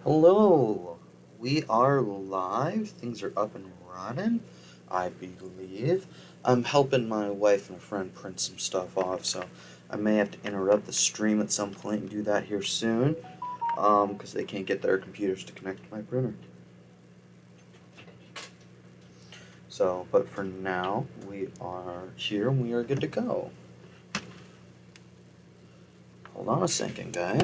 Hello, we are live. Things are up and running, I believe. I'm helping my wife and friend print some stuff off, so I may have to interrupt the stream at some point and do that here soon, because they can't get their computers to connect to my printer. So, but for now, we are here and we are good to go. Hold on a second, guys.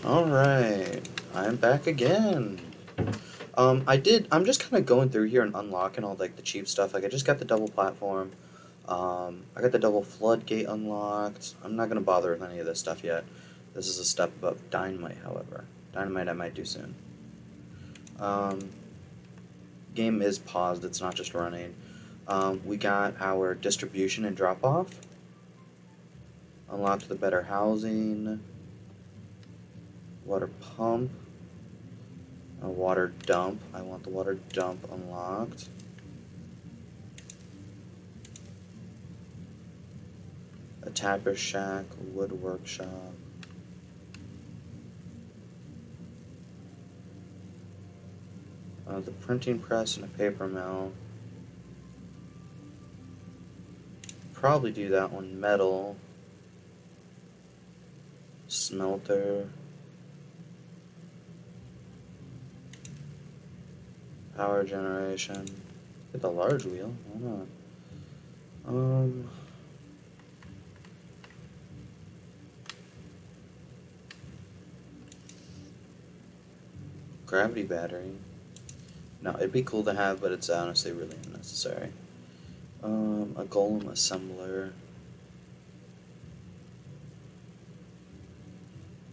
Alright, I'm back again. I'm just kind of going through here and unlocking all like the cheap stuff. Like I just got the double platform. I got the double floodgate unlocked. I'm not gonna bother with any of this stuff yet. This is a step above dynamite, however. Dynamite I might do soon. Game is paused. It's not just running. We got our distribution and drop off. Unlocked the better housing. Water pump. A water dump. I want the water dump unlocked. A tapper shack, a wood workshop. The printing press and a paper mill. Probably do that one. Metal. Smelter. Power generation. Get the large wheel. Why not? Gravity battery. No, it'd be cool to have, but it's honestly really unnecessary. A golem assembler.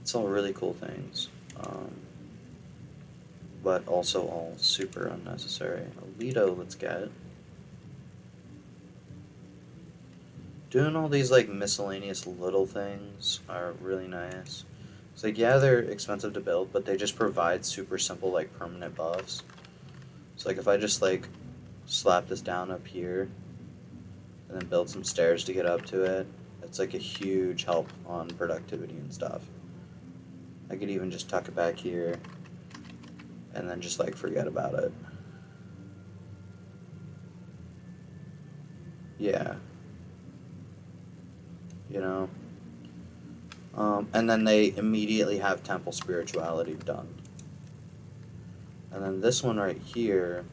It's all really cool things. But also all super unnecessary. Alito, let's get it. Doing all these like miscellaneous little things are really nice. It's like, yeah, they're expensive to build, but they just provide super simple like permanent buffs. So like if I just like slap this down up here and then build some stairs to get up to it, it's like a huge help on productivity and stuff. I could even just tuck it back here and then just like forget about it. Yeah. You know? And then they immediately have temple spirituality done. And then this one right here,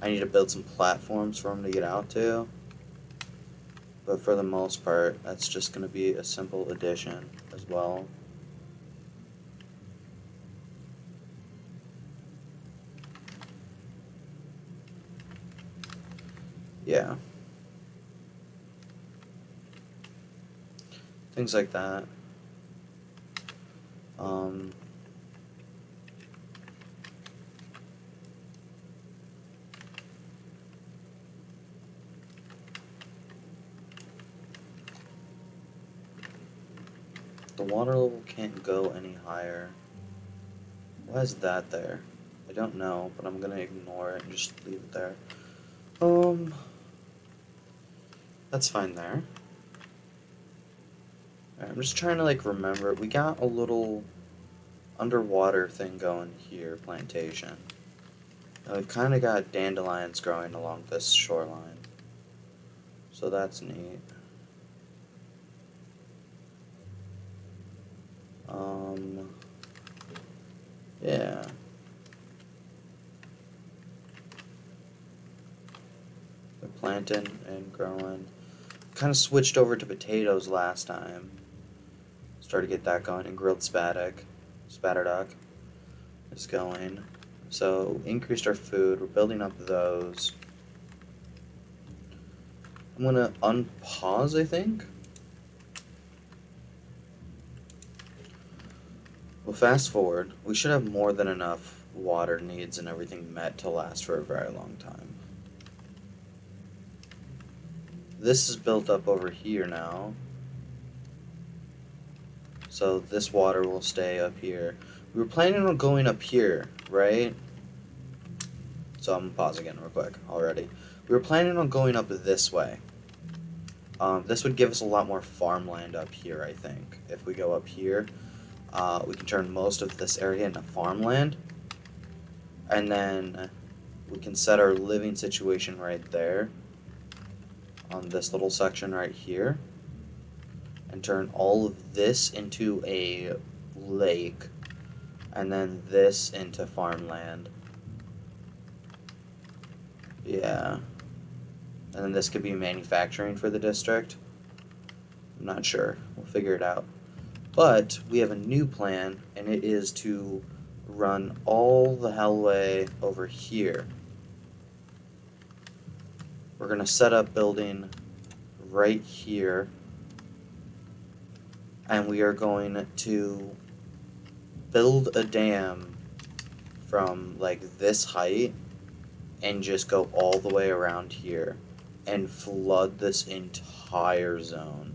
I need to build some platforms for them to get out to. But for the most part, that's just going to be a simple addition as well. Yeah. Things like that. The water level can't go any higher. Why is that there? I don't know, but I'm gonna ignore it and just leave it there. That's fine there. Alright, I'm just trying to like remember. We got a little underwater thing going here, plantation. And we've kind of got dandelions growing along this shoreline. So that's neat. Yeah. They're planting and growing. Kind of switched over to potatoes last time. Started to get that going, and grilled spatterduck is going. So increased our food. We're building up those. I'm gonna unpause, I think. Well, fast forward. We should have more than enough water needs and everything met to last for a very long time. This is built up over here now. So this water will stay up here. We were planning on going up here, right? So I'm gonna pause again real quick already. We were planning on going up this way. This would give us a lot more farmland up here, I think. If we go up here, we can turn most of this area into farmland. And then we can set our living situation right there on this little section right here. And turn all of this into a lake. And then this into farmland. Yeah. And then this could be manufacturing for the district. I'm not sure. We'll figure it out. But we have a new plan, and it is to run all the hell way over here. We're going to set up building right here. And we are going to build a dam from like this height and just go all the way around here and flood this entire zone.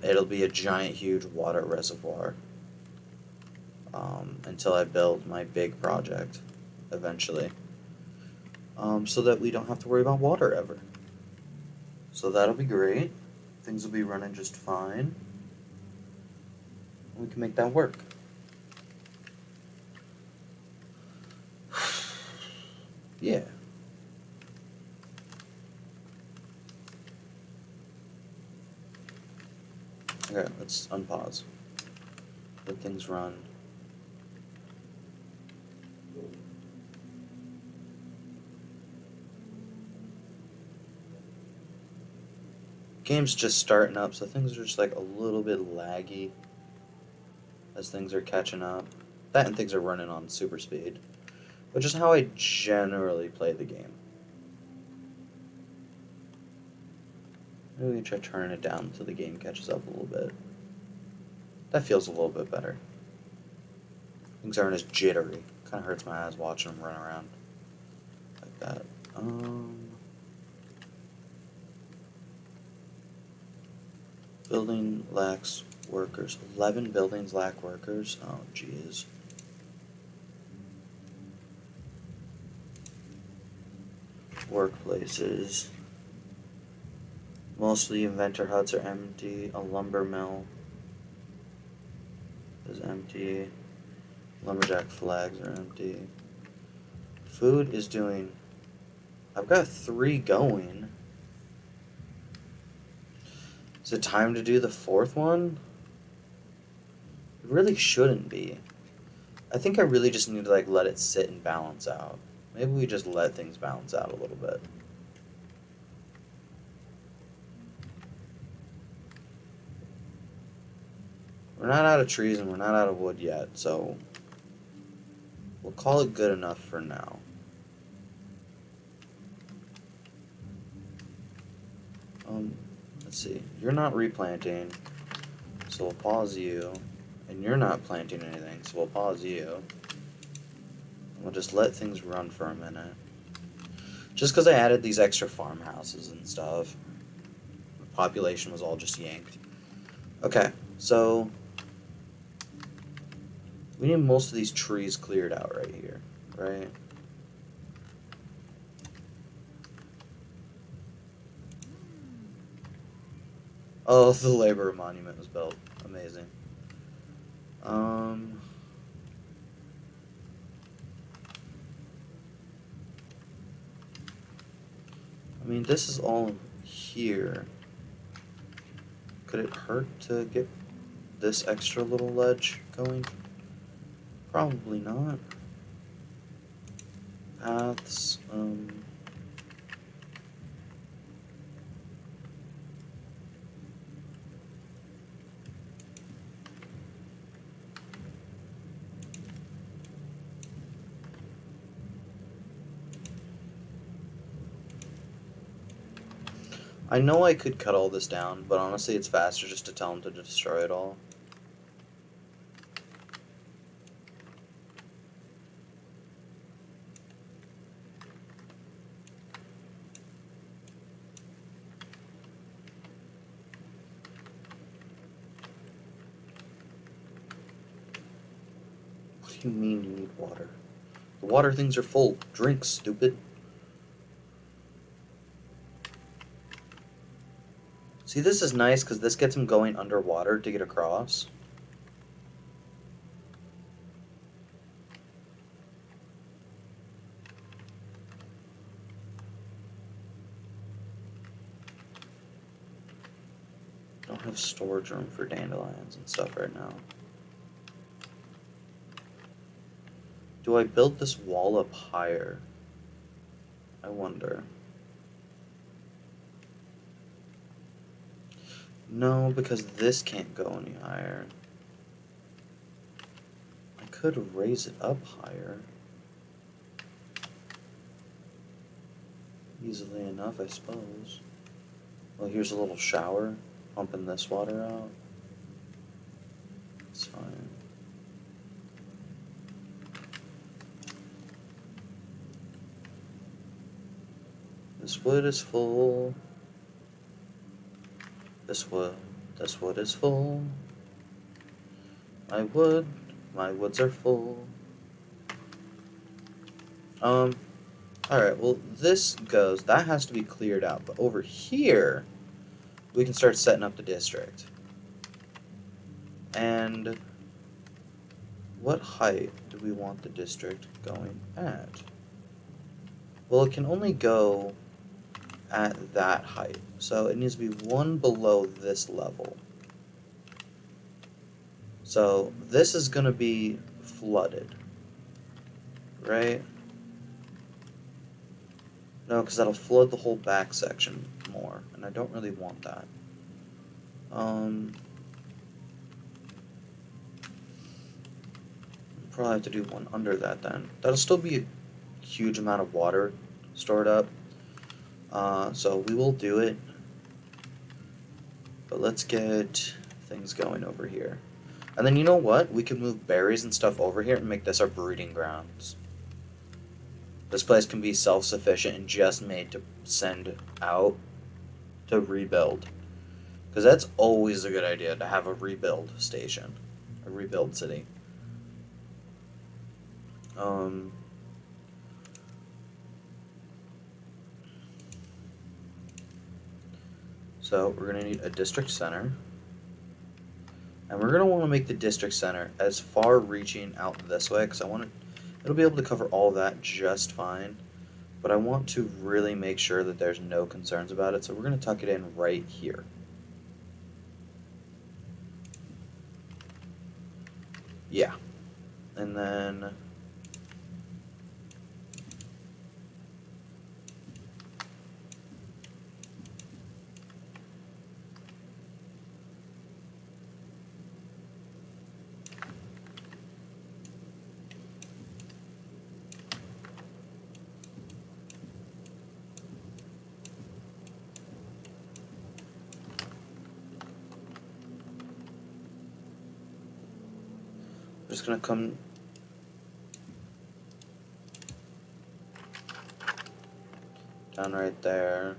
It'll be a giant, huge water reservoir until I build my big project eventually, so that we don't have to worry about water ever. So that'll be great. Things will be running just fine. We can make that work. Yeah. Okay, let's unpause. Let things run. Game's just starting up, so things are just like a little bit laggy as things are catching up. That and things are running on super speed, which is how I generally play the game. Maybe we try turning it down until the game catches up a little bit. That feels a little bit better. Things aren't as jittery. Kind of hurts my eyes watching them run around like that. Building lacks workers. 11 buildings lack workers. Oh, jeez. Workplaces. Mostly inventor huts are empty. A lumber mill is empty. Lumberjack flags are empty. Food is doing... I've got 3 going. Is it time to do the 4th one? It really shouldn't be. I think I really just need to like let it sit and balance out. Maybe we just let things balance out a little bit. We're not out of trees and we're not out of wood yet, so we'll call it good enough for now. Let's see. You're not replanting, so we'll pause you. And you're not planting anything, so we'll pause you. And we'll just let things run for a minute. Just because I added these extra farmhouses and stuff, the population was all just yanked. Okay, so we need most of these trees cleared out right here, right? Oh, the labor monument was built. Amazing. I mean, this is all here. Could it hurt to get this extra little ledge going? Probably not. Paths, I know I could cut all this down, but honestly it's faster just to tell them to destroy it all. What do you mean you need water? The water things are full. Drink, stupid. See, this is nice because this gets him going underwater to get across. Don't have storage room for dandelions and stuff right now. Do I build this wall up higher? I wonder. No, because this can't go any higher. I could raise it up higher. Easily enough, I suppose. Well, here's a little shower, pumping this water out. It's fine. This wood is full. This wood is full. My woods are full. Alright, well, this goes, that has to be cleared out, but over here, we can start setting up the district. And what height do we want the district going at? Well, it can only go at that height, so it needs to be one below this level. So this is going to be flooded, right? No, because that'll flood the whole back section more, and I don't really want that. Probably have to do one under that then. That'll still be a huge amount of water stored up. So we will do it. But let's get things going over here. And then you know what? We can move berries and stuff over here and make this our breeding grounds. This place can be self-sufficient and just made to send out to rebuild. Because that's always a good idea, to have a rebuild station. A rebuild city. So we're going to need a district center. And we're going to want to make the district center as far reaching out this way, because I want it, it'll be able to cover all that just fine. But I want to really make sure that there's no concerns about it, so we're going to tuck it in right here. Yeah. And then I'm just going to come down right there.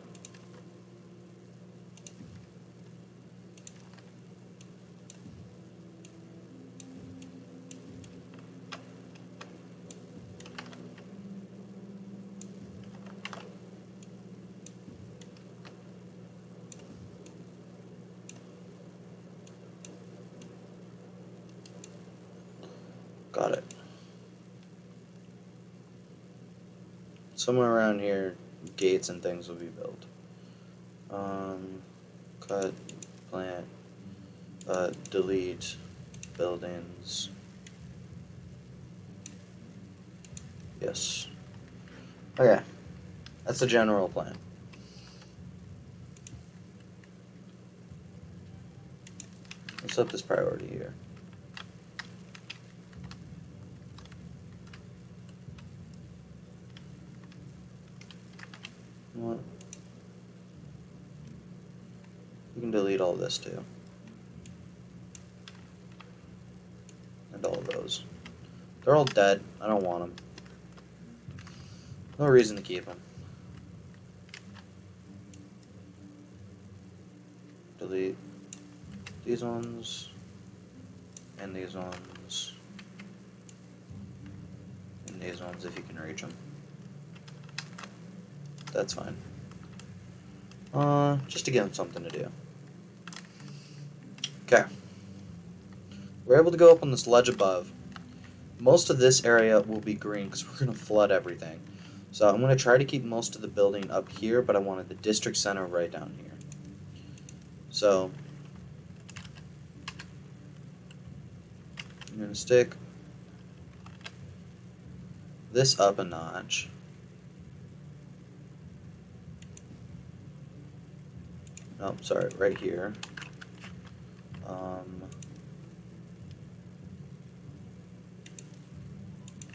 Got it. Somewhere around here, gates and things will be built. Cut, plant, delete, buildings. Yes. Okay. That's the general plan. Let's set this priority here. What? We can delete all this too. And all of those. They're all dead. I don't want them. No reason to keep them. Delete these ones. And these ones. And these ones if you can reach them. That's fine. Just to give them something to do. Okay. We're able to go up on this ledge above. Most of this area will be green because we're going to flood everything. So I'm going to try to keep most of the building up here, but I wanted the district center right down here. So I'm going to stick this up a notch. Oh, sorry, right here.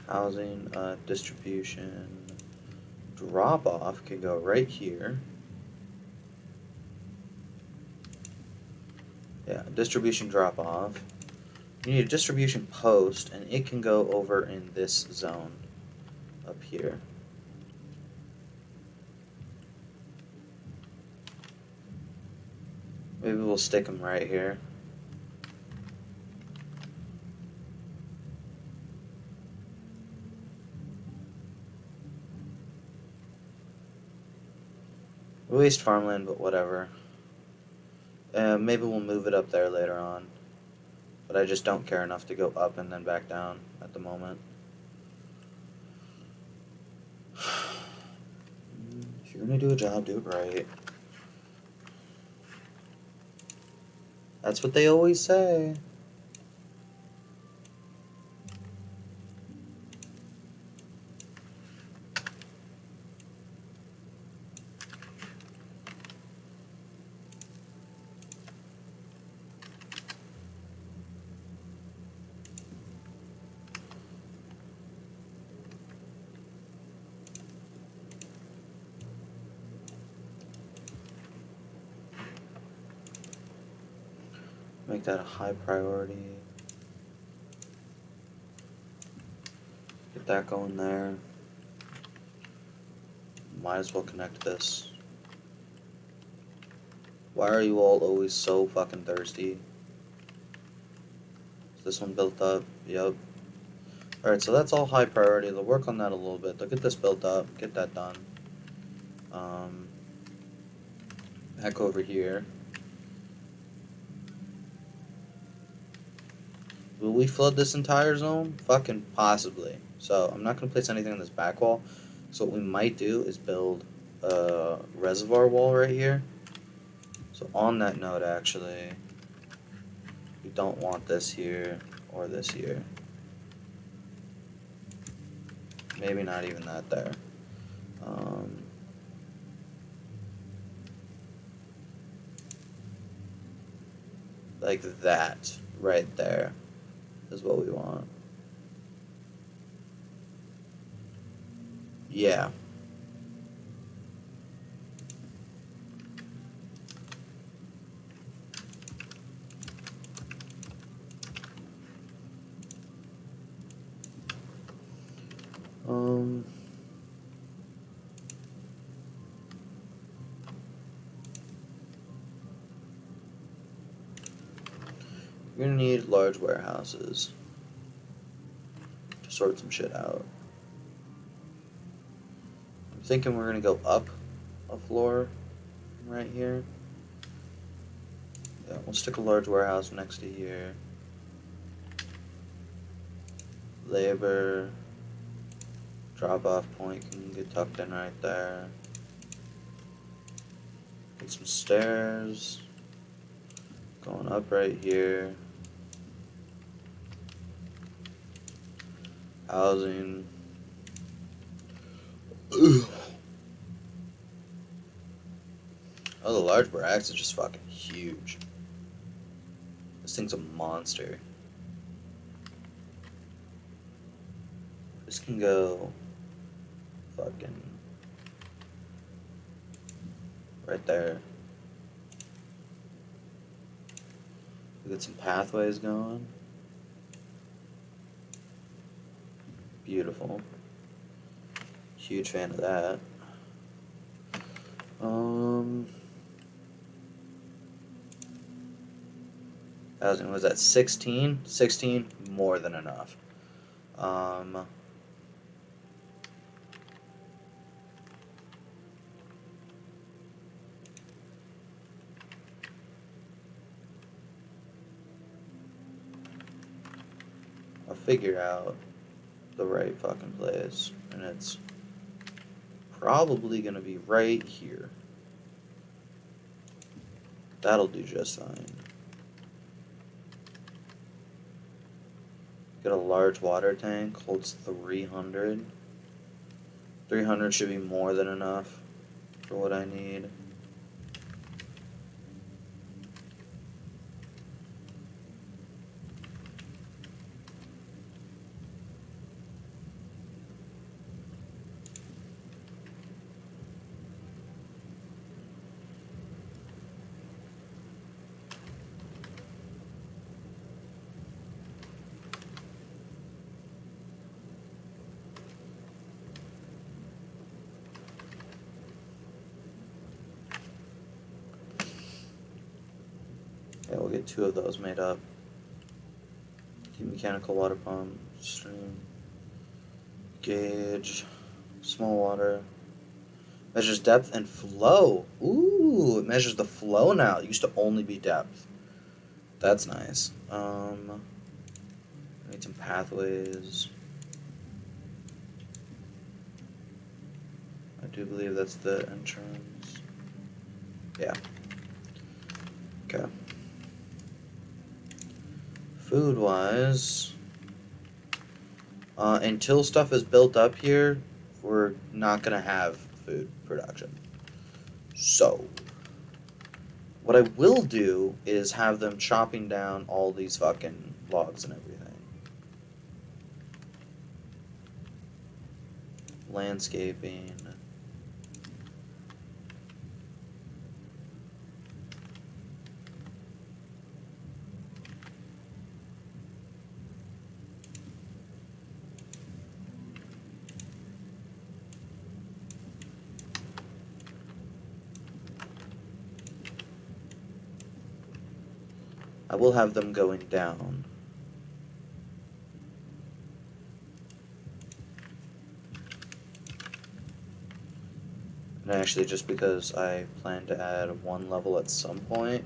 Housing, distribution, drop off can go right here. Yeah, distribution drop off. You need a distribution post, and it can go over in this zone up here. Maybe we'll stick them right here. We waste farmland, but whatever. Maybe we'll move it up there later on. But I just don't care enough to go up and then back down at the moment. If you're gonna do a job, do it right. That's what they always say. Make that a high priority. Get that going there. Might as well connect this. Why are you all always so fucking thirsty? Is this one built up? Yep. Alright, so that's all high priority. They'll work on that a little bit. They'll get this built up, get that done. Back over here. Will we flood this entire zone? Fucking possibly. So I'm not going to place anything on this back wall. So what we might do is build a reservoir wall right here. So on that note, actually, we don't want this here or this here. Maybe not even that there. Like that right there is what we want. Yeah. We're gonna need large warehouses to sort some shit out. I'm thinking we're gonna go up a floor right here. Yeah, we'll stick a large warehouse next to here. Labor drop off point can get tucked in right there. Get some stairs going up right here. Housing. Ugh. Oh, the large barracks is just fucking huge. This thing's a monster. This can go fucking right there. We get some pathways going. Beautiful. Huge fan of that. Housing was at 16? 16, more than enough. figure out the right fucking place. And it's probably gonna be right here. That'll do just fine. Get a large water tank, holds 300. 300 should be more than enough for what I need. Yeah, we'll get 2 of those made up. Mechanical water pump, stream, gauge, small water. Measures depth and flow. Ooh, it measures the flow now. It used to only be depth. That's nice. Need some pathways. I do believe that's the entrance. Yeah. Okay. Food-wise, until stuff is built up here, we're not gonna have food production. So, what I will do is have them chopping down all these fucking logs and everything. Landscaping. I will have them going down. And actually, just because I plan to add 1 level at some point,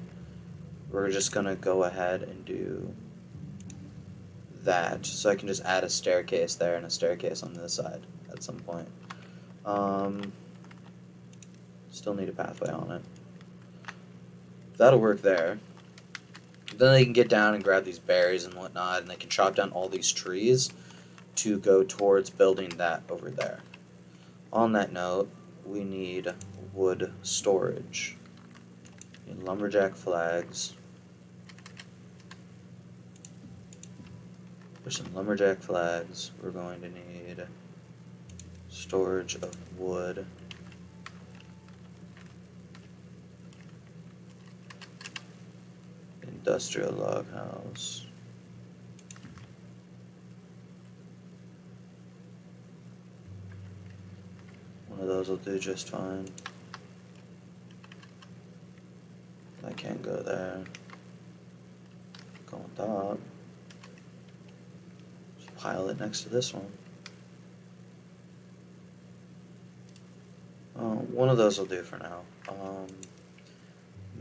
we're just gonna go ahead and do that. So I can just add a staircase there and a staircase on this side at some point. Still need a pathway on it. That'll work there. Then they can get down and grab these berries and whatnot, and they can chop down all these trees to go towards building that over there. On that note, we need wood storage. We need lumberjack flags. For some lumberjack flags, we're going to need storage of wood. Industrial log house. One of those will do just fine. I can't go there. Go on top. Just pile it next to this one. One of those will do for now.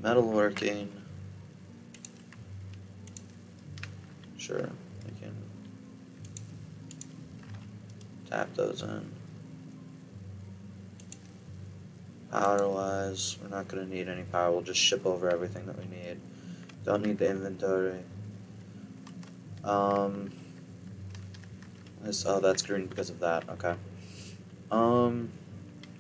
Metalworking. Sure, we can tap those in. Power-wise, we're not going to need any power. We'll just ship over everything that we need. Don't need the inventory. Oh, that's green because of that. Okay.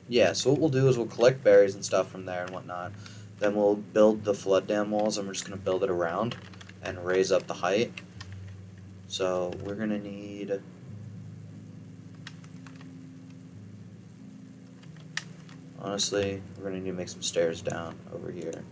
Yeah, so what we'll do is we'll collect berries and stuff from there and whatnot. Then we'll build the flood dam walls, and we're just going to build it around and raise up the height. So we're going to need... Honestly, we're going to need to make some stairs down over here.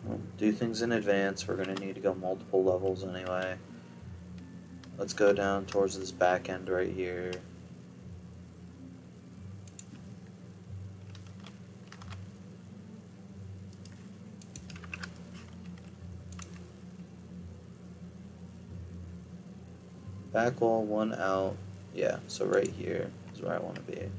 We'll do things in advance. We're going to need to go multiple levels anyway. Let's go down towards this back end right here. Back wall, 1 out. Yeah, so right here is where I want to be.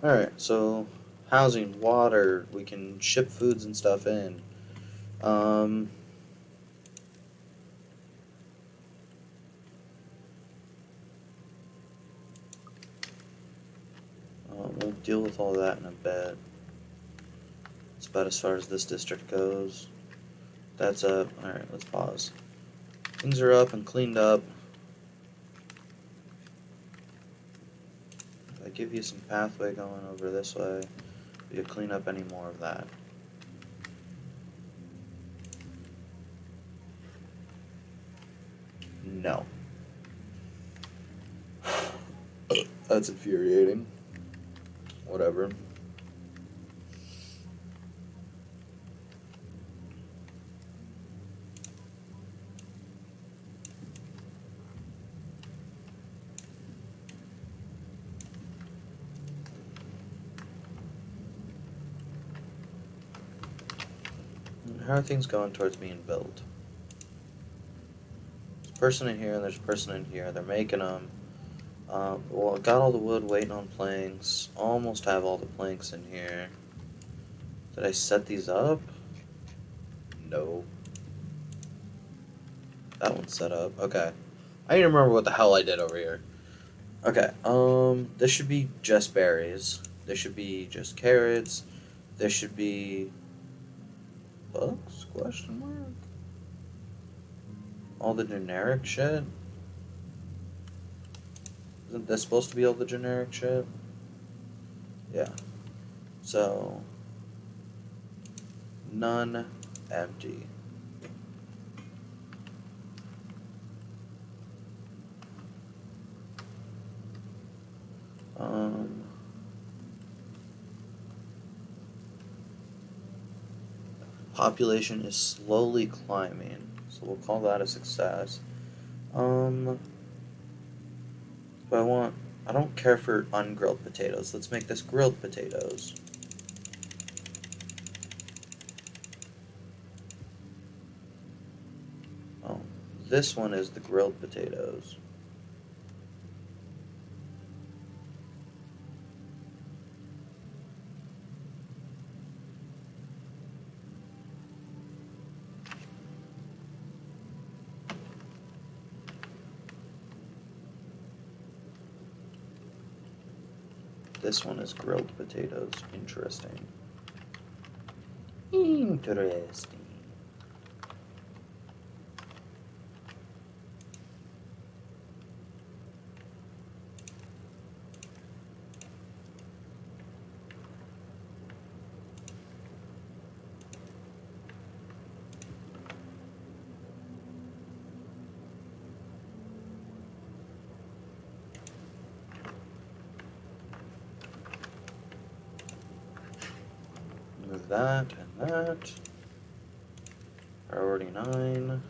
Alright, so housing, water, we can ship foods and stuff in. Um, we'll deal with all that in a bit. It's about as far as this district goes. That's up. Alright, let's pause. Things are up and cleaned up. If I give you some pathway going over this way, you clean up any more of that. No. That's infuriating. Whatever. How are things going towards being built? There's a person in here and there's a person in here. They're making them. Well, I got all the wood waiting on planks. Almost have all the planks in here. Did I set these up? No. That one's set up. Okay. I need to remember what the hell I did over here. Okay, this should be just berries. This should be just carrots. This should be bugs? Question mark? All the generic shit? Isn't this supposed to be all the generic shit? Yeah. So, none empty. Population is slowly climbing, so we'll call that a success. But I don't care for ungrilled potatoes. Let's make this grilled potatoes. Oh, this one is the grilled potatoes. This one is grilled potatoes. Interesting. Interesting. Move that and that. Priority 9.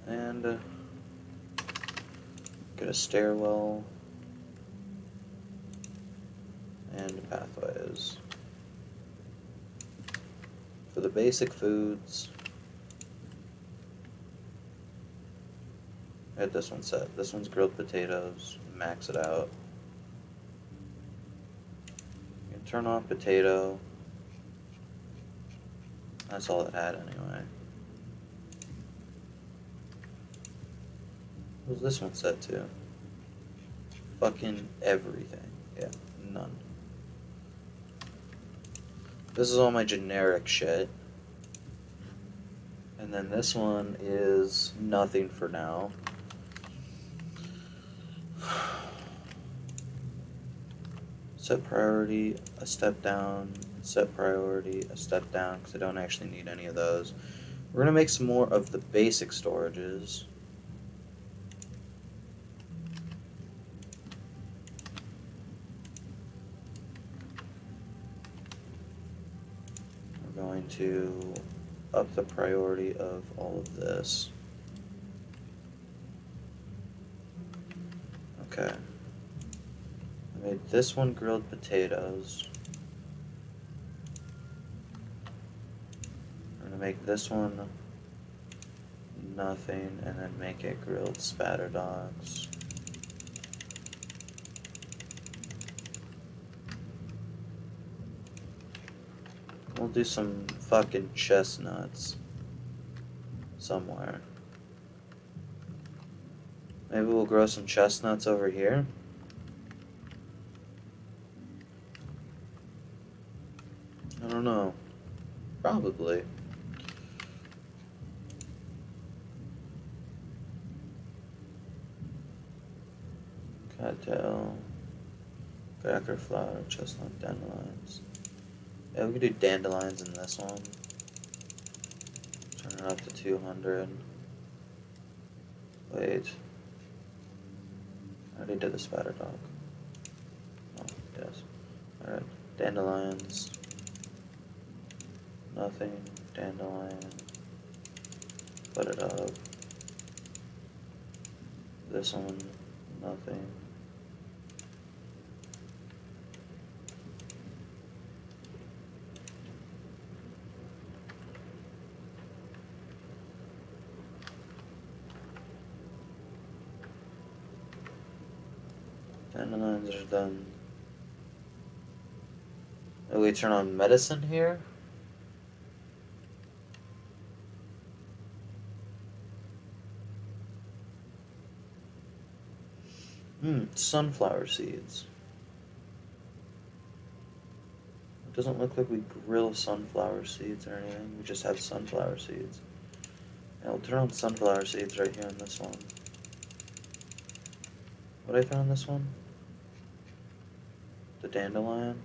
And get a stairwell. And pathways. For the basic foods, I had this one set. This one's grilled potatoes. Max it out. You can turn off potato. That's all it had anyway. What was this one set to? Fucking everything. Yeah, none. This is all my generic shit. And then this one is nothing for now. Set priority, a step down. Set priority, a step down, because I don't actually need any of those. We're going to make some more of the basic storages. We're going to up the priority of all of this. Okay. I made this one grilled potatoes. We're gonna make this one nothing, and then make it grilled spatter dogs. We'll do some fucking chestnuts somewhere. Maybe we'll grow some chestnuts over here. I don't know. Probably. Cattail, cracker flower, chestnut, dandelions. Yeah, we could do dandelions in this one. Turn it up to 200. Wait. I already did the spatter dog. Oh, yes. Alright. Dandelions. Nothing. Dandelion. Put it up. This one. Nothing. Dandelions are done. Oh, we turn on medicine here? Sunflower seeds. It doesn't look like we grill sunflower seeds or anything. We just have sunflower seeds. Yeah, we'll turn on sunflower seeds right here on this one. What did I throw on this one? The dandelion.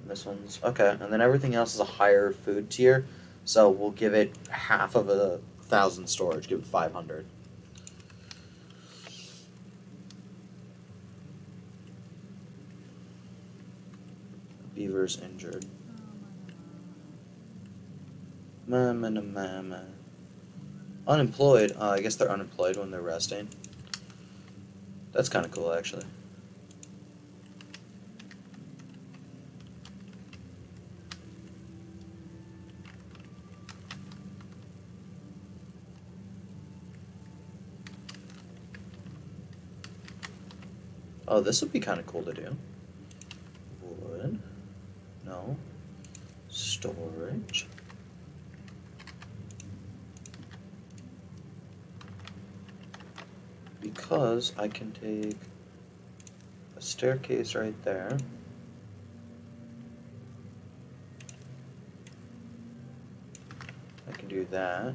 And this one's okay, and then everything else is a higher food tier. So we'll give it half of 1,000 storage. Give it 500. Beaver's injured. Mama. Unemployed. I guess they're unemployed when they're resting. That's kind of cool, actually. Oh, this would be kind of cool to do. Wood. No. Storage. Because I can take a staircase right there. I can do that.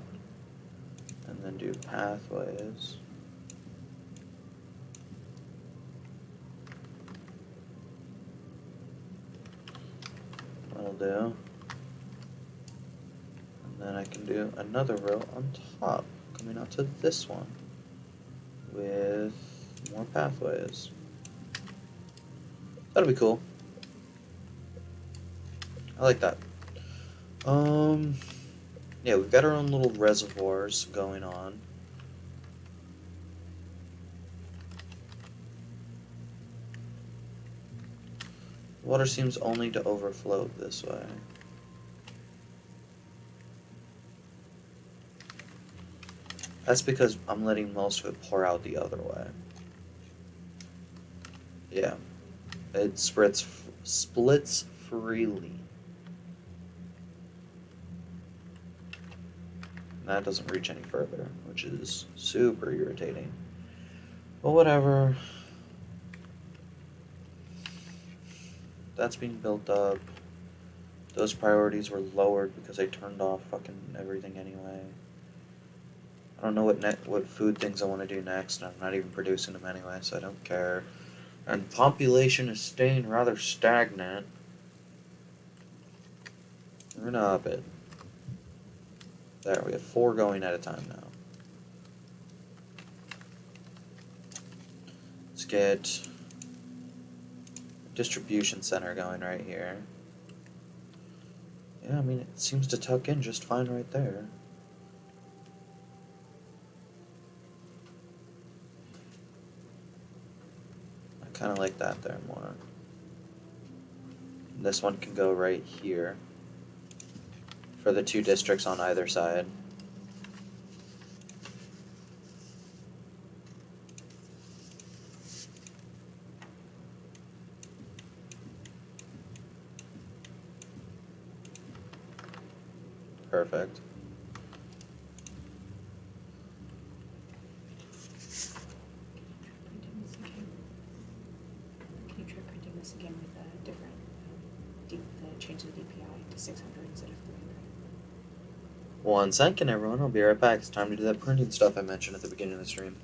And then do pathways. That'll do. And then I can do another row on top, coming out to this one, with more pathways. That'll be cool. I like that. Yeah, we've got our own little reservoirs going on. Water seems only to overflow this way. That's because I'm letting most of it pour out the other way. Yeah. It splits freely. And that doesn't reach any further, which is super irritating. But whatever. That's being built up. Those priorities were lowered because I turned off fucking everything anyway. I don't know what food things I want to do next, and I'm not even producing them anyway, so I don't care. And population is staying rather stagnant. We're gonna up it. There, we have 4 going at a time now. Let's get a distribution center going right here. Yeah, I mean, it seems to tuck in just fine right there. I kind of like that there more. And this one can go right here for the 2 districts on either side. perfect. Can you try printing this again with a different, change the DPI to 600 instead of 300? 1 second, everyone. I'll be right back. It's time to do that printing stuff I mentioned at the beginning of the stream.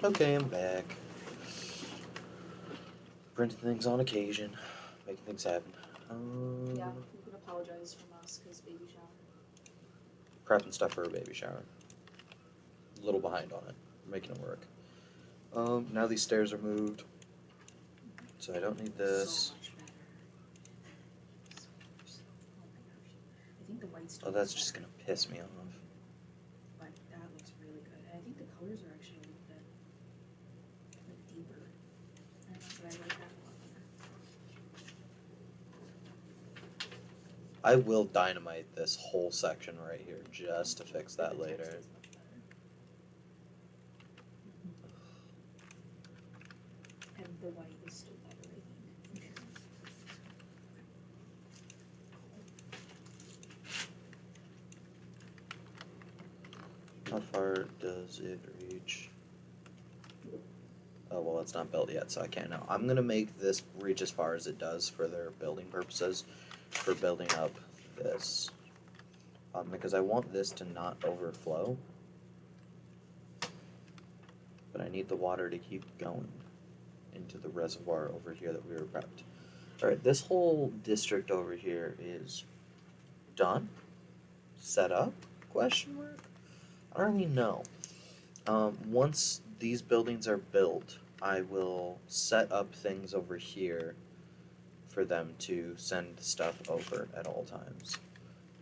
Okay, I'm back. Printing things on occasion, making things happen. Yeah, you could apologize from us because baby shower. Prepping stuff for a baby shower. A little behind on it. Making it work. Now these stairs are moved. So I don't need this. So much better. Oh my gosh. I think the white's Oh, that's just gonna piss me off. But that looks really good. And I think the colors are actually a little bit like deeper. I don't know, but I like that a lot better. I will dynamite this whole section right here just to fix that later. And the white is still better, I think. How far does it reach? Oh, well, it's not built yet, so I can't know. I'm gonna make this reach as far as it does for their building purposes, for building up this. Because I want this to not overflow. But I need the water to keep going into the reservoir over here that we were prepped. Alright, this whole district over here is done? Set up? Question mark? I don't really know. Once these buildings are built, I will set up things over here for them to send stuff over at all times.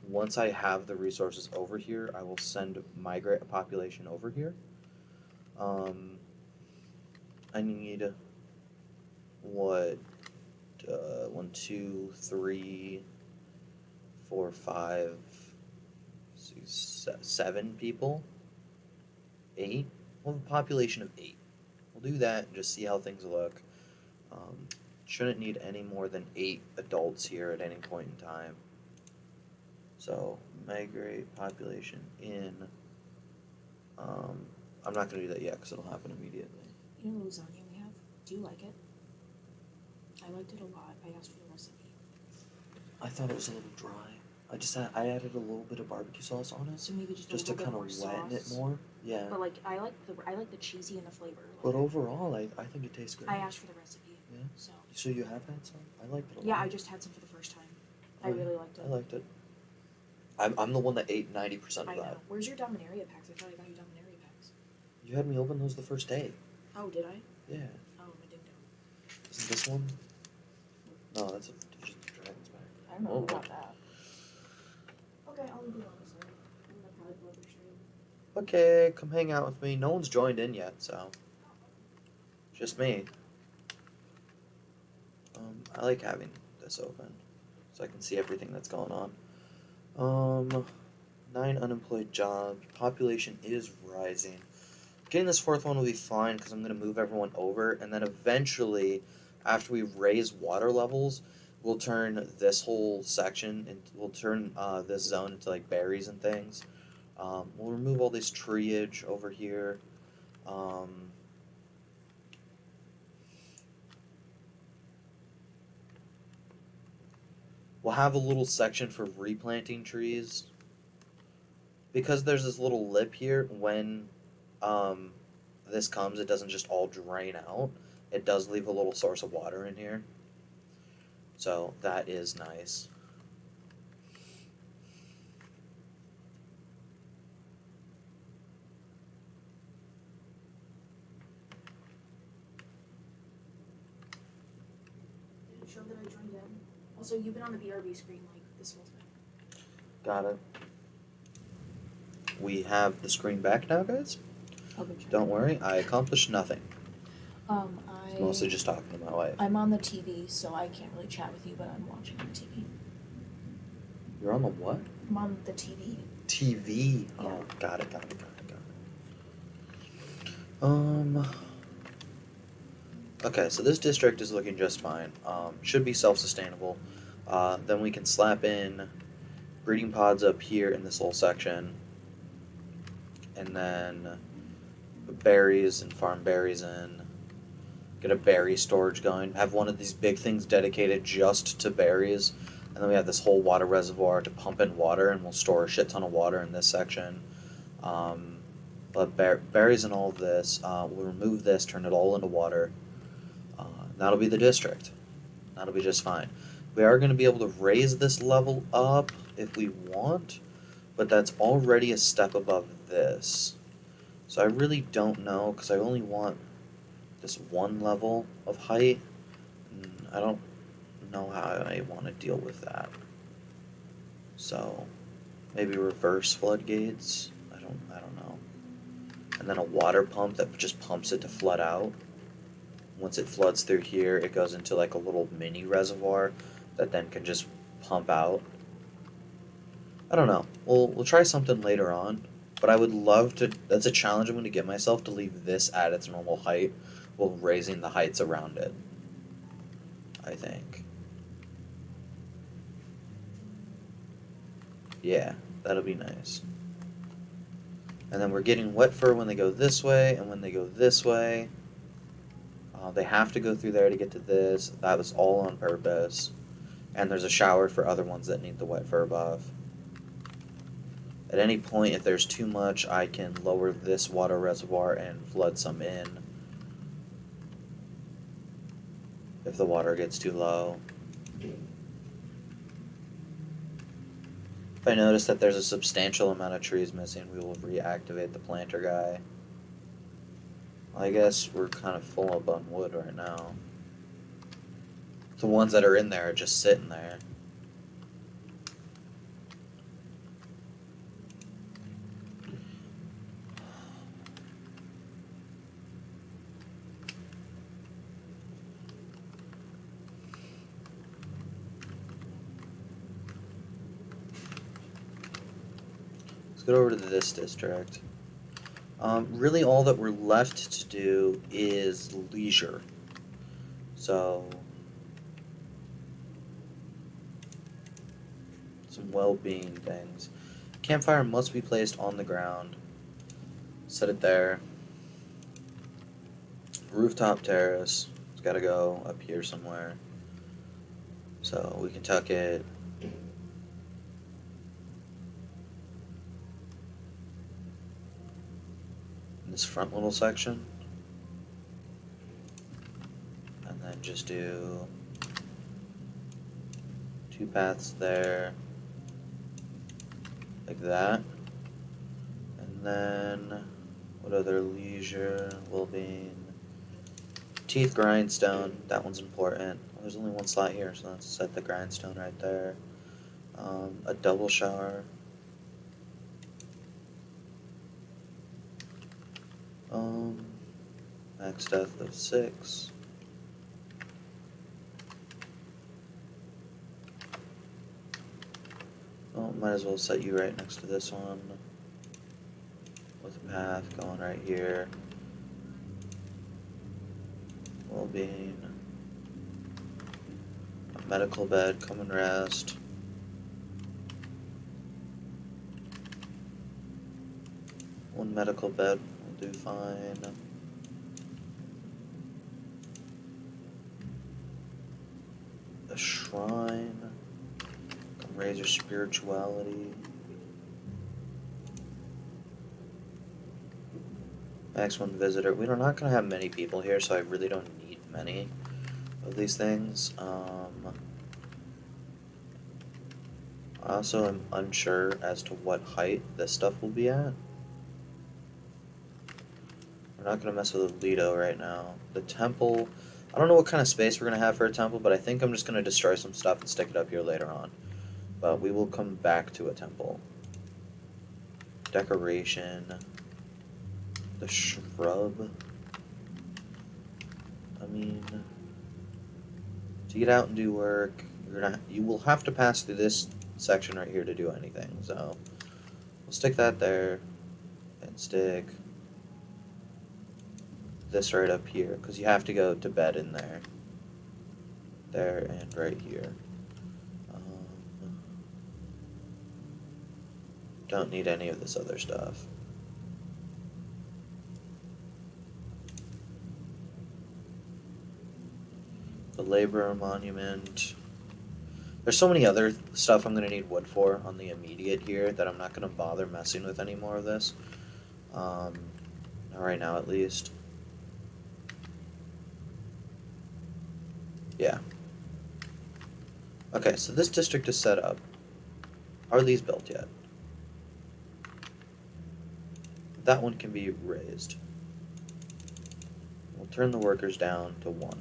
Once I have the resources over here, I will migrate a population over here. I need what? 1, 2, 3, 4, 5, 6, 7 people. 8. We'll have a population of 8. We'll do that and just see how things look. Shouldn't need any more than 8 adults here at any point in time. So migrate population in. I'm not going to do that yet because it'll happen immediately. You know the lasagna we have? Do you like it? I liked it a lot. I asked for the recipe. I thought it was a little dry. I added a little bit of barbecue sauce on it. So maybe just to kind of wet it more. Yeah. But like I like the cheesy and the flavor. But overall, I think it tastes good. I asked for the recipe. Yeah. So you have had some? I liked it a lot. Yeah, I just had some for the first time. I really liked it. I liked it. I'm the one that ate 90% of that. I know. Where's your Dominaria packs? I thought I got you Dominaria packs. You had me open those the first day. Oh, did I? Yeah. Oh, I didn't know. Isn't this one? No, that's just a dragon's pack. I don't know about that. Okay, I'll leave it on the side. I'm gonna probably go over stream. Okay, come hang out with me. No one's joined in yet, so just me. I like having this open so I can see everything that's going on. 9 unemployed jobs. Population is rising. Getting this fourth one will be fine because I'm going to move everyone over, and then eventually, after we raise water levels, we'll turn this whole section and we'll turn this zone into like berries and things. We'll remove all this treeage over here. We'll have a little section for replanting trees. Because there's this little lip here, when this comes, it doesn't just all drain out. It does leave a little source of water in here. So that is nice. Did it show that I joined in? Also, you've been on the BRB screen like this whole time. Got it. We have the screen back now, guys. Okay, sure. Don't worry, I accomplished nothing. I Mostly just talking to my wife. I'm on the TV, so I can't really chat with you, but I'm watching the TV. You're on the what? I'm on the TV. TV. Yeah. Oh, got it. Okay, so this district is looking just fine. Should be self-sustainable. Then we can slap in breeding pods up here in this little section, and then berries and farm berries in. Get a berry storage going. Have one of these big things dedicated just to berries, and then we have this whole water reservoir to pump in water, and we'll store a shit ton of water in this section. But berries and all of this, we'll remove this, turn it all into water. That'll be the district. That'll be just fine. We are going to be able to raise this level up if we want, but that's already a step above this. So I really don't know, because I only want this one level of height. I don't know how I want to deal with that. So maybe reverse floodgates. I don't know. And then a water pump that just pumps it to flood out. Once it floods through here, it goes into like a little mini reservoir that then can just pump out. I don't know. We'll try something later on, but I would love to. That's a challenge I'm going to give myself, to leave this at its normal height while raising the heights around it, I think. Yeah, that'll be nice. And then we're getting wet fur when they go this way and when they go this way. They have to go through there to get to this. That was all on purpose. And there's a shower for other ones that need the wet fur buff. At any point, if there's too much, I can lower this water reservoir and flood some in. If the water gets too low. If I notice that there's a substantial amount of trees missing, we will reactivate the planter guy. I guess we're kind of full up on wood right now. The ones that are in there are just sitting there. Let's go over to this district. Really all that we're left to do is leisure. So, some well-being things. Campfire must be placed on the ground. Set it there. Rooftop terrace. It's gotta go up here somewhere. So we can tuck it. In this front little section. And then just do 2 paths there. Like that. And then what other leisure, well-being? Teeth grindstone, that one's important. Well, there's only one slot here, so let's set the grindstone right there. A double shower. Max depth of 6. Oh, might as well set you right next to this one. with a path going right here. Well-being. A medical bed, come and rest. One medical bed will do fine. A shrine. Come raise your spirituality. Max one visitor. We're not going to have many people here, so I really don't need many of these things. I also am unsure as to what height this stuff will be at. We're not going to mess with Alito right now. The temple, I don't know what kind of space we're going to have for a temple, but I think I'm just going to destroy some stuff and stick it up here later on. But we will come back to a temple. Decoration. The shrub. I mean, to get out and do work, you will have to pass through this section right here to do anything. So we'll stick that there and stick this right up here because you have to go to bed in there. There and right here. Don't need any of this other stuff. The laborer monument. There's so many other stuff I'm going to need wood for on the immediate here that I'm not going to bother messing with any more of this. Not right now, at least. Yeah. Okay, so this district is set up. Are these built yet? That one can be raised. We'll turn the workers down to 1.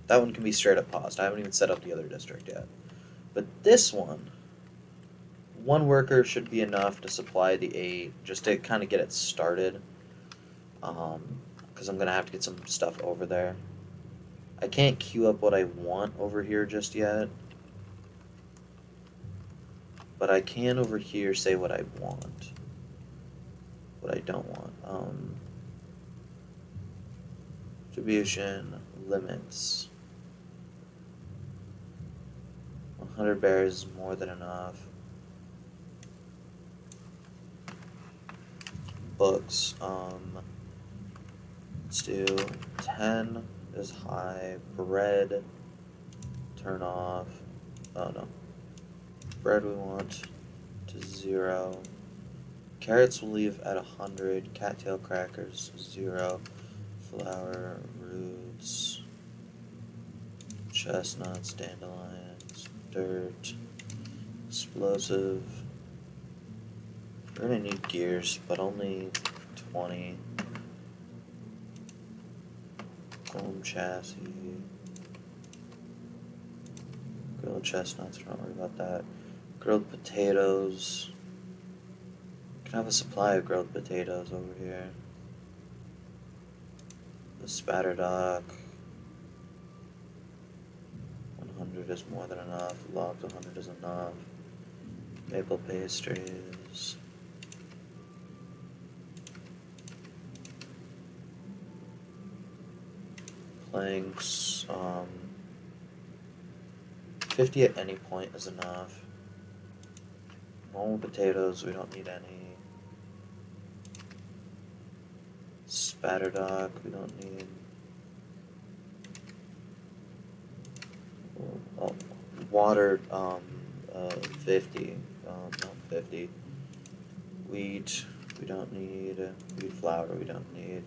That one can be straight up paused. I haven't even set up the other district yet. But this one worker should be enough to supply the 8, just to kind of get it started. Because I'm going to have to get some stuff over there. I can't queue up what I want over here just yet. But I can over here say what I want. What I don't want. Distribution limits. 100 bears is more than enough. Books. Let's do 10 is high. Bread. Turn off. Oh no. Bread we want to 0. Carrots will leave at 100. Cattail crackers 0. Flour, roots, chestnuts, dandelions, dirt, explosive. We're gonna need gears, but only 20. Foam chassis. Grilled chestnuts, don't worry about that. Grilled potatoes. Can have a supply of grilled potatoes over here. The spatter dock. 100 is more than enough. Logs 100 is enough. Maple pastries. Planks. 50 at any point is enough. Normal potatoes, we don't need any. Spatter dock, we don't need. Oh, water, 50. Not 50. Wheat, we don't need. Wheat flour, we don't need.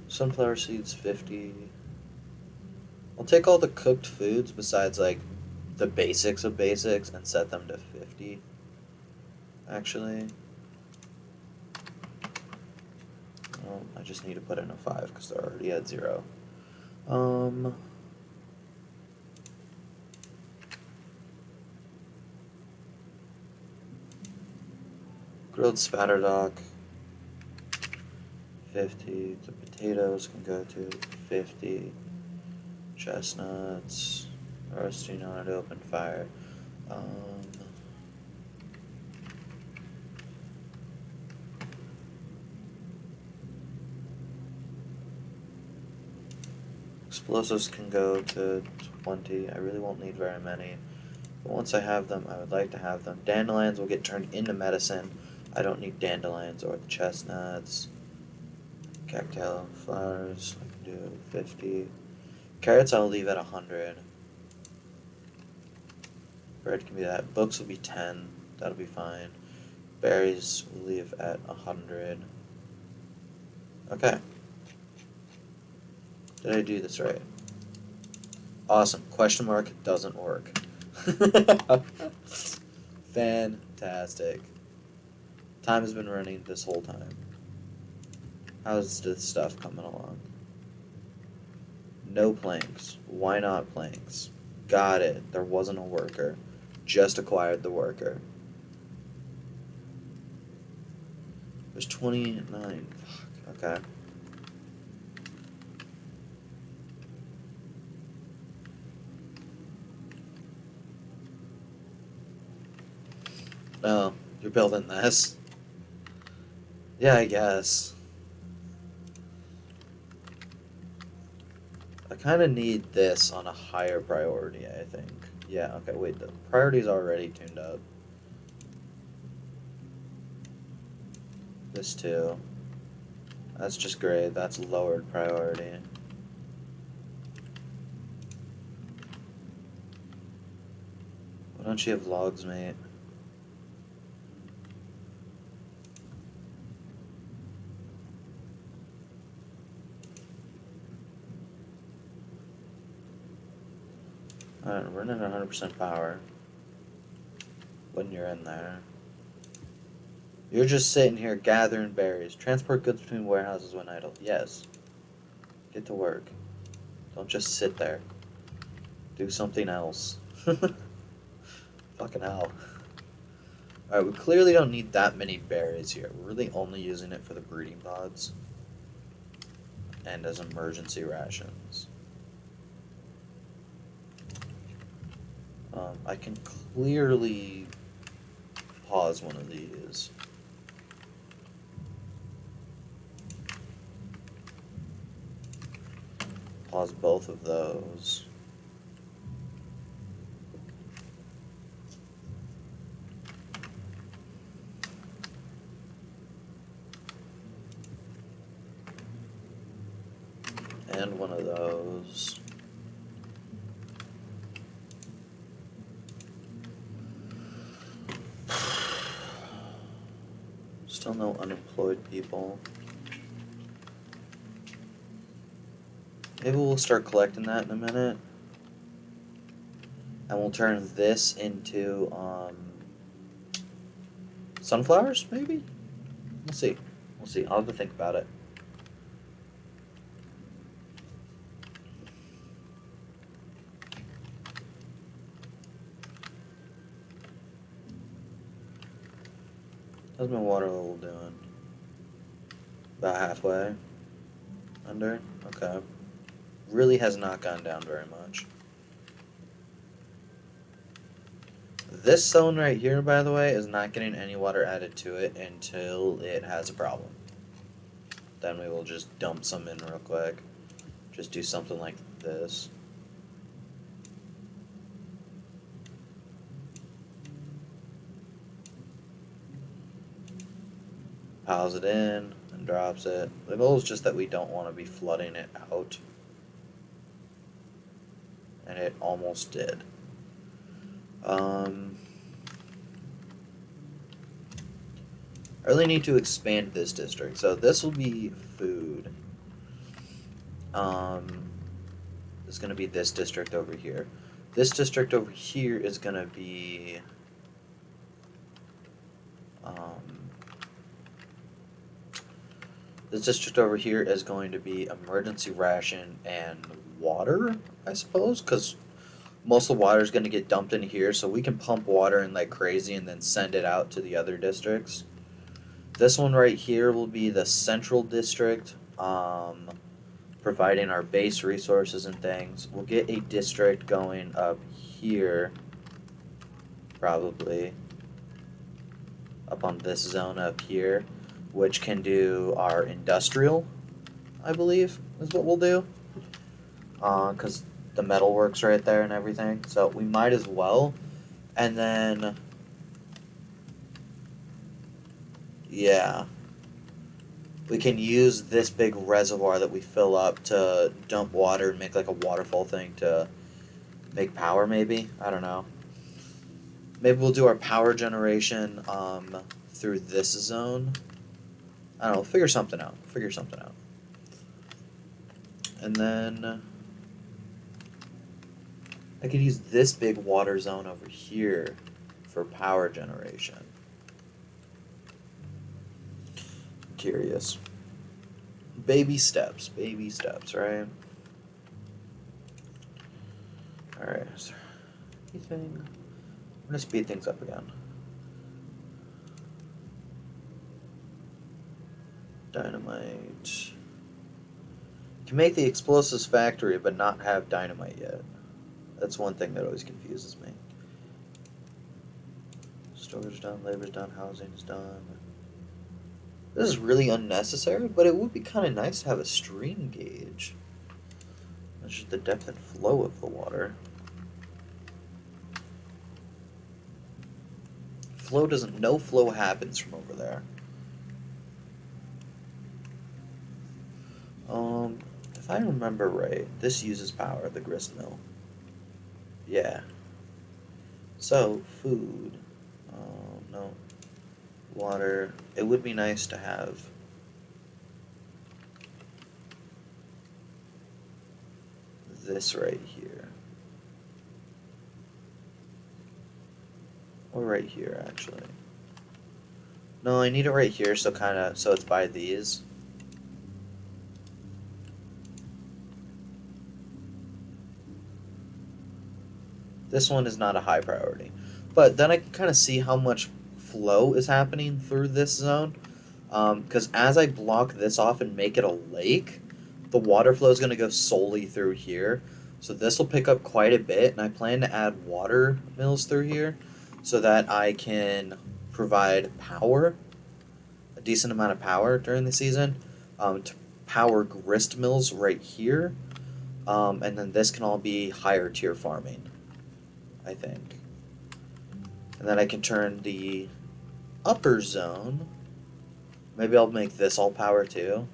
Sunflower seeds, 50. I'll take all the cooked foods besides, like, the basics of basics and set them to 50, actually. Well, I just need to put in a 5 because they're already at 0. Grilled spatter dock. 50. The potatoes can go to 50. Chestnuts, roasting on an open fire. Explosives can go to 20. I really won't need very many. But once I have them, I would like to have them. Dandelions will get turned into medicine. I don't need dandelions or the chestnuts. Cactus flowers, I can do 50. Carrots I'll leave at 100. Bread can be that. Books will be 10. That'll be fine. Berries we'll leave at 100. Okay. Did I do this right? Awesome. Question mark doesn't work. Fantastic. Time has been running this whole time. How's this stuff coming along? No planks. Why not planks? Got it. There wasn't a worker. Just acquired the worker. There's 29. Fuck. Okay. Oh, you're building this. Yeah, I guess. I kind of need this on a higher priority, I think. Yeah, okay, wait, the priority's already tuned up. This too. That's just great. That's lowered priority. Why don't you have logs, mate? Alright, running at 100% power. When you're in there. You're just sitting here gathering berries. Transport goods between warehouses when idle. Yes. Get to work. Don't just sit there. Do something else. Fucking hell. Alright, we clearly don't need that many berries here. We're really only using it for the breeding pods. And as emergency rations. I can clearly pause one of these. Pause both of those. And one of those. Still no unemployed people. Maybe we'll start collecting that in a minute. And we'll turn this into sunflowers, maybe? We'll see. We'll see. I'll have to think about it. How's my water level doing? About halfway? Under? Okay. Really has not gone down very much. This zone right here, by the way, is not getting any water added to it until it has a problem. Then we will just dump some in real quick. Just do something like this. Piles it in and drops it. The goal is just that we don't want to be flooding it out. And it almost did. I really need to expand this district. So this will be food. It's going to be this district over here. This district over here is going to be... this district over here is going to be emergency ration and water, I suppose, because most of the water is going to get dumped in here, so we can pump water in like crazy and then send it out to the other districts. This one right here will be the central district, providing our base resources and things. We'll get a district going up here, probably up on this zone up here, which can do our industrial, I believe, is what we'll do. Because the metal works right there and everything. So we might as well. And then, yeah, we can use this big reservoir that we fill up to dump water and make like a waterfall thing to make power, maybe. I don't know. Maybe we'll do our power generation through this zone. I don't know. Figure something out. And then I could use this big water zone over here for power generation. Curious. Baby steps, right? Alright, is there anything? I'm gonna speed things up again. Dynamite. You can make the explosives factory but not have dynamite yet. That's one thing that always confuses me. Storage done, labor's done, housing is done. This is really unnecessary, but it would be kind of nice to have a stream gauge. Measure the depth and flow of the water. No flow happens from over there. If I remember right, this uses power, the grist mill. Yeah. So, food. No. Water. It would be nice to have this right here. Or right here, actually. No, I need it right here, so it's by these. This one is not a high priority. But then I can kind of see how much flow is happening through this zone. Because as I block this off and make it a lake, the water flow is going to go solely through here. So this will pick up quite a bit, and I plan to add water mills through here so that I can provide power, a decent amount of power during the season, to power grist mills right here. And then this can all be higher tier farming, I think. And then I can turn the upper zone. Maybe I'll make this all power too.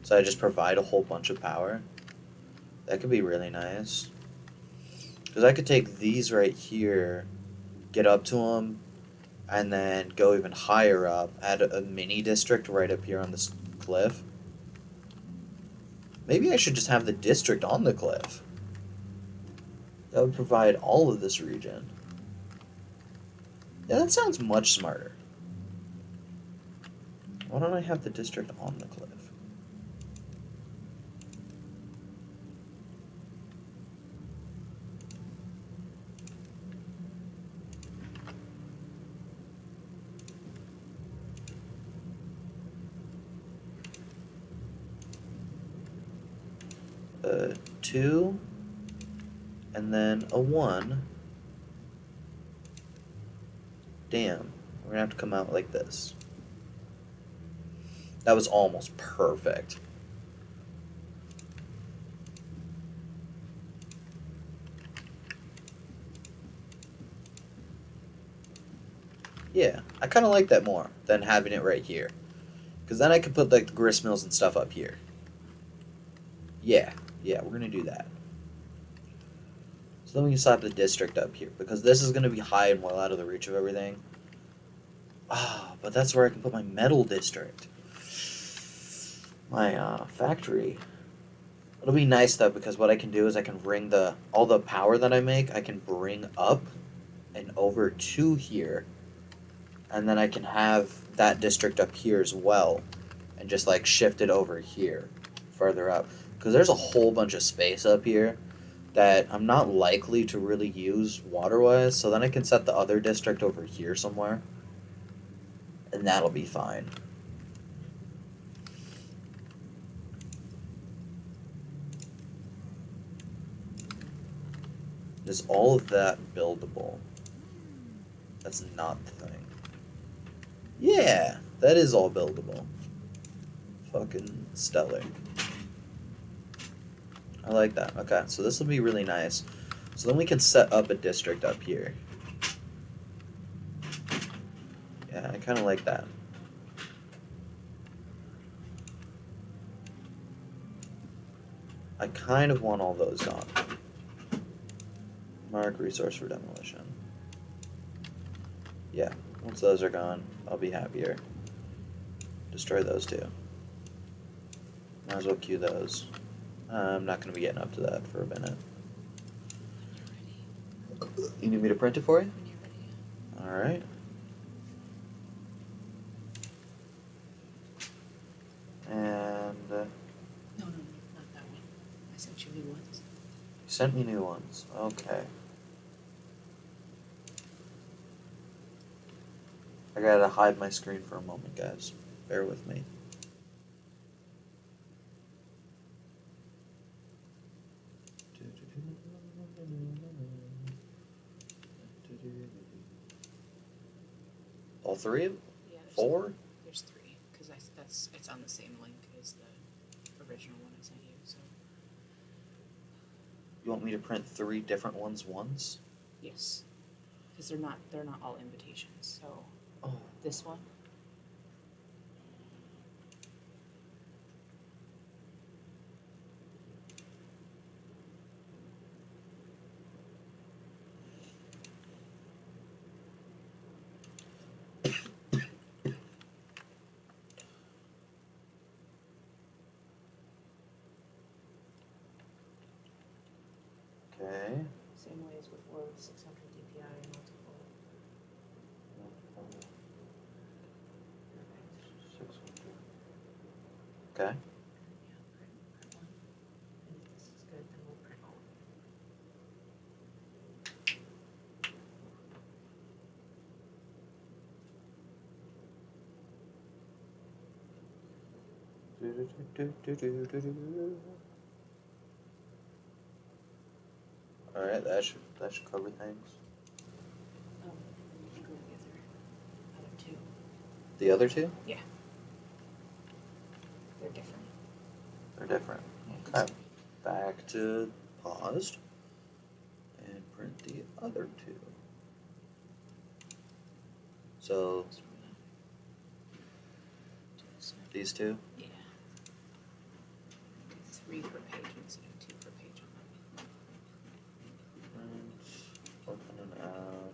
So I just provide a whole bunch of power. That could be really nice. Because I could take these right here, get up to them, and then go even higher up, add a mini district right up here on this cliff. Maybe I should just have the district on the cliff. That would provide all of this region. Yeah, that sounds much smarter. Why don't I have the district on the cliff? Two, and then a 1. Damn, we're gonna have to come out like this. That was almost perfect. Yeah, I kind of like that more than having it right here. Because then I could put like the grist mills and stuff up here. Yeah, we're going to do that. So then we can slap the district up here. Because this is going to be high and well out of the reach of everything. Ah, but that's where I can put my metal district. My factory. It'll be nice though, because what I can do is I can bring all the power that I make, I can bring up and over to here. And then I can have that district up here as well. And just like shift it over here, further up. Because there's a whole bunch of space up here that I'm not likely to really use water-wise. So then I can set the other district over here somewhere. And that'll be fine. Is all of that buildable? That's not the thing. Yeah, that is all buildable. Fucking stellar. I like that. Okay, so this will be really nice. So then we can set up a district up here. Yeah, I kind of like that. I kind of want all those gone. Mark resource for demolition. Yeah, once those are gone, I'll be happier. Destroy those two. Might as well queue those. I'm not going to be getting up to that for a minute. You need me to print it for you? When you're ready. Alright. And No, not that one. I sent you new ones. you sent me new ones. Okay. I gotta hide my screen for a moment, guys. Bear with me. All three of them? Yeah, there's 4? There's 3 because it's on the same link as the original one I sent you. So You want me to print 3 different ones once? yes, because they're not all invitations. So Oh. this one. Okay. Same way as with load 600 DPI multiple. Okay. Yeah, print one. And if this is good, then we'll print all of them. Alright, that should cover things. You go with the other 2. The other 2? Yeah. They're different. They're different. Okay. Back to paused. And print the other 2. So these 2? Yeah. 3 per page instead of 2 per page on that. Print, open and out.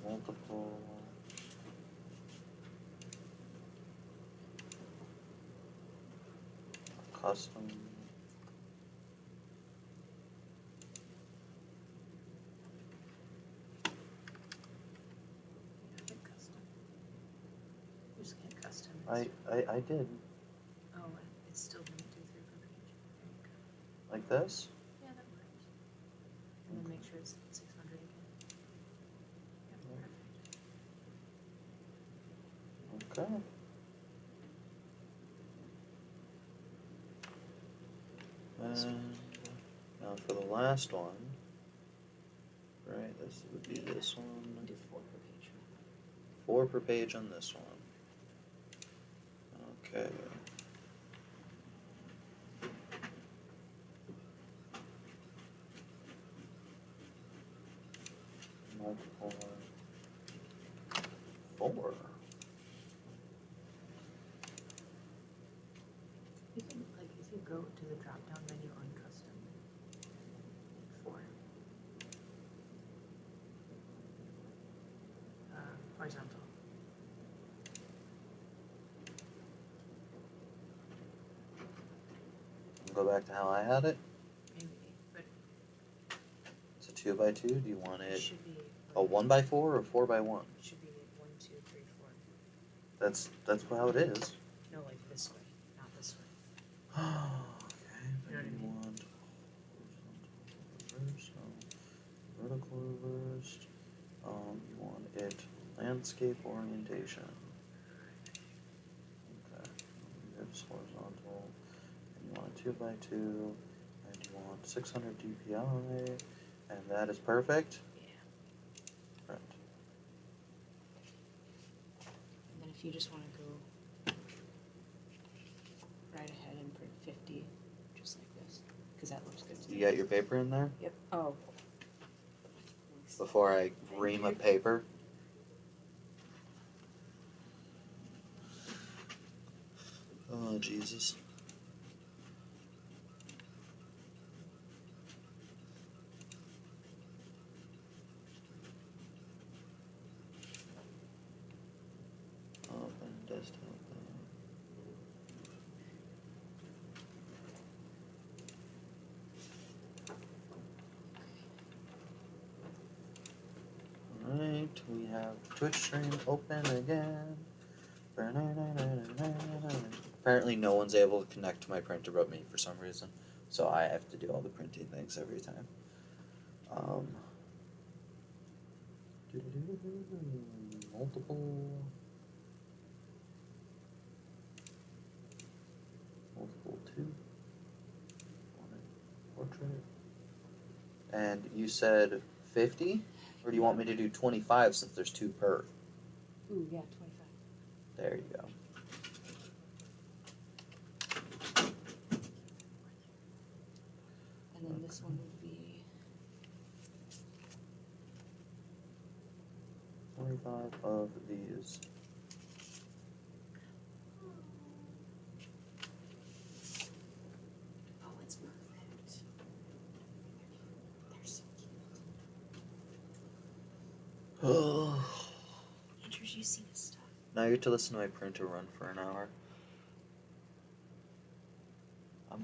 Multiple. Custom. Hit custom. You just hit custom. I did. Oh, it's still going to do 3 per page. There you go. Like this? Yeah, that works. And then make sure it's 600 again. Yep, perfect. Okay. And now for the last one. Right, this would be this one. Do 4 per page. 4 per page on this one. Okay. Multiple. 4. You can, like, if you go to the drop down menu on custom, 4. Horizontal. Go back to how I had it. Maybe, but It's a 2 by 2. Do you want it it should be. a 1 by 4 or 4 by 1? It should be 1, 2, 3, 4. That's how it is. No, like this way, not this way. Okay. You know what I You mean? want horizontal reverse, vertical reversed. You want it landscape orientation. Okay. It's horizontal. And you want a 2 by 2. want 600 DPI, and that is perfect. Yeah. Right. And then if you just want to go right ahead and print 50, just like this, because that looks good to me. You got your paper in there? Yep. Oh. Before I ream a paper. Oh, Jesus. Open desktop. Alright, we have Twitch stream open again. Apparently no one's able to connect to my printer but me for some reason. So I have to do all the printing things every time. Multiple two. Portrait. And you said 50? Or do you want me to do 25 since there's two per? Ooh, yeah, 25. There you go. And then this one would be 25 of these. oh, it's perfect. They're so cute. Oh. Andrew, you see this stuff? Now you get to listen to my printer run for an hour.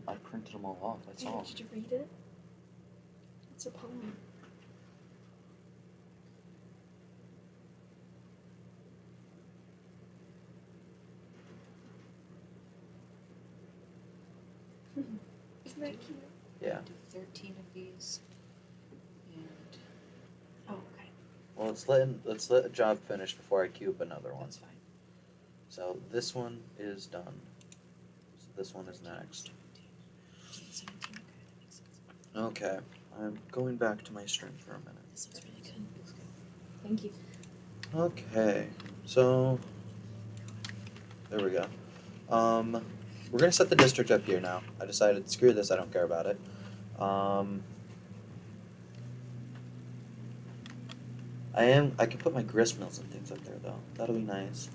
I printed them all off, that's all. Did you read it? It's a poem. Isn't that cute? Yeah. Do 13 of these. And Oh, okay. Well, let's let a job finish before I cube another one. that's fine. So this one is done. So this one is next. 17, okay, that makes sense. Okay, I'm going back to my stream for a minute. This looks really good. Looks good. Thank you. Okay, so there we go. We're gonna set the district up here now. I decided, screw this, I don't care about it. I can put my grist mills and things up there though. That'll be nice.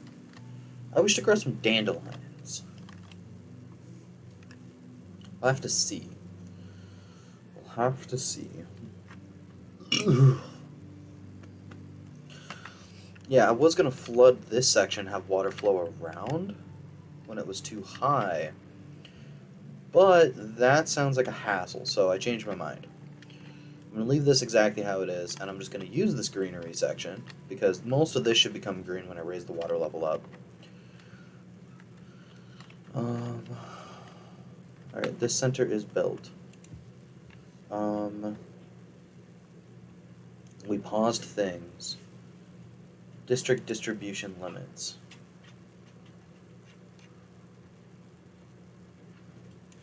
I wish to grow some dandelions. I'll have to see. We'll have to see. Yeah, I was gonna flood this section, have water flow around when it was too high. But that sounds like a hassle, so I changed my mind. I'm gonna leave this exactly how it is, and I'm just gonna use this greenery section because most of this should become green when I raise the water level up. Alright, this center is built. We paused things. District distribution limits.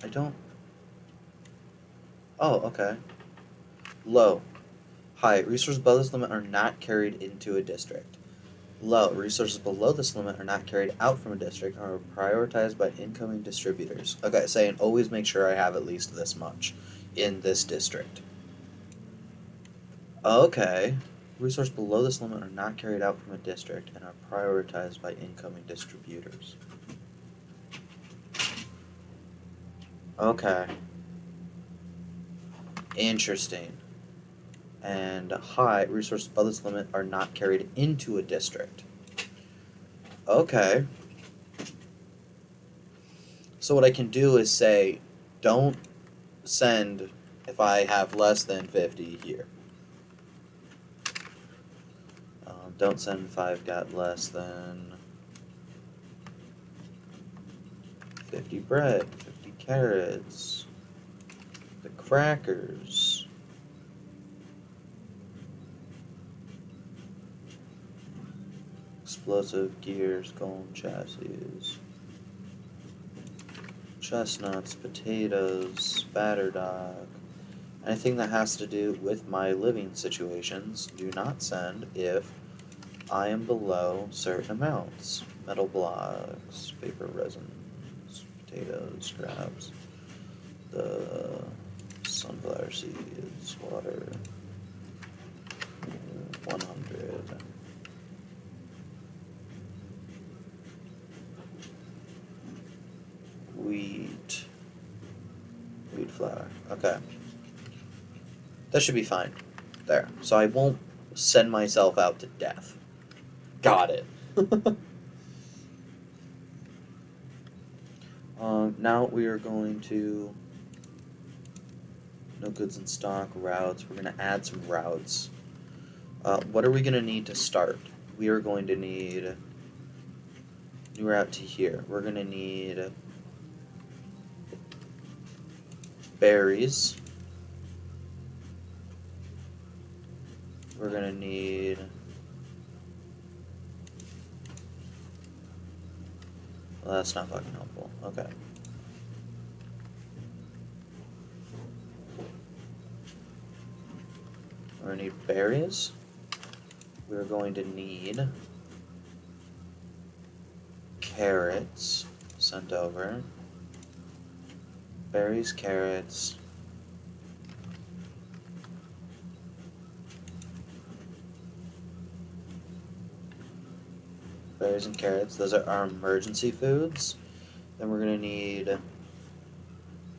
I don't... Oh, okay. Low. High. Resources above this limit are not carried into a district. Low. Resources below this limit are not carried out from a district and are prioritized by incoming distributors. Okay, saying always make sure I have at least this much in this district. Okay. Resources below this limit are not carried out from a district and are prioritized by incoming distributors. Okay. Interesting. And high, resources above this limit are not carried into a district. Okay. So what I can do is say, don't send if I have less than 50 here. Don't send if I've got less than 50 bread, 50 carrots, the crackers. Explosive gears, golden chassis, chestnuts, potatoes, spatter dog, Anything that has to do with my living situations, do not send if I am below certain amounts. Metal blocks, paper resins, potatoes, scraps, the sunflower seeds, water, 100. Wheat flour. Okay. That should be fine. There. So I won't send myself out to death. Got it. Now we are going to no goods in stock, routes. We're going to add some routes. What are we going to need to start? We are going to need new route to here. We're going to need berries. We're going to need well, that's not fucking helpful. Okay. We're going to need berries. We're going to need carrots sent over. Berries, carrots. Berries and carrots. Those are our emergency foods. Then we're going to need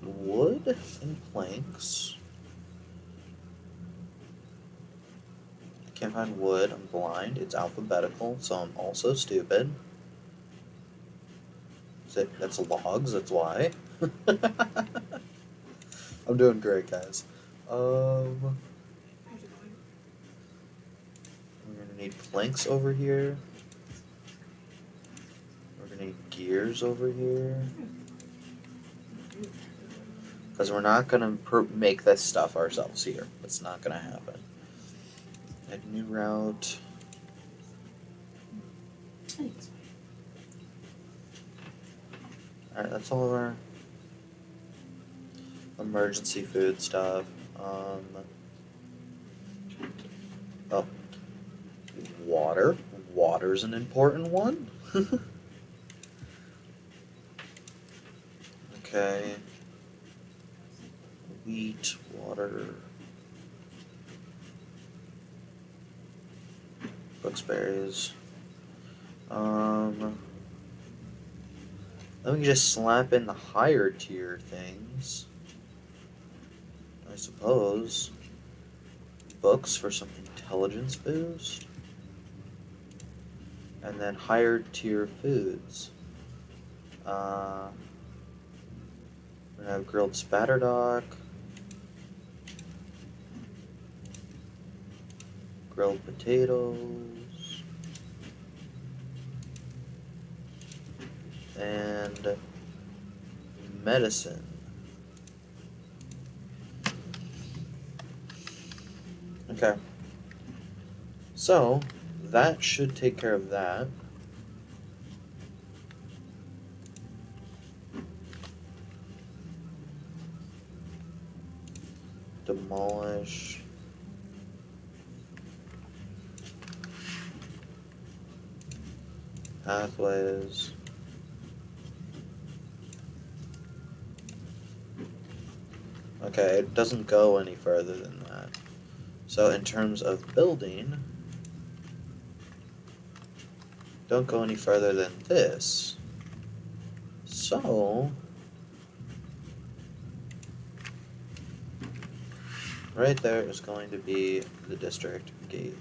wood and planks. I can't find wood. I'm blind. It's alphabetical, so I'm also stupid. That's logs, that's why. I'm doing great, guys. We're gonna need planks over here. We're gonna need gears over here. Because we're not gonna make this stuff ourselves here. It's not gonna happen. Add new route. Alright, that's all of our emergency food stuff. Oh, water. Water's an important one. Okay. Wheat, water. Berries. Then we can just slap in the higher tier things. I suppose. Books for some intelligence boost. And then higher tier foods. We're gonna have grilled spatterdock. Grilled potatoes. And medicine. Okay. So, that should take care of that. Demolish. Pathways. Okay, it doesn't go any further than that. So in terms of building, don't go any further than this. So, right there is going to be the district gate.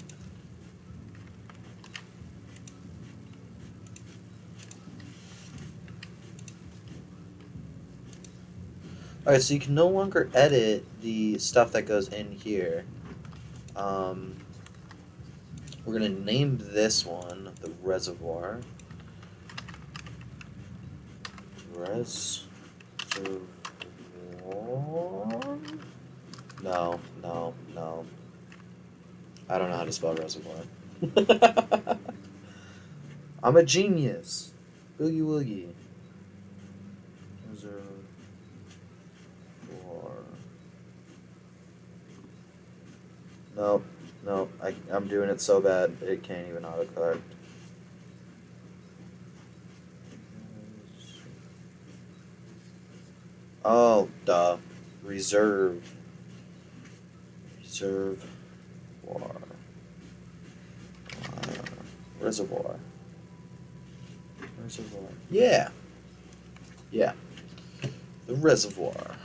Alright, so you can no longer edit the stuff that goes in here. We're going to name this one the reservoir. Reservoir? No. I don't know how to spell reservoir. I'm a genius. Boogie woogie. Reservoir. Nope. Nope. I'm doing it so bad it can't even autocorrect. Oh, duh. Reserve. Reserve. War. Reservoir. Reservoir. Yeah. Yeah. The reservoir.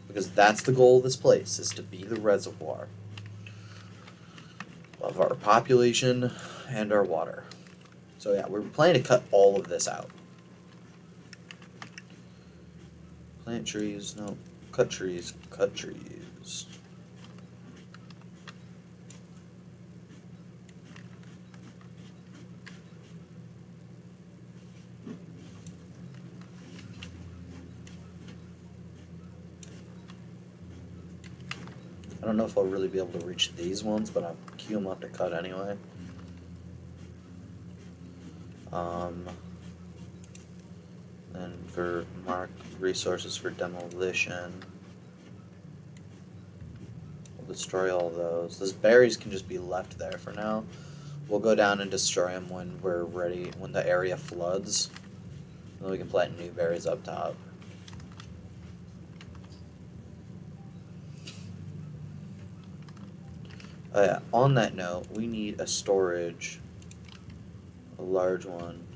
Because that's the goal of this place, is to be the reservoir of our population and our water. So yeah, we're planning to cut all of this out. Plant trees, no. Cut trees, cut trees. I don't know if I'll really be able to reach these ones, but I'll queue them up to cut anyway. And for marked resources for demolition, we'll destroy all those. Those berries can just be left there for now. We'll go down and destroy them when we're ready, when the area floods. And then we can plant new berries up top. Oh yeah, on that note, we need a storage. A large one.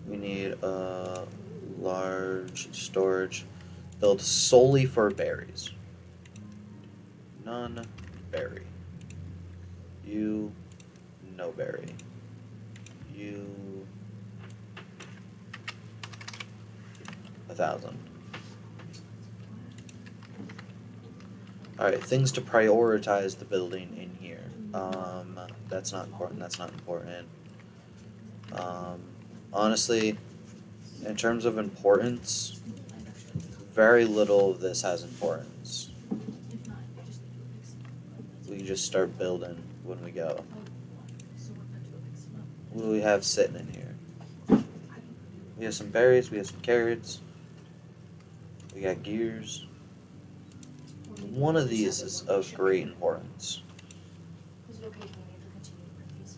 We need a large storage built solely for berries. None berry. You, no berry. You, 1,000. Alright, things to prioritize the building in here. That's not important, that's not important. Honestly, in terms of importance, very little of this has importance. We can just start building when we go. What do we have sitting in here? We have some berries, we have some carrots, we got gears. One of these is of great importance. Is it okay if we need to continue with these?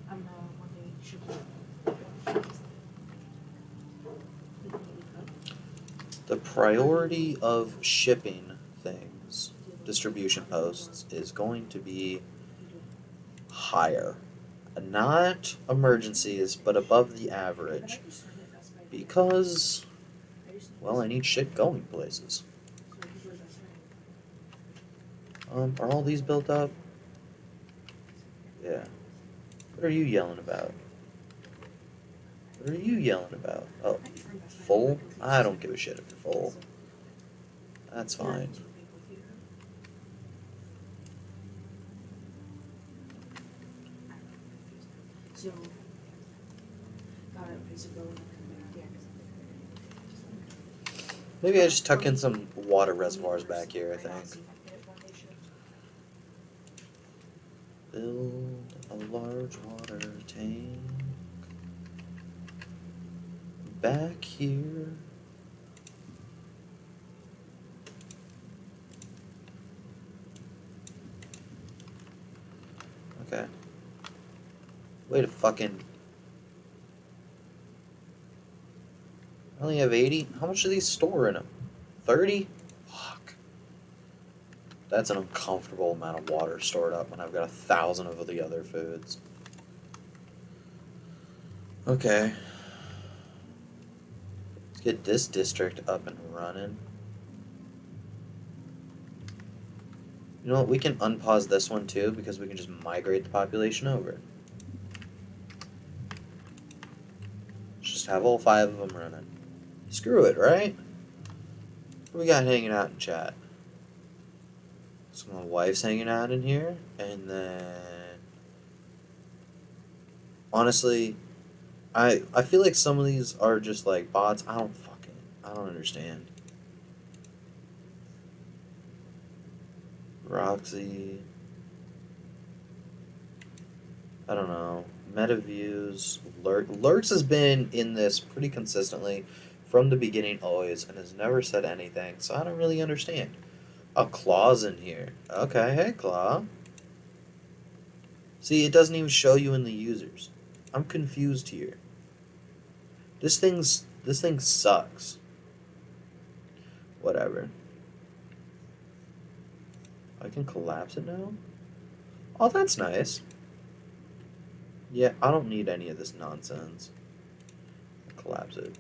I'm wondering, should we? The priority of shipping things, distribution posts, is going to be higher. Not emergencies, but above the average. Because, well, I need shit going places. Are all these built up? Yeah. What are you yelling about? What are you yelling about? Oh, full? I don't give a shit if you're full. That's fine. So, got it, okay, so go and come back. Maybe I just tuck in some water reservoirs back here, I think. Build a large water tank back here. Okay. Wait a fucking... I only have 80? How much do these store in them? 30? Fuck. That's an uncomfortable amount of water stored up when I've got 1,000 of the other foods. Okay. Let's get this district up and running. You know what? We can unpause this one too because we can just migrate the population over. Just have all 5 of them running. Screw it, right? What do we got hanging out in chat? So my wife's hanging out in here, and then honestly, I feel like some of these are just like bots. I don't understand. Roxy. I don't know. MetaViews. Lurks has been in this pretty consistently from the beginning always and has never said anything, so I don't really understand. Oh, Claw's in here. Okay, hey Claw. See, it doesn't even show you in the users. I'm confused here. This thing sucks. Whatever. I can collapse it now? Oh, that's nice. Yeah, I don't need any of this nonsense. Collapse it.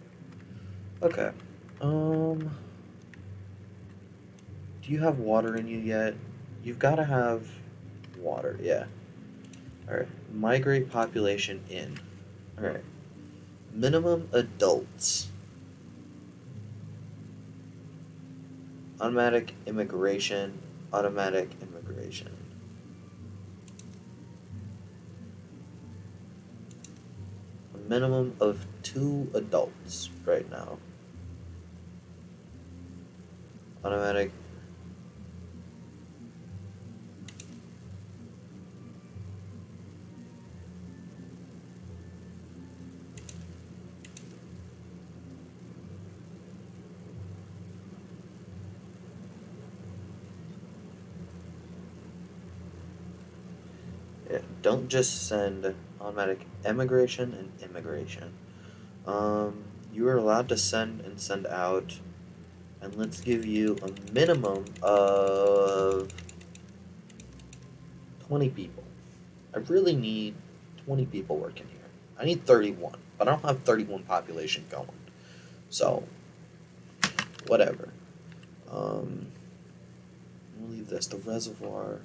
Okay. Do you have water in you yet? You've got to have water, yeah. Alright. Migrate population in. Alright. Minimum adults. Automatic immigration. Automatic immigration. A minimum of 2 adults right now. Automatic. Yeah, don't just send automatic emigration and immigration. You are allowed to send and send out, and let's give you a minimum of 20 people. I really need 20 people working here. I need 31, but I don't have 31 population going. So, whatever. We'll leave this. The reservoir.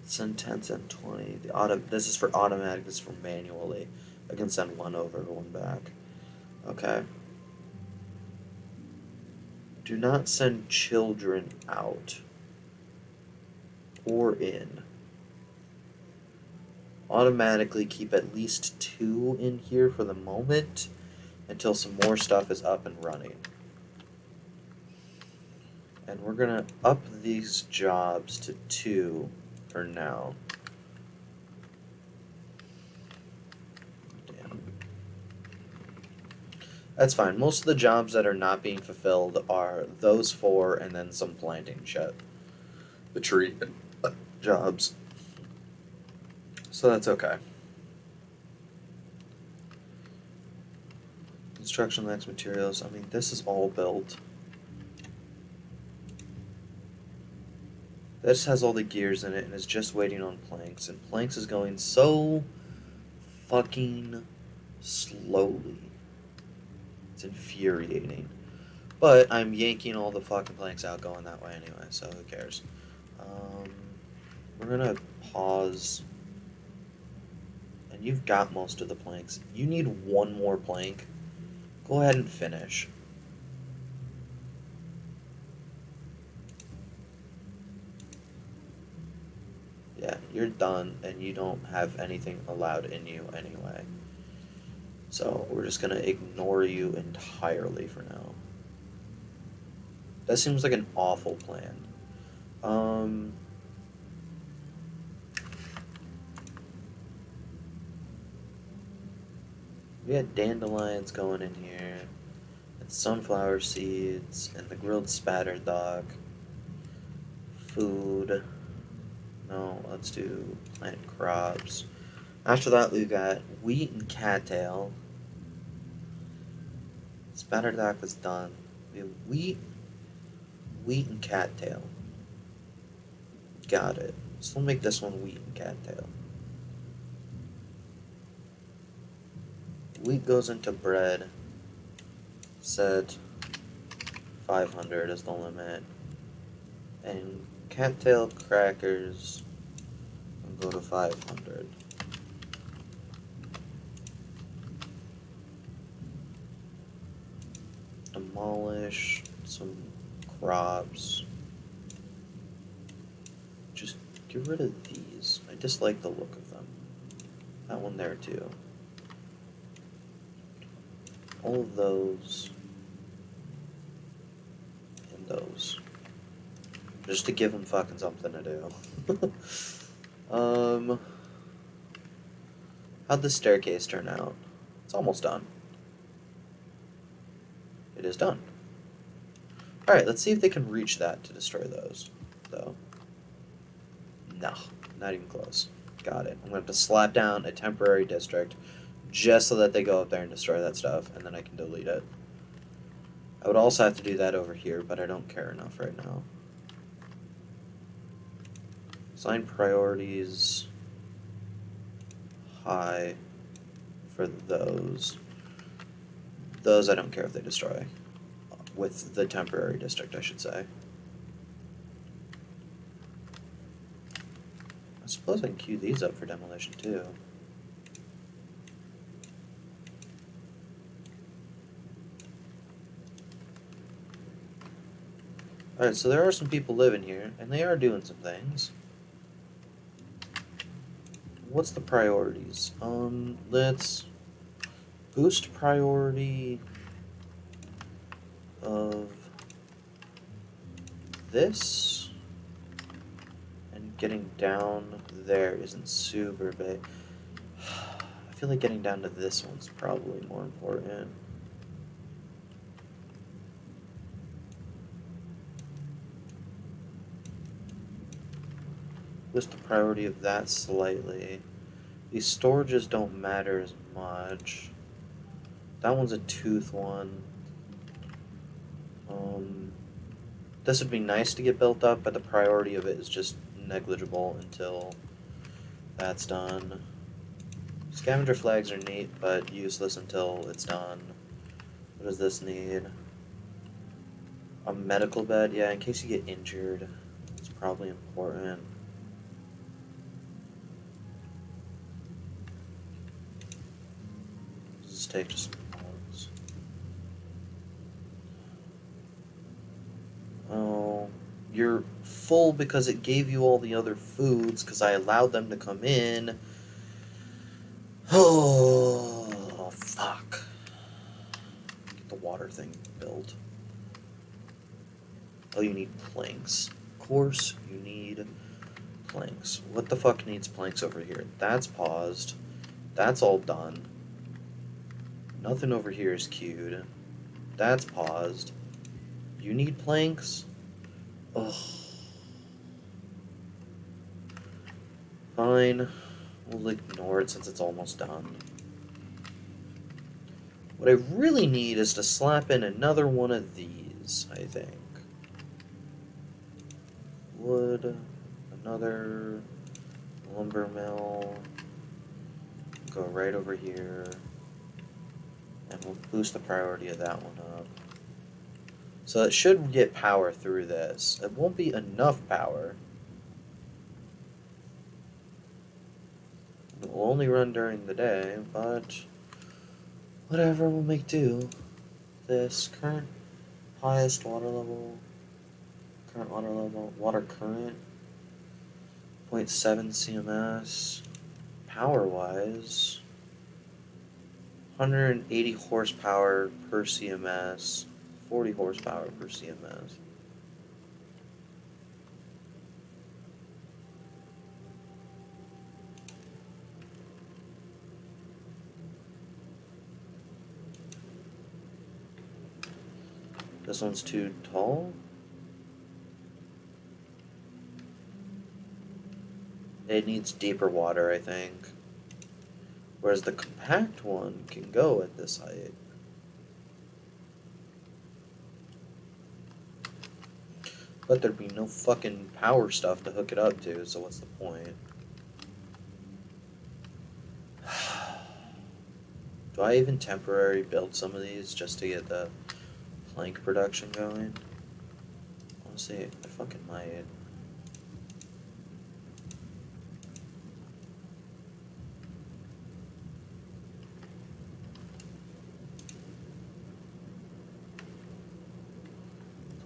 Send 10, send 20. This is for automatic, this is for manually. I can send one over, one back. Okay. Do not send children out or in. Automatically keep at least 2 in here for the moment until some more stuff is up and running. And we're gonna up these jobs to 2 for now. Damn. That's fine. Most of the jobs that are not being fulfilled are those 4 and then some planting shit. The tree jobs. So that's okay. Construction lacks materials. I mean, this is all built. This has all the gears in it and is just waiting on planks. And planks is going so fucking slowly. It's infuriating. But I'm yanking all the fucking planks out going that way anyway, so who cares? We're gonna pause. And you've got most of the planks. You need one more plank. Go ahead and finish. Yeah, you're done, and you don't have anything allowed in you anyway. So we're just gonna ignore you entirely for now. That seems like an awful plan. We had dandelions going in here, and sunflower seeds, and the grilled spatter dog. Food. No, let's do plant crops. After that, we've got wheat and cattail. Spatter duck is done. We have wheat and cattail. Got it. So we'll make this one wheat and cattail. Wheat goes into bread. Set 500 is the limit. And cattail crackers will go to 500. Demolish some crops. Just get rid of these. I dislike the look of them. That one there too. All of those. Just to give them fucking something to do. How'd the staircase turn out? It's almost done. It is done. Alright, let's see if they can reach that to destroy those, though. No, not even close. Got it. I'm going to have to slap down a temporary district just so that they go up there and destroy that stuff, and then I can delete it. I would also have to do that over here, but I don't care enough right now. Assign priorities high for those. Those I don't care if they destroy. With the temporary district, I should say. I suppose I can queue these up for demolition too. Alright, so there are some people living here, and they are doing some things. What's the priorities? Let's boost priority of this, and getting down there isn't super big. I feel like getting down to this one's probably more important. List the priority of that slightly. These storages don't matter as much. That one's a tooth one. This would be nice to get built up, but the priority of it is just negligible until that's done. Scavenger flags are neat, but useless until it's done. What does this need? A medical bed? Yeah, in case you get injured. It's probably important. Does this take just once? Oh, you're full because it gave you all the other foods because I allowed them to come in. Oh, fuck. Get the water thing built. Oh, you need planks. Of course, you need planks. What the fuck needs planks over here? That's paused. That's all done. Nothing over here is queued. That's paused. You need planks? Ugh. Fine. We'll ignore it since it's almost done. What I really need is to slap in another one of these, I think. Wood. Another lumber mill. Go right over here. And we'll boost the priority of that one up. So it should get power through this. It won't be enough power. It will only run during the day, but whatever, we'll make do. This current highest water level, water current, 0.7 CMS, power-wise, 180 horsepower per CMS, 40 horsepower per CMS. This one's too tall. It needs deeper water, I think. Whereas the compact one can go at this height. But there'd be no fucking power stuff to hook it up to, so what's the point? Do I even temporary build some of these just to get the plank production going? Honestly, I fucking might.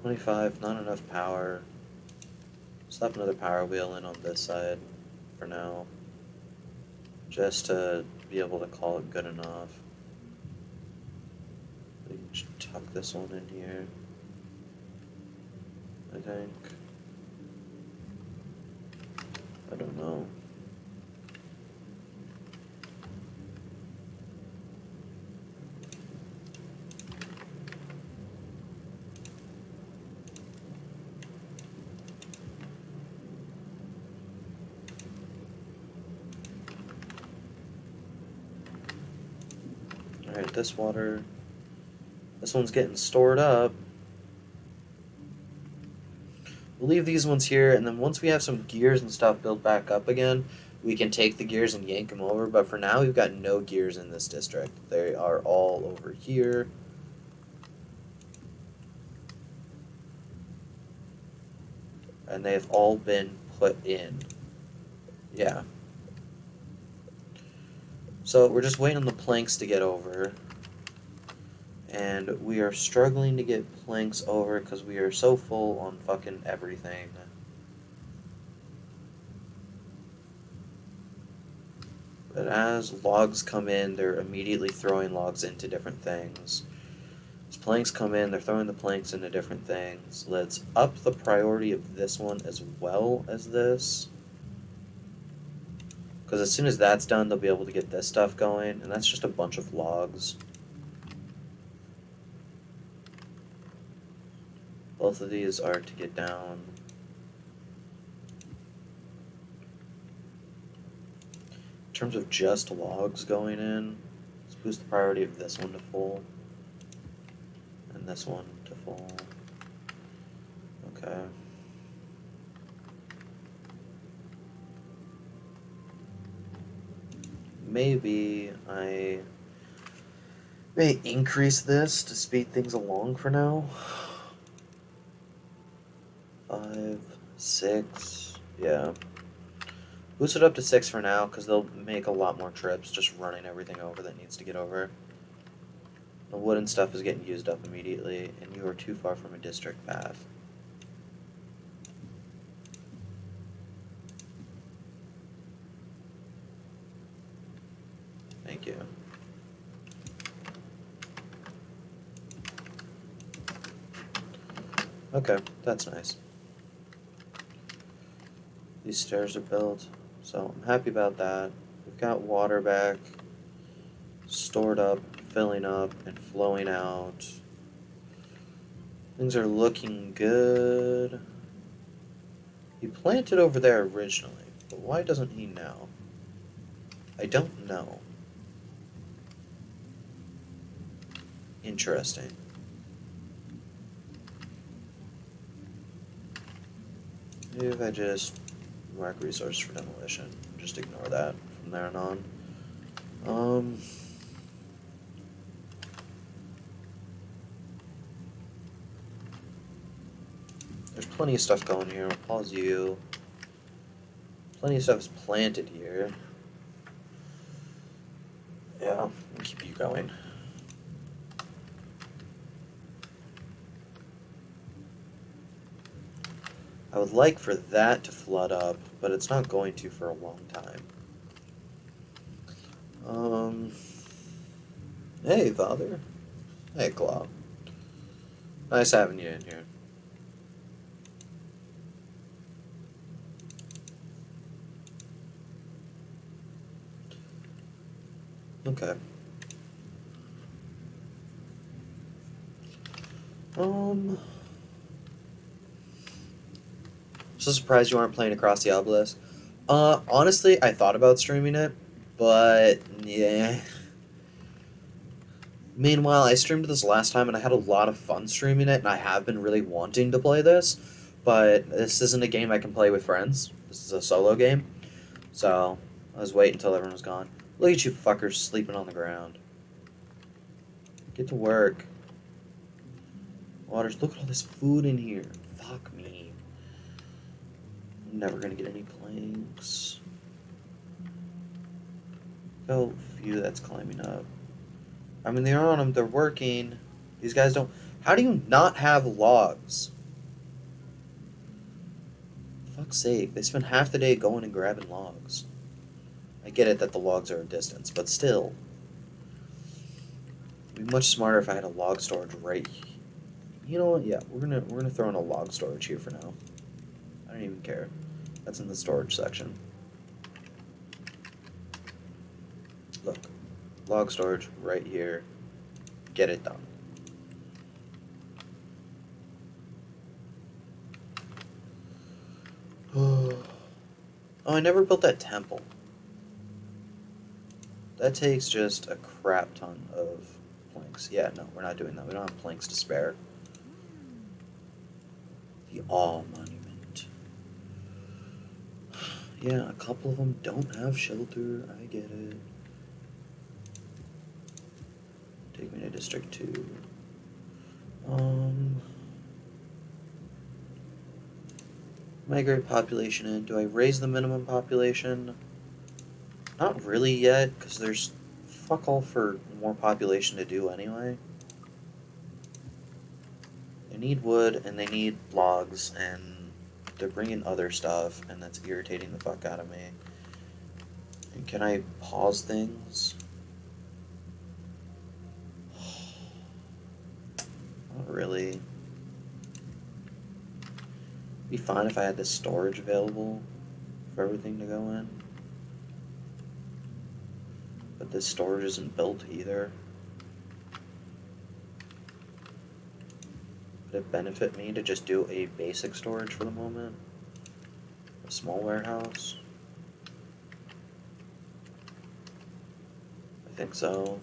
$25, not enough power. Slap another power wheel in on this side for now. Just to be able to call it good enough. We can tuck this one in here, I think. So. Alright, this water. This one's getting stored up. We'll leave these ones here, and then once we have some gears and stuff built back up again, we can take the gears and yank them over. But for now, we've got no gears in this district. They are all over here. And they've all been put in. Yeah. So we're just waiting on the planks to get over. And we are struggling to get planks over because we are so full on fucking everything. But as logs come in, they're immediately throwing logs into different things. As planks come in, they're throwing the planks into different things. Let's up the priority of this one as well as this. Because as soon as that's done, they'll be able to get this stuff going. And that's just a bunch of logs. Both of these are to get down. In terms of just logs going in, let's boost the priority of this one to full. And this one to full. Okay. Maybe I may increase this to speed things along for now. 5, 6, yeah. Boost it up to 6 for now, because they'll make a lot more trips just running everything over that needs to get over. The wooden stuff is getting used up immediately, and you are too far from a district path. Thank you. Okay, that's nice. These stairs are built, so I'm happy about that. We've got water back, stored up, filling up, and flowing out. Things are looking good. He planted over there originally, but why doesn't he now? I don't know. Interesting. Maybe if I just mark resource for demolition, just ignore that from there on. There's plenty of stuff going here. We'll pause you. Plenty of stuff is planted here. Yeah, I'll keep you going. I would like for that to flood up, but it's not going to for a long time. Hey, Father. Hey, Claw. Nice having you in here. Okay. So surprised you aren't playing Across the Obelisk. Honestly, I thought about streaming it, but yeah. Meanwhile, I streamed this last time and I had a lot of fun streaming it, and I have been really wanting to play this, but this isn't a game I can play with friends. This is a solo game, so I was waiting until everyone was gone. Look at you fuckers sleeping on the ground. Get to work. Waters, look at all this food in here. Fuck me. I'm never gonna get any planks. Go few that's climbing up. I mean, they're on them, they're working. These guys don't. How do you not have logs? Fuck's sake, they spend half the day going and grabbing logs. I get it that the logs are a distance, but still. It'd be much smarter if I had a log storage right here. You know what? Yeah, we're gonna throw in a log storage here for now. I don't even care. That's in the storage section. Look, log storage right here. Get it done. Oh, I never built that temple. That takes just a crap ton of planks. Yeah, no, we're not doing that. We don't have planks to spare. The Awe Monument. Yeah, a couple of them don't have shelter. I get it. Take me to District 2. Migrate population in. Do I raise the minimum population? Not really yet, because there's fuck all for more population to do anyway. They need wood, and they need logs, and they're bringing other stuff, and that's irritating the fuck out of me. And can I pause things? Not really. Be fine if I had this storage available for everything to go in. But this storage isn't built either. Would it benefit me to just do a basic storage for the moment? A small warehouse? I think so.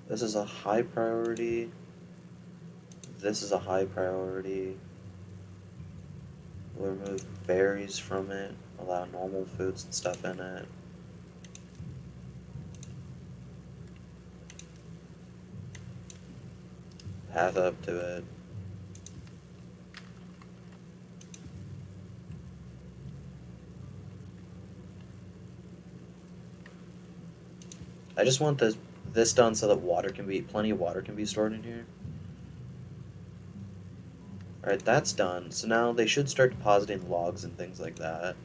This is a high priority. This is a high priority. We'll remove berries from it, allow normal foods and stuff in it. Path up to it. I just want this done so that plenty of water can be stored in here. Alright, that's done. So now they should start depositing logs and things like that.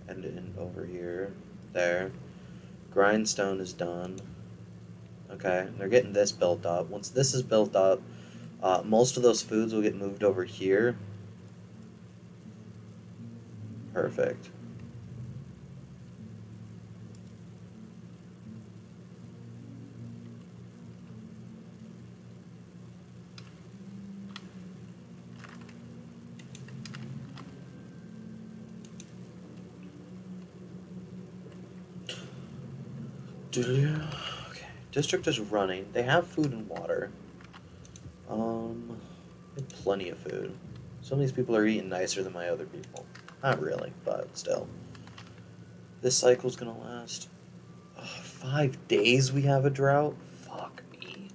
And in over here. There. Grindstone is done. Okay, they're getting this built up. Once this is built up, most of those foods will get moved over here. Perfect. Okay, district is running. They have food and water. They have plenty of food. Some of these people are eating nicer than my other people. Not really, but still. This cycle's gonna last 5 days. We have a drought. Fuck me.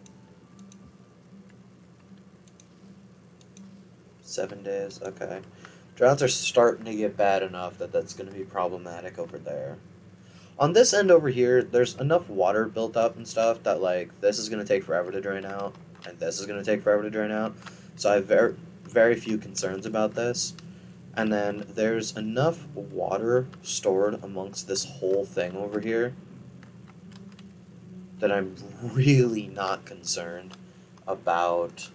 7 days. Okay. Droughts are starting to get bad enough that that's gonna be problematic over there. On this end over here, there's enough water built up and stuff that, like, this is going to take forever to drain out, and this is going to take forever to drain out. So I have very few concerns about this. And then there's enough water stored amongst this whole thing over here that I'm really not concerned about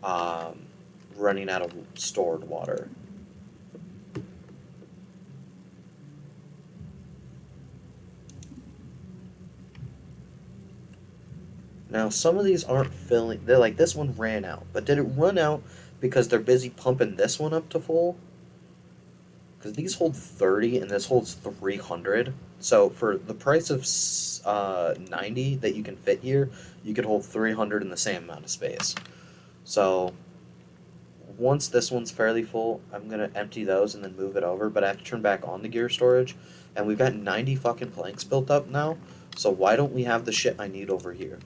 running out of stored water. Now, some of these aren't filling. They're like, this one ran out. But did it run out because they're busy pumping this one up to full? Because these hold 30 and this holds 300. So for the price of 90 that you can fit here, you could hold 300 in the same amount of space. So once this one's fairly full, I'm going to empty those and then move it over. But I have to turn back on the gear storage. And we've got 90 fucking planks built up now. So why don't we have the shit I need over here?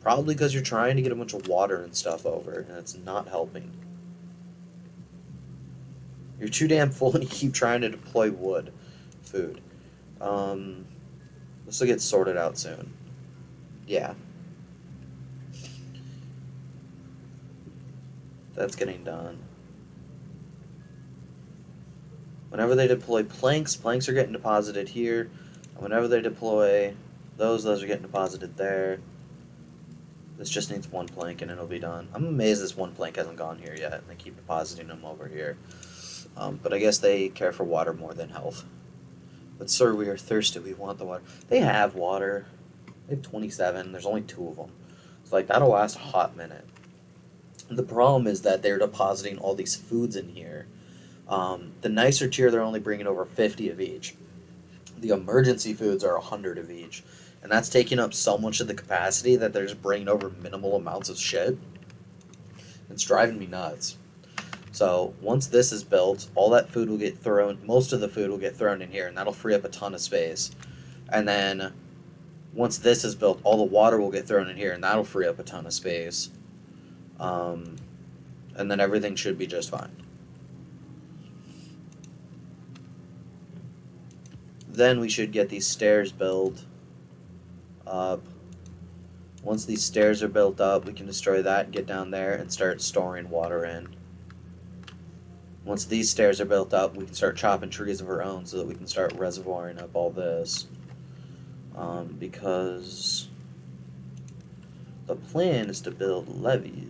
Probably because you're trying to get a bunch of water and stuff over, and it's not helping. You're too damn full and you keep trying to deploy food. This will get sorted out soon. Yeah. That's getting done. Whenever they deploy planks are getting deposited here. And whenever they deploy those are getting deposited there. This just needs one plank and it'll be done. I'm amazed this one plank hasn't gone here yet, and they keep depositing them over here. But I guess they care for water more than health. But sir, we are thirsty. We want the water. They have water. They have 27. There's only 2 of them. It's like that'll last a hot minute. The problem is that they're depositing all these foods in here. The nicer tier, they're only bringing over 50 of each. The emergency foods are 100 of each. And that's taking up so much of the capacity that they're just bringing over minimal amounts of shit. It's driving me nuts. So once this is built, all that food will get thrown, most of the food will get thrown in here, and that'll free up a ton of space. And then once this is built, all the water will get thrown in here, and that'll free up a ton of space. And then everything should be just fine. Then we should get these stairs built up. Once these stairs are built up, we can destroy that and get down there and start storing water in. Once these stairs are built up, we can start chopping trees of our own so that we can start reservoiring up all this. Because the plan is to build levees.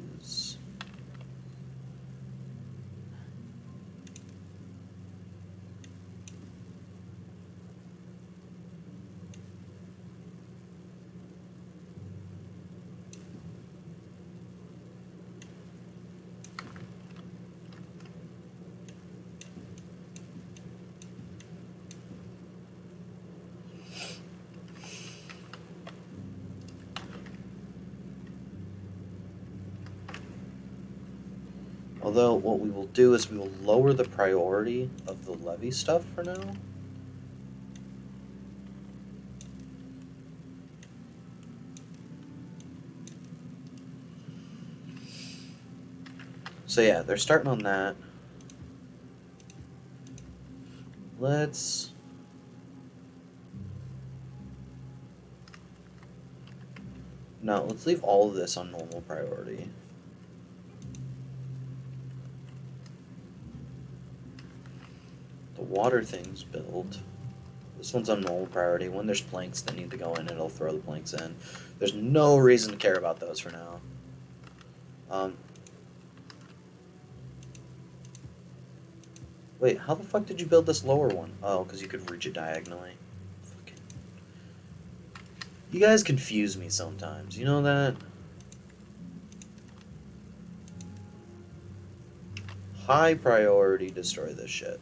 Although, what we will do is we will lower the priority of the levy stuff for now. So yeah, they're starting on that. Let's... No, let's leave all of this on normal priority. The water thing's built. This one's on normal priority. When there's planks that need to go in, it'll throw the planks in. There's no reason to care about those for now. Wait, how the fuck did you build this lower one? Oh, because you could reach it diagonally. Fucking... You guys confuse me sometimes. You know that? High priority, destroy this shit.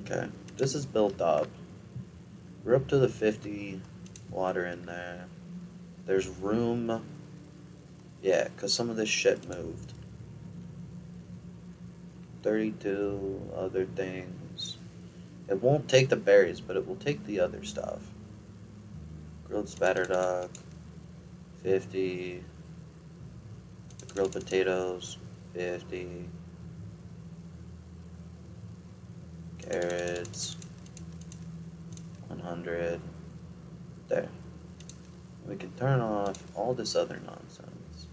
Okay, this is built up. We're up to the 50 water in there. There's room. Yeah, because some of this shit moved. 32 other things. It won't take the berries, but it will take the other stuff. Grilled spatter duck. 50. Grilled potatoes. 50. Carrots. 100. There. We can turn off all this other nonsense.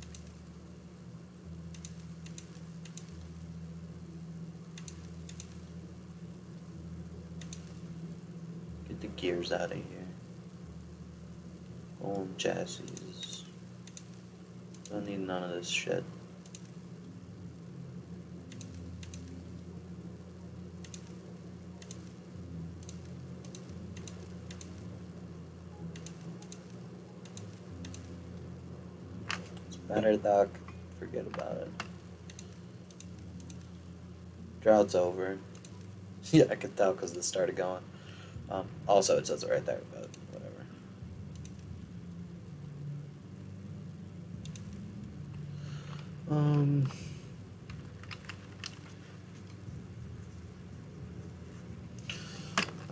Get the gears out of here. Home chassis. Don't need none of this shit. Better duck, forget about it. Drought's over. Yeah, I could tell because this started going. Also, it says it right there, but whatever.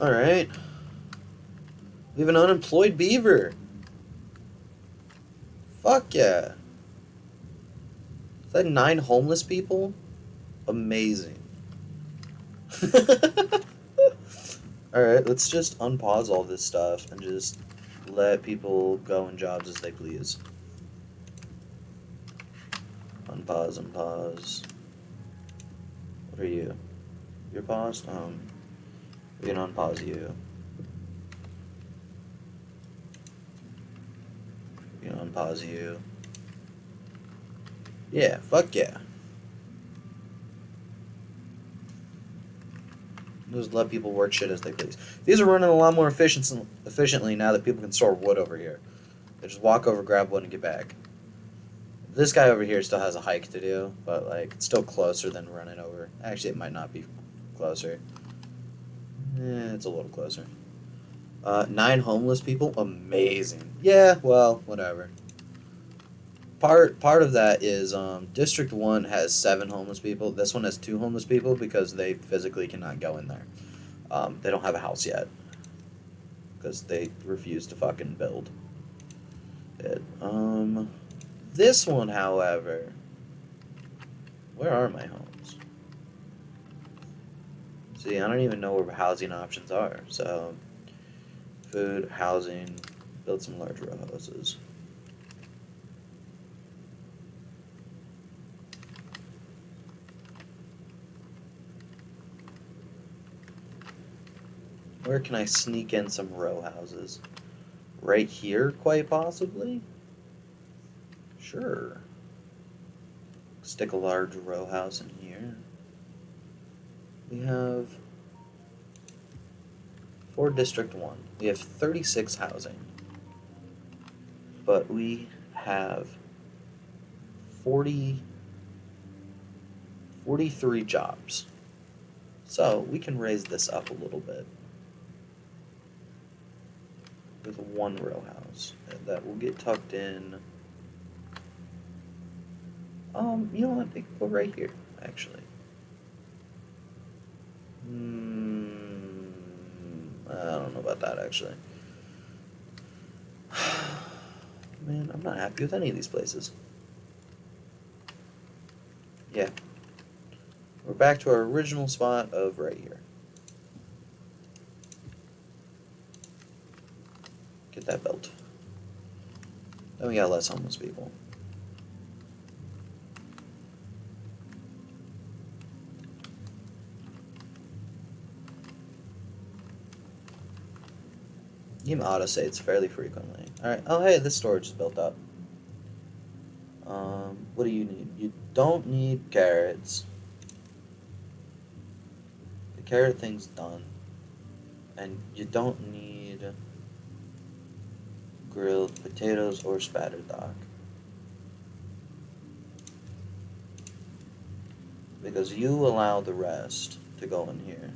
Alright. We have an unemployed beaver. Fuck yeah. Is that 9 homeless people? Amazing. Alright, let's just unpause all this stuff and just let people go in jobs as they please. Unpause, unpause. What are you? You're paused? We can unpause you. We can unpause you. Yeah, fuck yeah. Just let people work shit as they please. These are running a lot more efficiently now that people can store wood over here. They just walk over, grab wood, and get back. This guy over here still has a hike to do, but like it's still closer than running over. Actually, it might not be closer. It's a little closer. 9 homeless people, amazing. Yeah, well, whatever. Part of that is District 1 has 7 homeless people. This one has 2 homeless people because they physically cannot go in there. They don't have a house yet because they refuse to fucking build it. This one, however, where are my homes? See, I don't even know where housing options are. So, food, housing, build some large row houses. Where can I sneak in some row houses? Right here, quite possibly? Sure. Stick a large row house in here. We have for District 1, we have 36 housing. But we have 43 jobs. So we can raise this up a little bit with 1 row house. And that will get tucked in. You know what? It can go right here, actually. I don't know about that, actually. Man, I'm not happy with any of these places. Yeah. We're back to our original spot of right here. Get that built. Then we got less homeless people. You can auto-saves fairly frequently. Alright, oh hey, this storage is built up. What do you need? You don't need carrots. The carrot thing's done. And you don't need grilled potatoes or spatterdock. Because you allow the rest to go in here.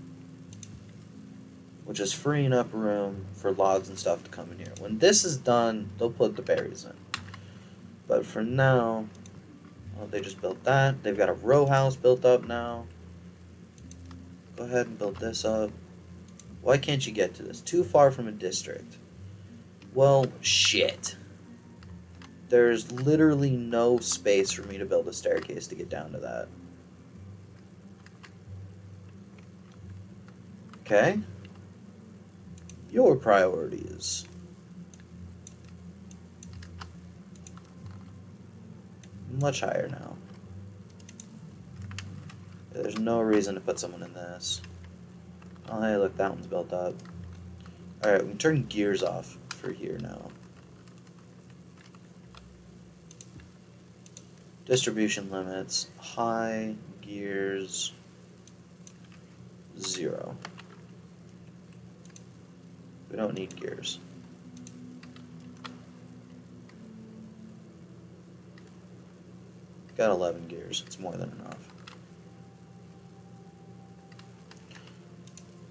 Which is freeing up room for logs and stuff to come in here. When this is done, they'll put the berries in. But for now, well, they just built that. They've got a row house built up now. Go ahead and build this up. Why can't you get to this? Too far from a district. Well, shit. There's literally no space for me to build a staircase to get down to that. Okay. Your priorities. Much higher now. There's no reason to put someone in this. Oh, hey, look, that one's built up. Alright, we can turn gears off for here now. Distribution limits. High, gears, 0. We don't need gears. Got 11 gears. It's more than enough.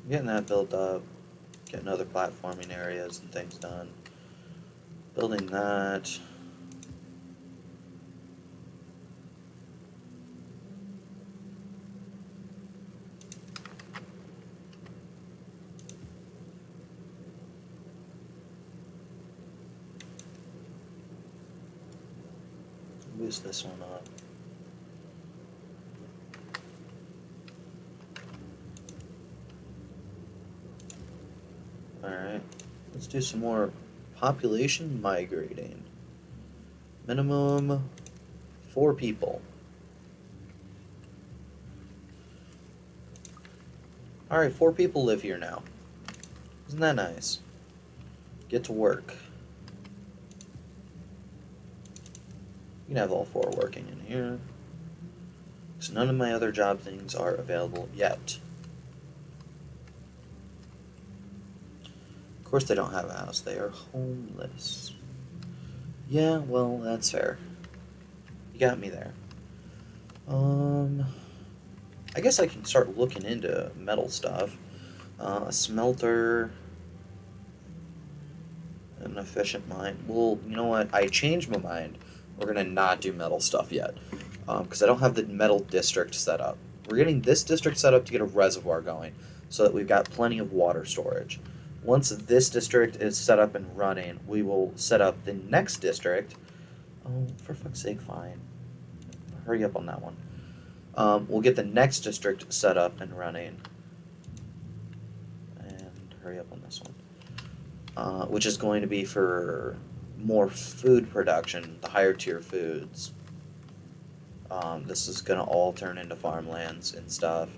Getting that built up. Getting other platforming areas and things done. Building that. Boost this one up. Alright, let's do some more population migrating. Minimum 4 people. Alright, 4 people live here now. Isn't that nice? Get to work. You can have all 4 working in here. So none of my other job things are available yet. Of course they don't have a house. They are homeless. Yeah, well, that's fair. You got me there. I guess I can start looking into metal stuff. A smelter, an efficient mine. Well, you know what? I changed my mind. We're gonna not do metal stuff yet, because I don't have the metal district set up. We're getting this district set up to get a reservoir going, so that we've got plenty of water storage. Once this district is set up and running, we will set up the next district. Oh, for fuck's sake, fine. Hurry up on that one. We'll get the next district set up and running. And hurry up on this one. Which is going to be for more food production, the higher tier foods. This is going to all turn into farmlands and stuff.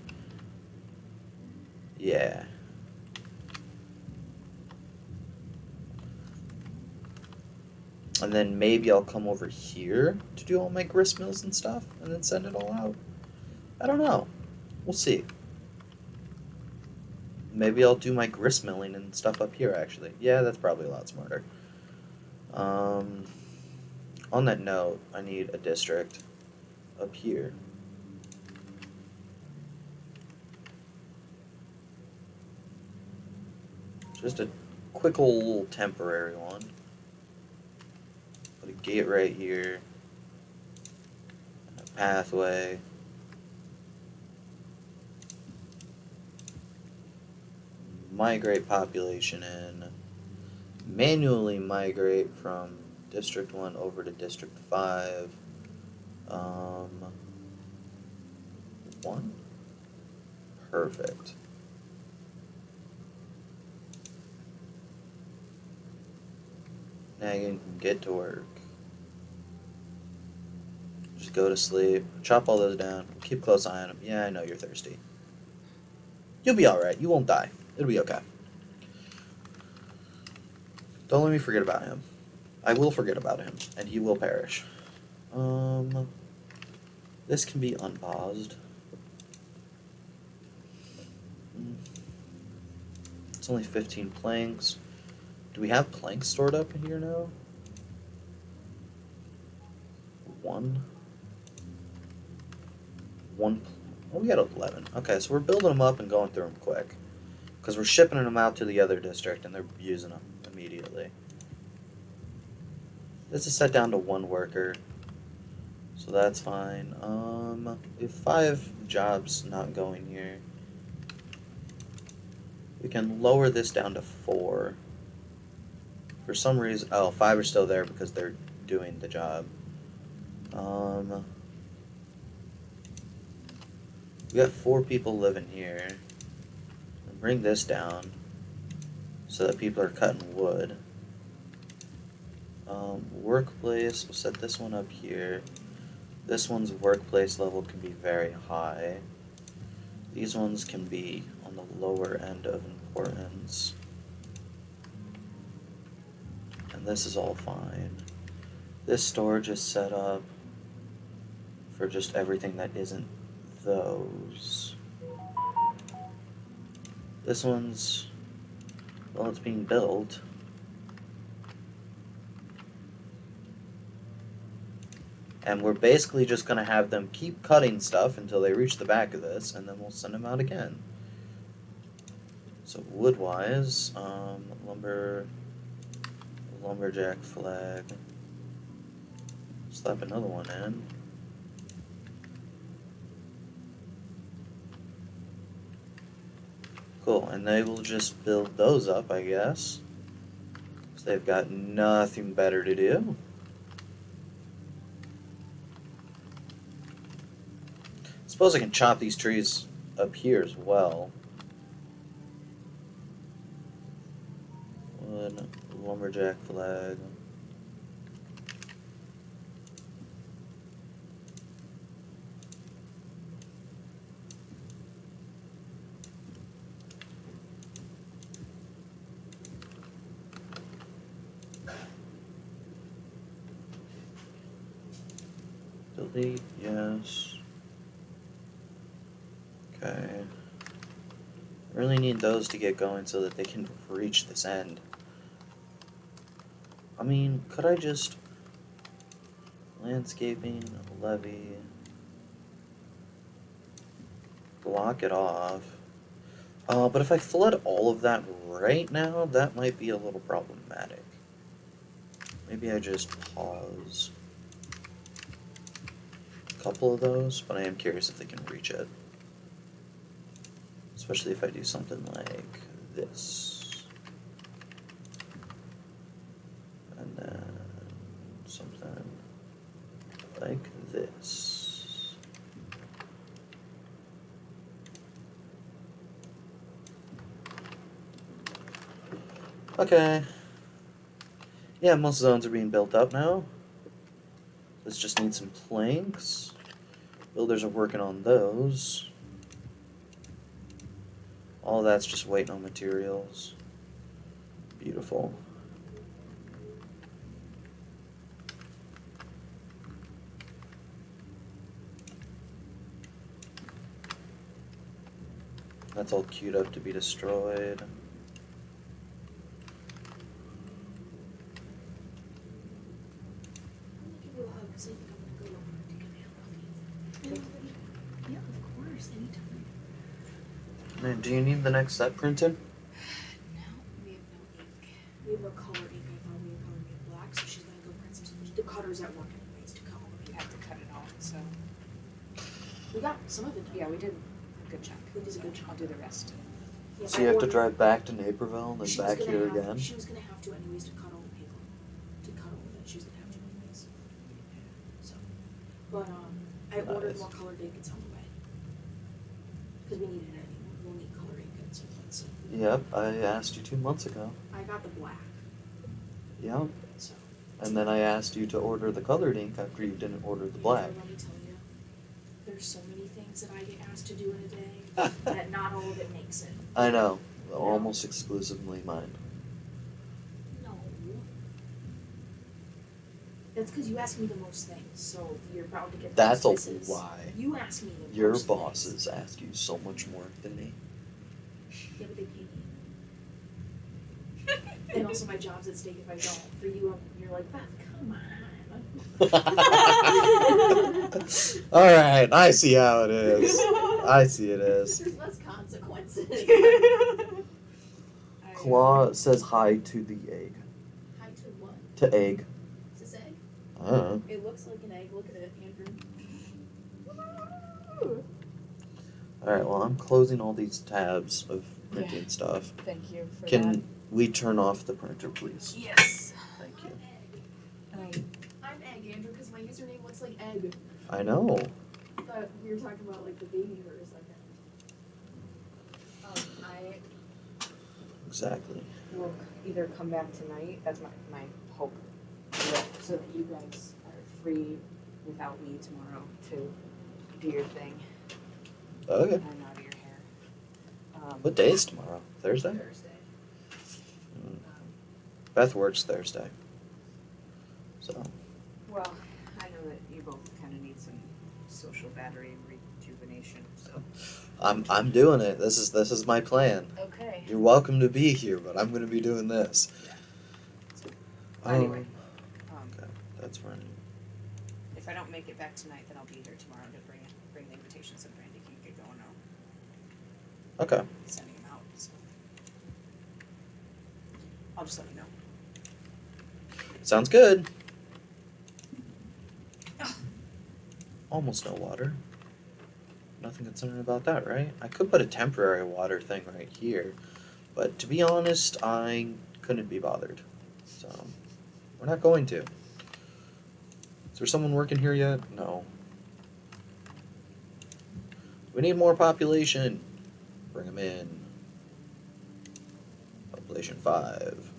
Yeah. And then maybe I'll come over here to do all my grist mills and stuff, and then send it all out. I don't know. We'll see. Maybe I'll do my grist milling and stuff up here, actually. Yeah, that's probably a lot smarter. On that note, I need a district up here. Just a quick little temporary one. Put a gate right here. A pathway. Migrate population in. Manually migrate from District 1 over to District 5. 1? Perfect. Now you can get to work. Just go to sleep. Chop all those down. Keep a close eye on them. Yeah, I know you're thirsty. You'll be alright. You won't die. It'll be okay. Don't let me forget about him. I will forget about him, and he will perish. This can be unpaused. It's only 15 planks. Do we have planks stored up in here now? 1. Oh, we got 11. Okay, so we're building them up and going through them quick. Because we're shipping them out to the other district, and they're using them immediately. This is set down to 1 worker. So that's fine. We have 5 jobs not going here. We can lower this down to 4. For some reason, 5 are still there because they're doing the job. We got 4 people living here. Bring this down so that people are cutting wood. Workplace, we'll set this one up here. This one's workplace level can be very high. These ones can be on the lower end of importance. And this is all fine. This storage is set up for just everything that isn't those. This one's, well, it's being built. And we're basically just going to have them keep cutting stuff until they reach the back of this, and then we'll send them out again. So wood-wise, lumberjack flag. Slap another one in. Cool, and they will just build those up, I guess. Because they've got nothing better to do. Suppose I can chop these trees up here as well. Wood, lumberjack flag. Delete, yes. Okay. Really need those to get going so that they can reach this end. I mean, could I just landscaping, levy, block it off? But if I flood all of that right now, that might be a little problematic. Maybe I just pause a couple of those, but I am curious if they can reach it. Especially if I do something like this. And then something like this. Okay. Yeah, most zones are being built up now. This just needs some planks. Builders are working on those. All that's just waiting on materials. Beautiful. That's all queued up to be destroyed. I'm gonna give you a hug because I think I'm gonna go over to get my hug. Yeah, of course, anytime. Man, do you need the next set printed? No, we have no ink. We have a color ink. I thought we were coloring it black, so she's gonna go print some. The cutter's at work anyways to come. You have to cut it off, so. We got some of it done. Yeah, we did a good chunk. We did a good chunk. I'll do the rest. Yeah, So you I have to ordered- drive back to Naperville and then she was back gonna here have- again? She was gonna have to anyways to cut all the paper. To cut all of it, she was gonna have to anyways. So, but I ordered Nice. more colored ink. It's on the way. Because we needed it anyway. We'll need color ink at some point. So Yep, I asked you 2 months ago. I got the black. Yep. So. And then I asked you to order the colored ink after you didn't order the black. Let me tell you, there's so many things that I get asked to do in a day that not all of it makes it. I know. Almost exclusively mine. No. That's because you ask me the most things, so you're about to get the That's a most misses. lie. You ask me the Your most bosses ask you so much more than me. things. Yeah, but they pay me. And also my job's at stake if I don't. For you, you're like, Beth, come on. Alright, I see how it is. I see it is. There's less consequences. Claw says hi to the egg. Hi to what? To egg. Is this egg? I don't know. It looks like an egg. Look at it, Andrew. Alright, well, I'm closing all these tabs of printing stuff. Thank you for that. Can we turn off the printer, please? Yes. Thank you. I'm Egg, Andrew, because my username looks like egg. I know. I thought we were talking about like the baby for a second. I Exactly. will either come back tonight, that's my hope, so that you guys are free without me tomorrow to do your thing. Okay. I'm out of your hair. What day is tomorrow? Thursday? Thursday. Beth works Thursday. So, Well, I know that you both kind of need some social battery rejuvenation, so. I'm doing it. This is my plan. Okay. You're welcome to be here, but I'm going to be doing this. Anyway, Okay, that's fine. if I don't make it back tonight, then I'll be here tomorrow to bring the invitations and Brandy can get going on Okay. sending them out, so. I'll just let you know. Sounds good. Almost no water. Nothing concerning about that, right? I could put a temporary water thing right here, but to be honest, I couldn't be bothered. So, we're not going to. Is there someone working here yet? No. We need more population. Bring them in. Population 5.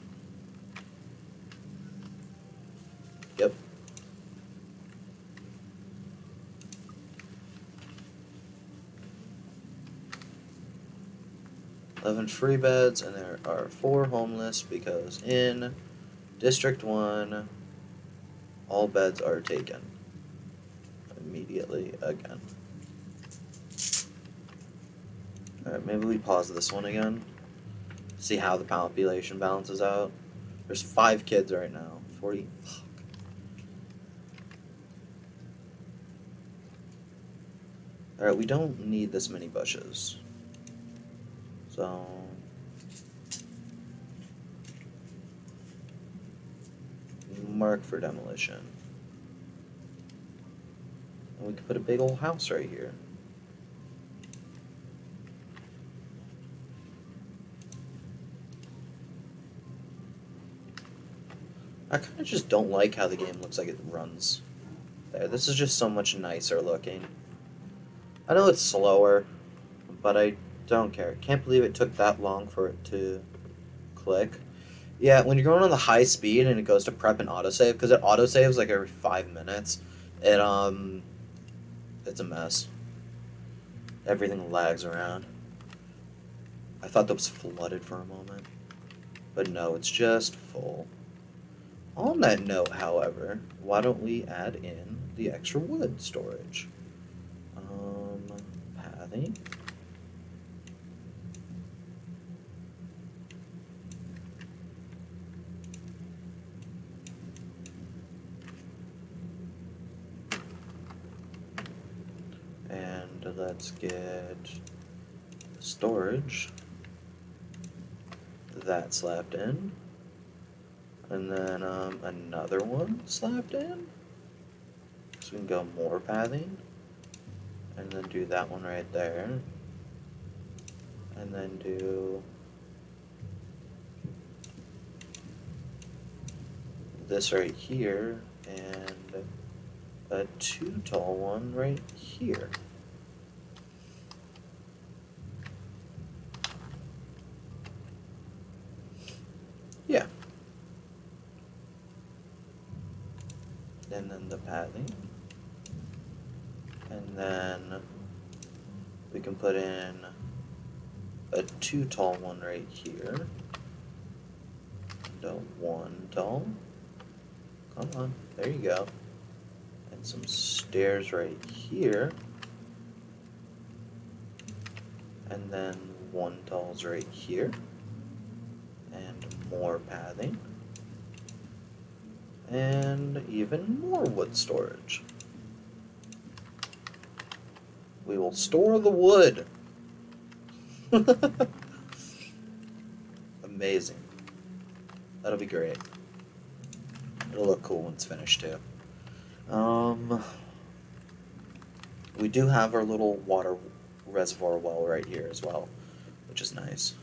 Yep. Eleven free beds, and there are 4 homeless because in District 1, all beds are taken. immediately again. Alright, maybe we pause this one again. See how the population balances out. There's 5 kids right now. 40. Fuck. Alright, we don't need this many bushes. So. Mark for demolition. And we could put a big old house right here. I kind of just don't like how the game looks like it runs. There, this is just so much nicer looking. I know it's slower, but I don't care. Can't believe it took that long for it to click. Yeah, when you're going on the high speed and it goes to prep and autosave, because it autosaves like every 5 minutes, it's a mess. Everything lags around. I thought that was flooded for a moment, but no, it's just full. On that note, however, why don't we add in the extra wood storage? Pathing. And let's get storage. That slapped in. And then another one slapped in. So we can go more pathing. And then do that one right there. And then do this right here. And a 2 tall one right here. Yeah. And then the pathing. And then we can put in a 2 tall one right here. And a 1 tall. Come on, there you go. And some stairs right here. And then 1 talls right here. And more pathing. And even more wood storage. We will store the wood. Amazing. That'll be great. It'll look cool when it's finished too. We do have our little water reservoir well right here as well, which is nice.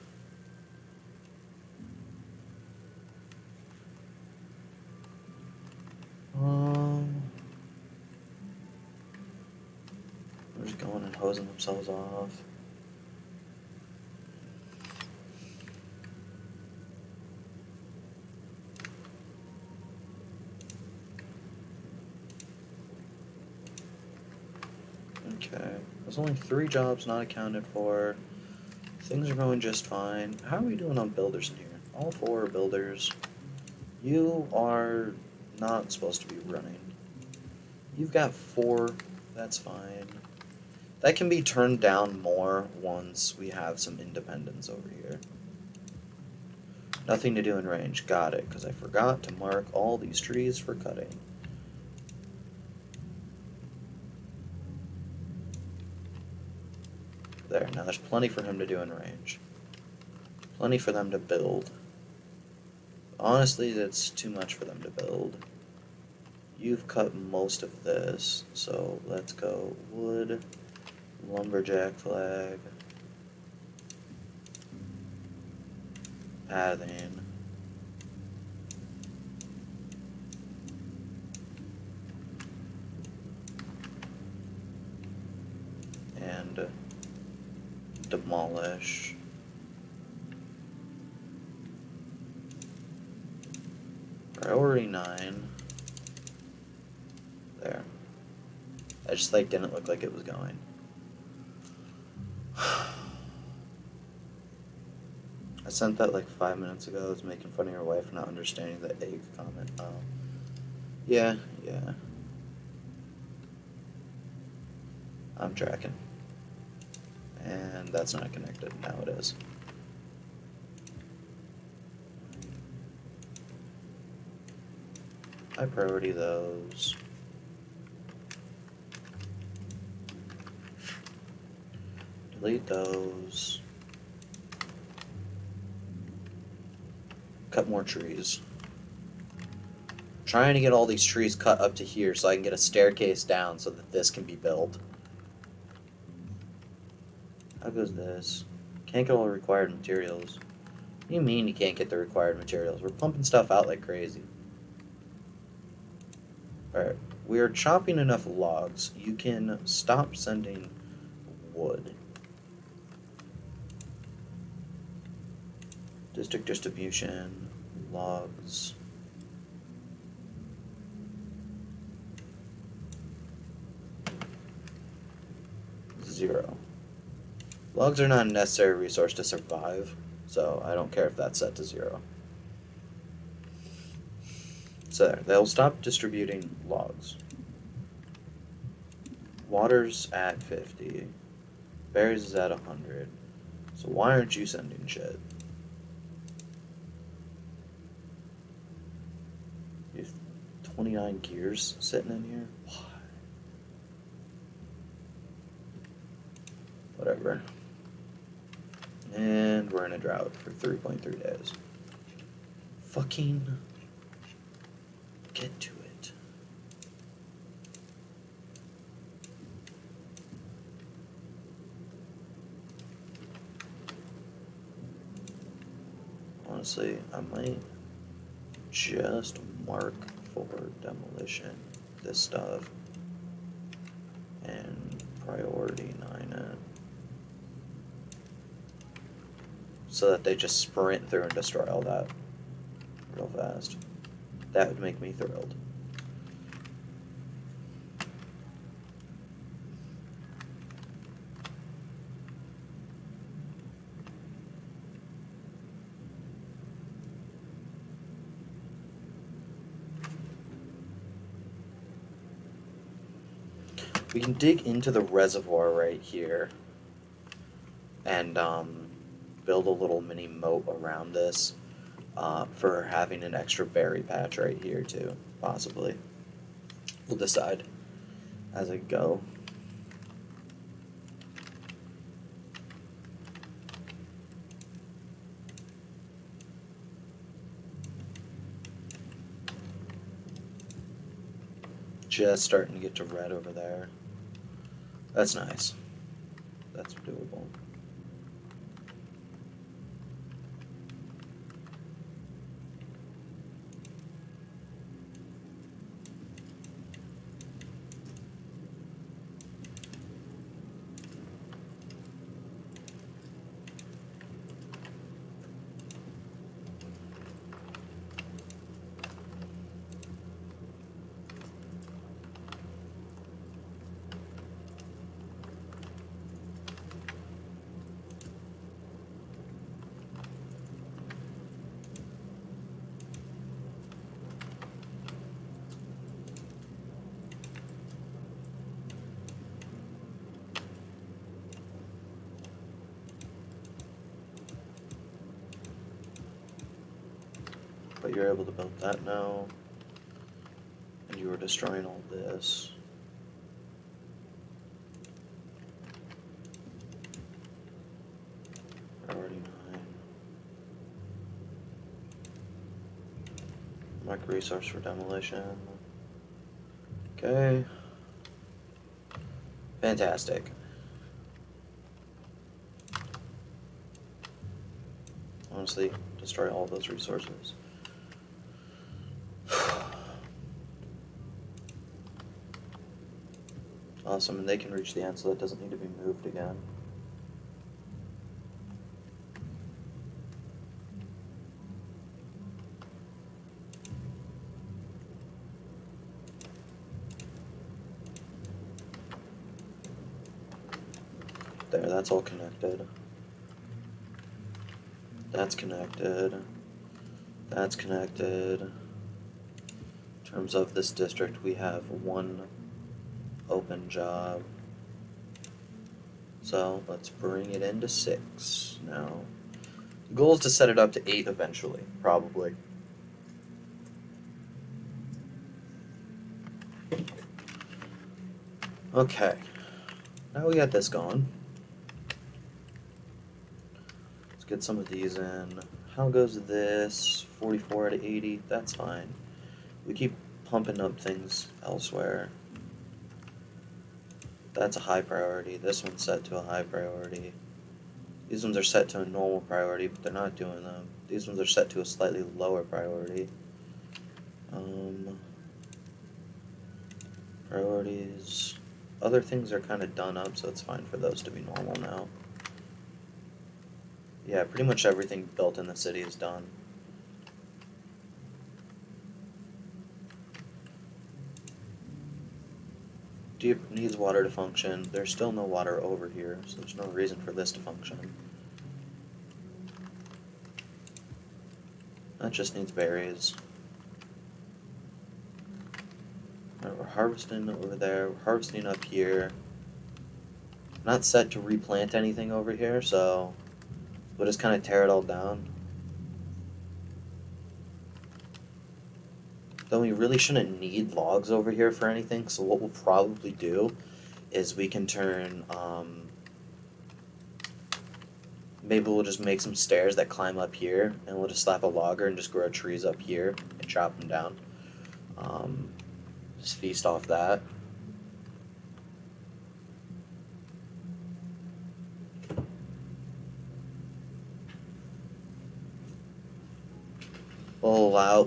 They're just going and hosing themselves off. Okay, there's only 3 jobs not accounted for. Things are going just fine. How are we doing on builders in here? All 4 are builders. You are not supposed to be running. You've got 4, that's fine. That can be turned down more once we have some independence over here. Nothing to do in range, got it, because I forgot to mark all these trees for cutting. There, now there's plenty for him to do in range. Plenty for them to build. Honestly, that's too much for them to build. You've cut most of this, so let's go wood, lumberjack flag, pathing, and demolish. Priority 9. There. I just didn't look like it was going. I sent that 5 minutes ago. I was making fun of your wife for not understanding the egg comment. Oh. Yeah. I'm tracking. And that's not connected. Now it is. High priority those. Delete those. Cut more trees. Trying to get all these trees cut up to here so I can get a staircase down so that this can be built. How goes this? Can't get all the required materials. What do you mean you can't get the required materials? We're pumping stuff out like crazy. Alright, we are chopping enough logs. You can stop sending wood. District distribution, logs. Zero. Logs are not a necessary resource to survive, so I don't care if that's set to 0. So there, they'll stop distributing logs. Water's at 50. Berries is at 100. So why aren't you sending shit? You have 29 gears sitting in here? Why? Whatever. And we're in a drought for 3.3 days. Fucking get to it. Honestly, I might just mark for demolition this stuff and priority 9 it. So that they just sprint through and destroy all that real fast. That would make me thrilled. We can dig into the reservoir right here and build a little mini moat around this for having an extra berry patch right here too, possibly. We'll decide as I go. Just starting to get to red over there. That's nice. That's doable. But you're able to build that now. And you were destroying all this. Priority 9. Mark resource for demolition. Okay. Fantastic. Honestly, destroy all those resources. Awesome, and they can reach the end, so that doesn't need to be moved again. There, that's all connected. That's connected. That's connected. In terms of this district, we have one open job. So let's bring it into 6 now. The goal is to set it up to 8 eventually, probably. Okay, now we got this going. Let's get some of these in. How goes this? 44 out of 80, that's fine. We keep pumping up things elsewhere. That's a high priority. This one's set to a high priority. These ones are set to a normal priority, but they're not doing them. These ones are set to a slightly lower priority. Priorities. Other things are kind of done up, so it's fine for those to be normal now. Yeah, pretty much everything built in the city is done. Deep needs water to function. There's still no water over here, so there's no reason for this to function. That just needs berries. Alright, we're harvesting over there, we're harvesting up here. Not set to replant anything over here, so we'll just kind of tear it all down. Though we really shouldn't need logs over here for anything, so what we'll probably do is we can turn, maybe we'll just make some stairs that climb up here, and we'll just slap a logger and just grow trees up here and chop them down. Just feast off that.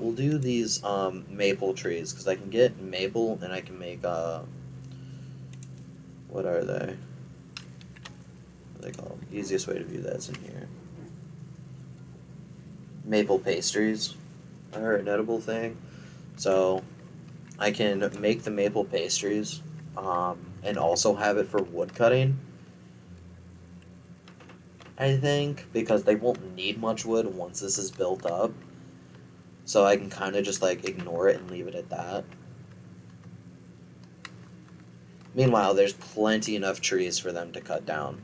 We'll do these maple trees, because I can get maple and I can make, what are they? What are they called? Easiest way to view that's in here. Maple pastries are an edible thing. So I can make the maple pastries and also have it for wood cutting, I think, because they won't need much wood once this is built up. So I can kind of just like ignore it and leave it at that. Meanwhile, there's plenty enough trees for them to cut down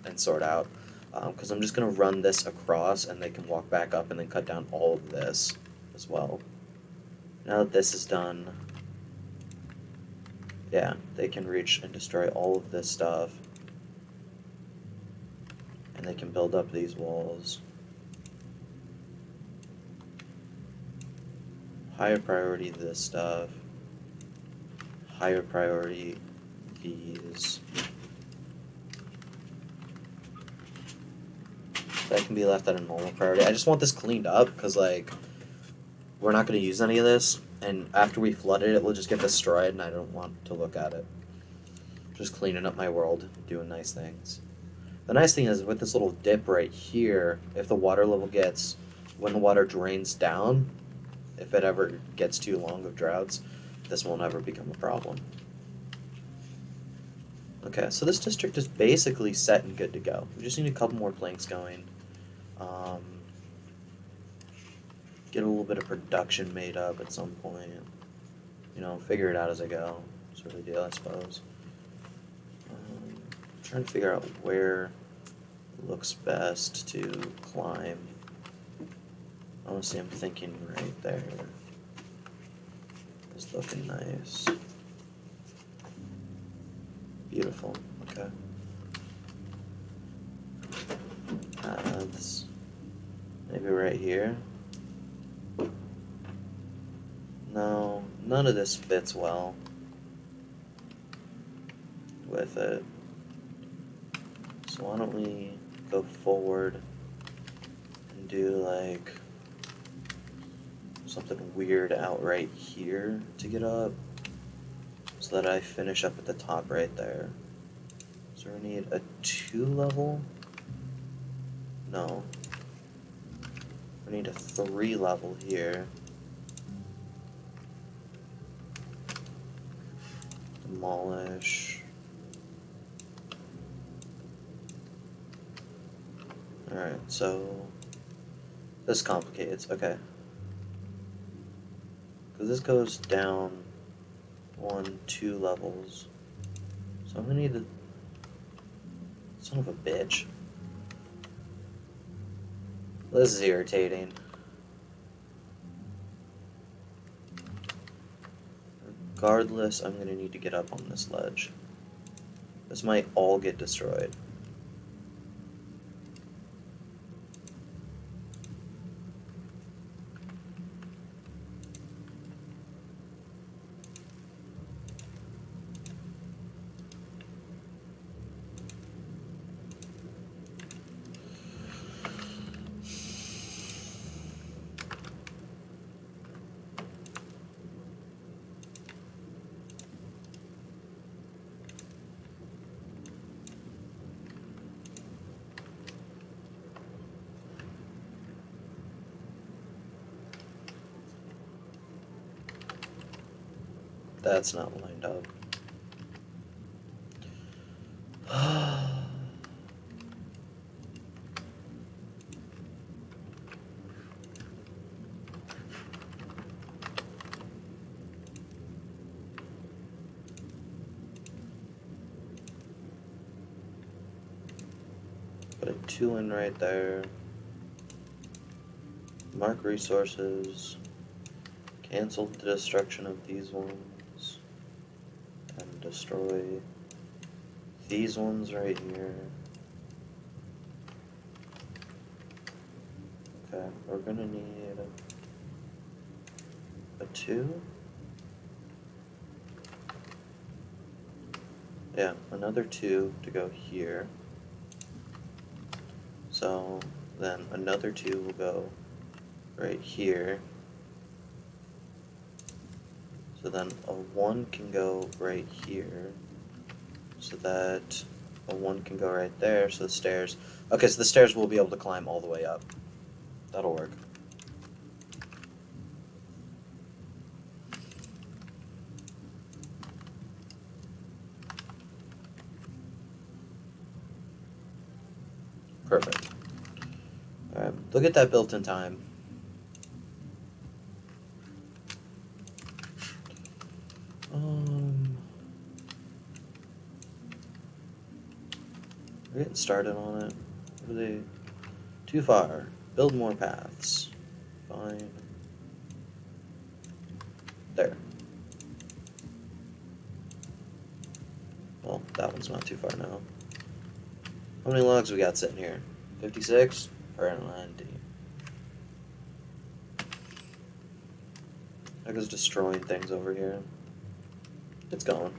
and sort out. Because I'm just going to run this across and they can walk back up and then cut down all of this as well. Now that this is done, yeah, they can reach and destroy all of this stuff. And they can build up these walls. Higher priority this stuff. Higher priority these. That can be left at a normal priority. I just want this cleaned up because, like, we're not going to use any of this, and after we flood it, it will just get destroyed, and I don't want to look at it. Just cleaning up my world, doing nice things. The nice thing is, with this little dip right here, if the water level gets, when the water drains down, if it ever gets too long of droughts, this won't ever become a problem. Okay, so this district is basically set and good to go. We just need a couple more planks going. Get a little bit of production made up at some point. You know, figure it out as I go, sort of deal, I suppose. Trying to figure out where it looks best to climb. Honestly, I'm thinking right there. It's looking nice. Beautiful. Okay. This maybe right here. No, none of this fits well with it. So why don't we go forward and do like something weird out right here to get up, so that I finish up at the top right there. So we need a 2 level? No. We need a 3 level here. Demolish. Alright, so this complicates, okay. Because this goes down 1, 2 levels. So I'm gonna need to Son of a bitch. This is irritating. Regardless, I'm gonna need to get up on this ledge. This might all get destroyed. That's not lined up. Put a 2 in right there. Mark resources. Cancel the destruction of these ones. And destroy these ones right here. Okay, we're gonna need a 2. Yeah, another 2 to go here. So then another 2 will go right here. So then a 1 can go right here. So that a 1 can go right there. So the stairs. Okay, so the stairs will be able to climb all the way up. That'll work. Perfect. Alright, look at that built-in time. We're getting started on it. What are they? Too far. Build more paths. Fine. There. Well, that one's not too far now. How many logs we got sitting here? 56? Or 90? I was destroying things over here. It's gone.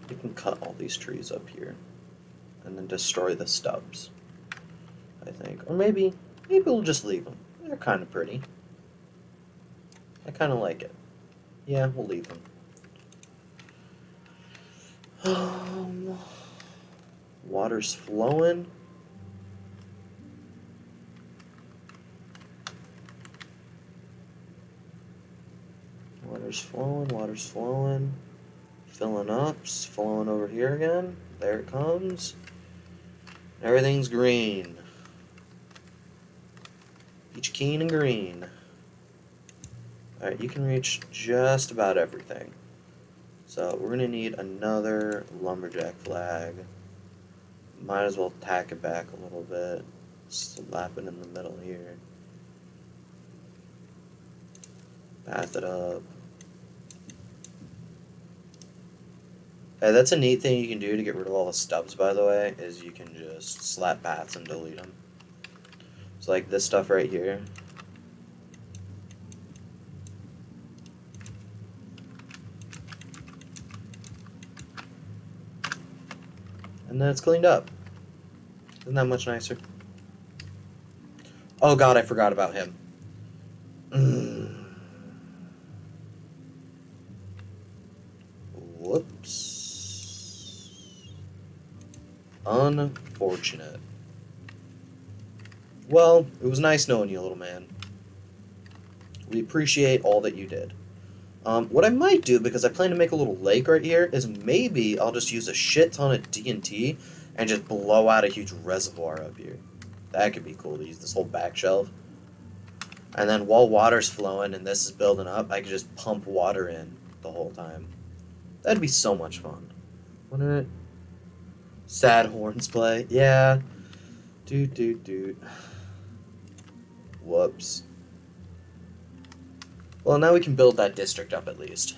We can cut all these trees up here and then destroy the stubs, I think. Or maybe we'll just leave them. They're kind of pretty. I kind of like it. Yeah, we'll leave them. Water's flowing. Water's flowing, water's flowing. Filling up, it's flowing over here again. There it comes. Everything's green. Peach keen and green. Alright, you can reach just about everything. So we're gonna need another lumberjack flag. Might as well tack it back a little bit. Slap it in the middle here. Path it up. Hey, that's a neat thing you can do to get rid of all the stubs, by the way, is you can just slap paths and delete them. So like this stuff right here. And then it's cleaned up. Isn't that much nicer? Oh god, I forgot about him. Whoops. Unfortunate. Well, it was nice knowing you, little man. We appreciate all that you did. What I might do, because I plan to make a little lake right here, is maybe I'll just use a shit ton of TNT and just blow out a huge reservoir up here. That could be cool to use this whole back shelf. And then while water's flowing and this is building up, I could just pump water in the whole time. That'd be so much fun. Wouldn't it? Sad horns play. Yeah. Dude. Whoops. Well, now we can build that district up at least.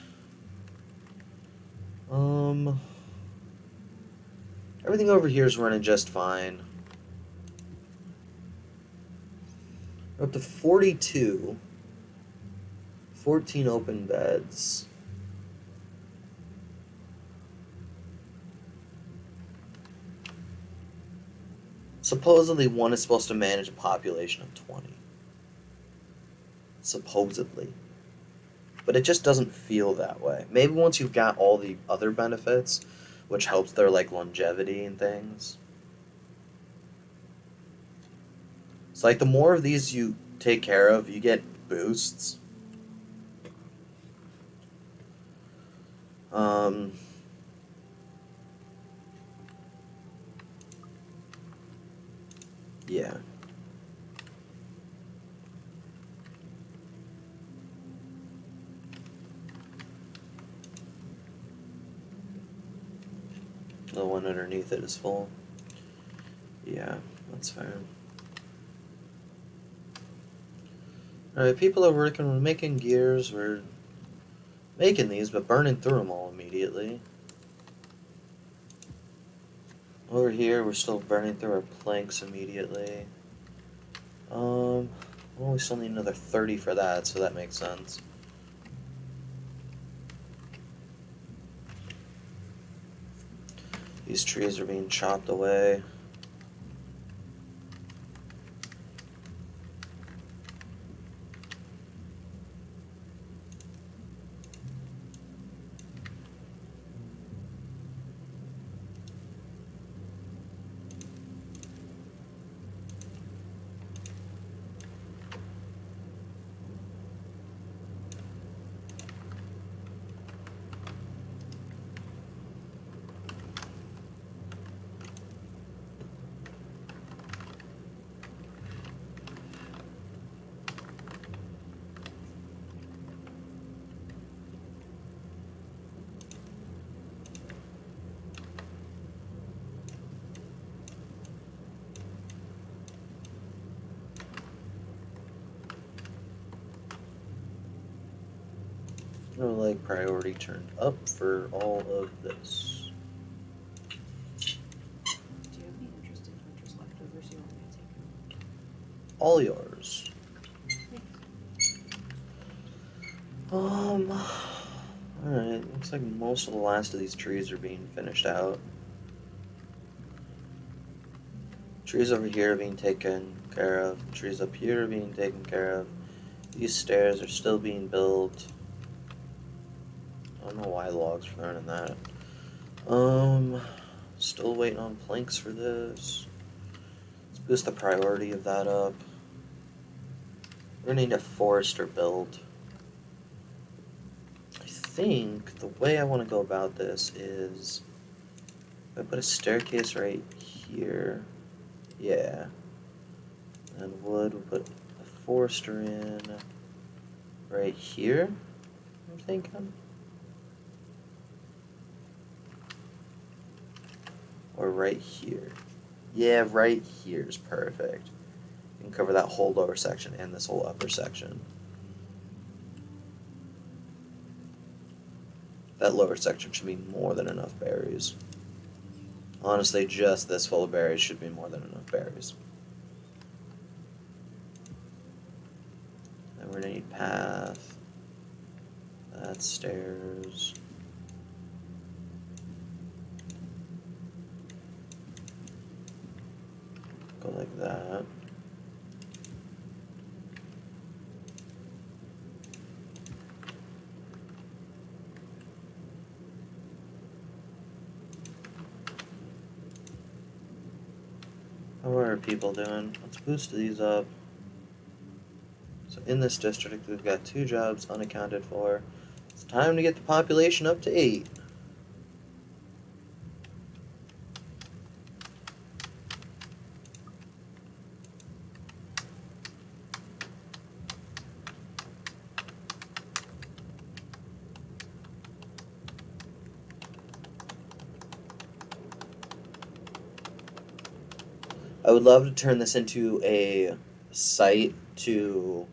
Everything over here is running just fine. We're up to 42. 14 open beds. Supposedly, one is supposed to manage a population of 20. Supposedly. But it just doesn't feel that way. Maybe once you've got all the other benefits, which helps their like longevity and things. It's like the more of these you take care of, you get boosts. Yeah. The one underneath it is full. Yeah, that's fair. Alright, people are working, we're making gears, we're making these, but burning through them all immediately. Over here, we're still burning through our planks immediately. Well, we still need another 30 for that, so that makes sense. These trees are being chopped away. I would like priority turned up for all of this. Do you have any interest in Hunter's leftovers you want me to take? All yours. Alright, looks like most of the last of these trees are being finished out. Trees over here are being taken care of. Trees up here are being taken care of. These stairs are still being built. I don't know why logs are thrown in that. Still waiting on planks for this. Let's boost the priority of that up. We're gonna need a forester built. I think the way I want to go about this is if I put a staircase right here. Yeah. And wood, we'll put a forester in right here, I'm thinking. Or right here. Yeah, right here is perfect. You can cover that whole lower section and this whole upper section. That lower section should be more than enough berries. Honestly, just this full of berries should be more than enough berries. Then we're gonna need path. That's stairs. Go like that. How are people doing? Let's boost these up. So in this district, we've got 2 jobs unaccounted for. It's time to get the population up to 8. would love to turn this into a site to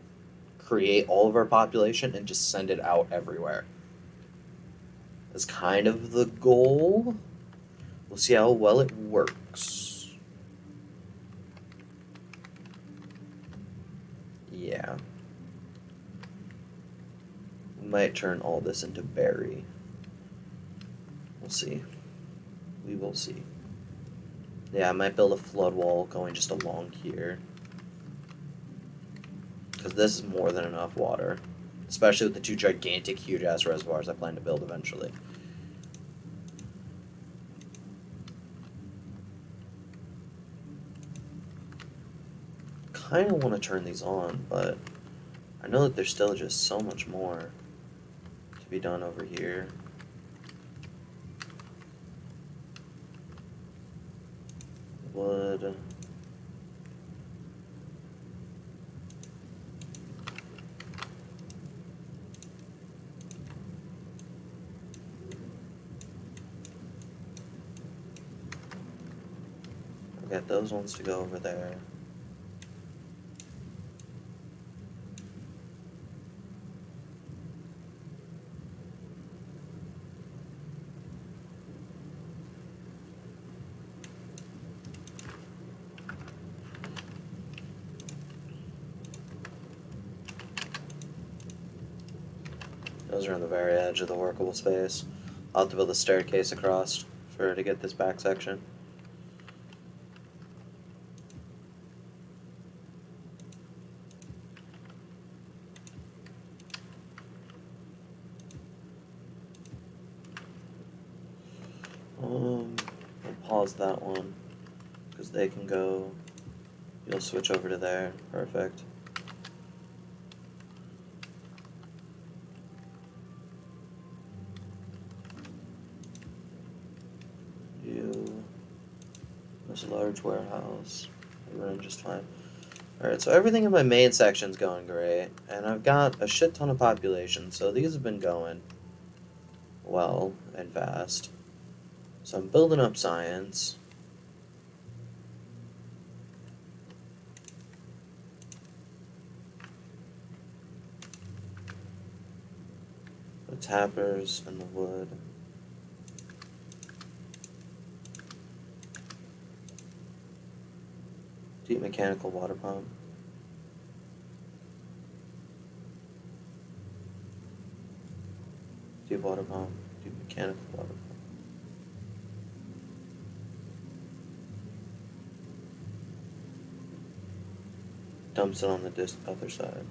create all of our population and just send it out everywhere. That's kind of the goal. We'll see how well it works. Yeah. We might turn all this into berry. We'll see. We will see. Yeah, I might build a flood wall going just along here. Because this is more than enough water. Especially with the two gigantic, huge-ass reservoirs I plan to build eventually. Kind of want to turn these on, but I know that there's still just so much more to be done over here. Wood. I'll get those ones to go over there. Those are on the very edge of the workable space. I'll have to build a staircase across for to get this back section. We'll pause that one because they can go. You'll switch over to there. Perfect. There's a large warehouse. We're running just fine. Alright, so everything in my main section's going great. And I've got a shit ton of population, so these have been going well and fast. So I'm building up science. The tappers and the wood. Deep mechanical water pump. Deep water pump. Deep mechanical water pump. Dumps it on the other side.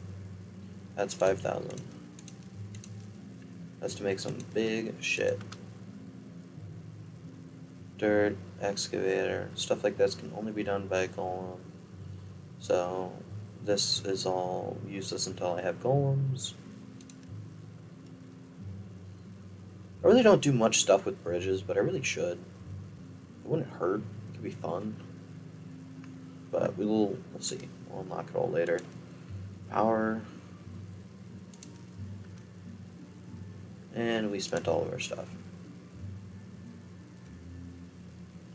That's 5,000. That's to make some big shit. Dirt, excavator, stuff like this can only be done by a golem. So this is all useless until I have golems. I really don't do much stuff with bridges, but I really should. It wouldn't hurt. It could be fun. But we'll see. We'll unlock it all later. Power. And we spent all of our stuff.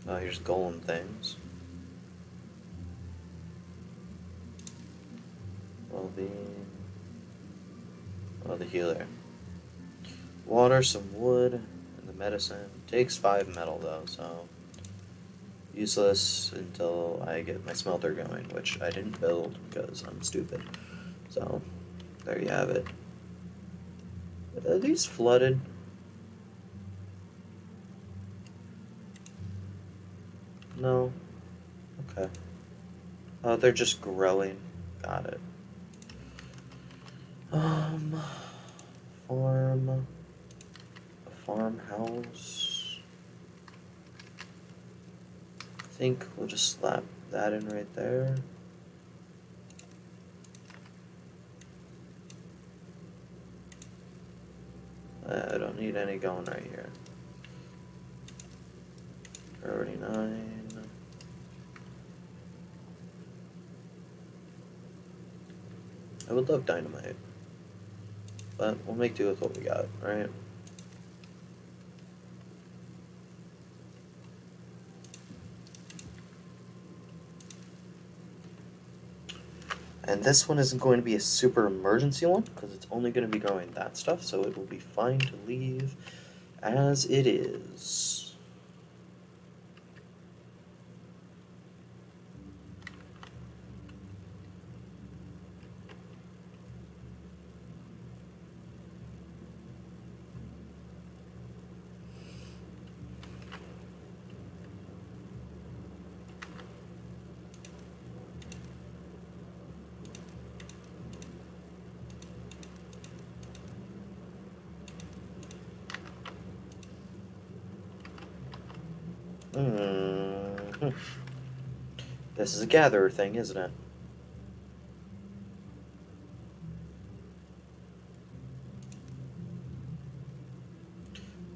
Oh, here's golem things. Well-being. Oh, the healer. Water, some wood, and the medicine. Takes 5 metal though, so useless until I get my smelter going, which I didn't build because I'm stupid. So there you have it. Are these flooded? No. Okay. Oh, they're just growing. Got it. Farm. A farmhouse. I think we'll just slap that in right there. I don't need any going right here. Priority 9. I would love dynamite. But we'll make do with what we got, right? And this one isn't going to be a super emergency one because it's only going to be growing that stuff, so it will be fine to leave as it is. Hmm. This is a gatherer thing, isn't it?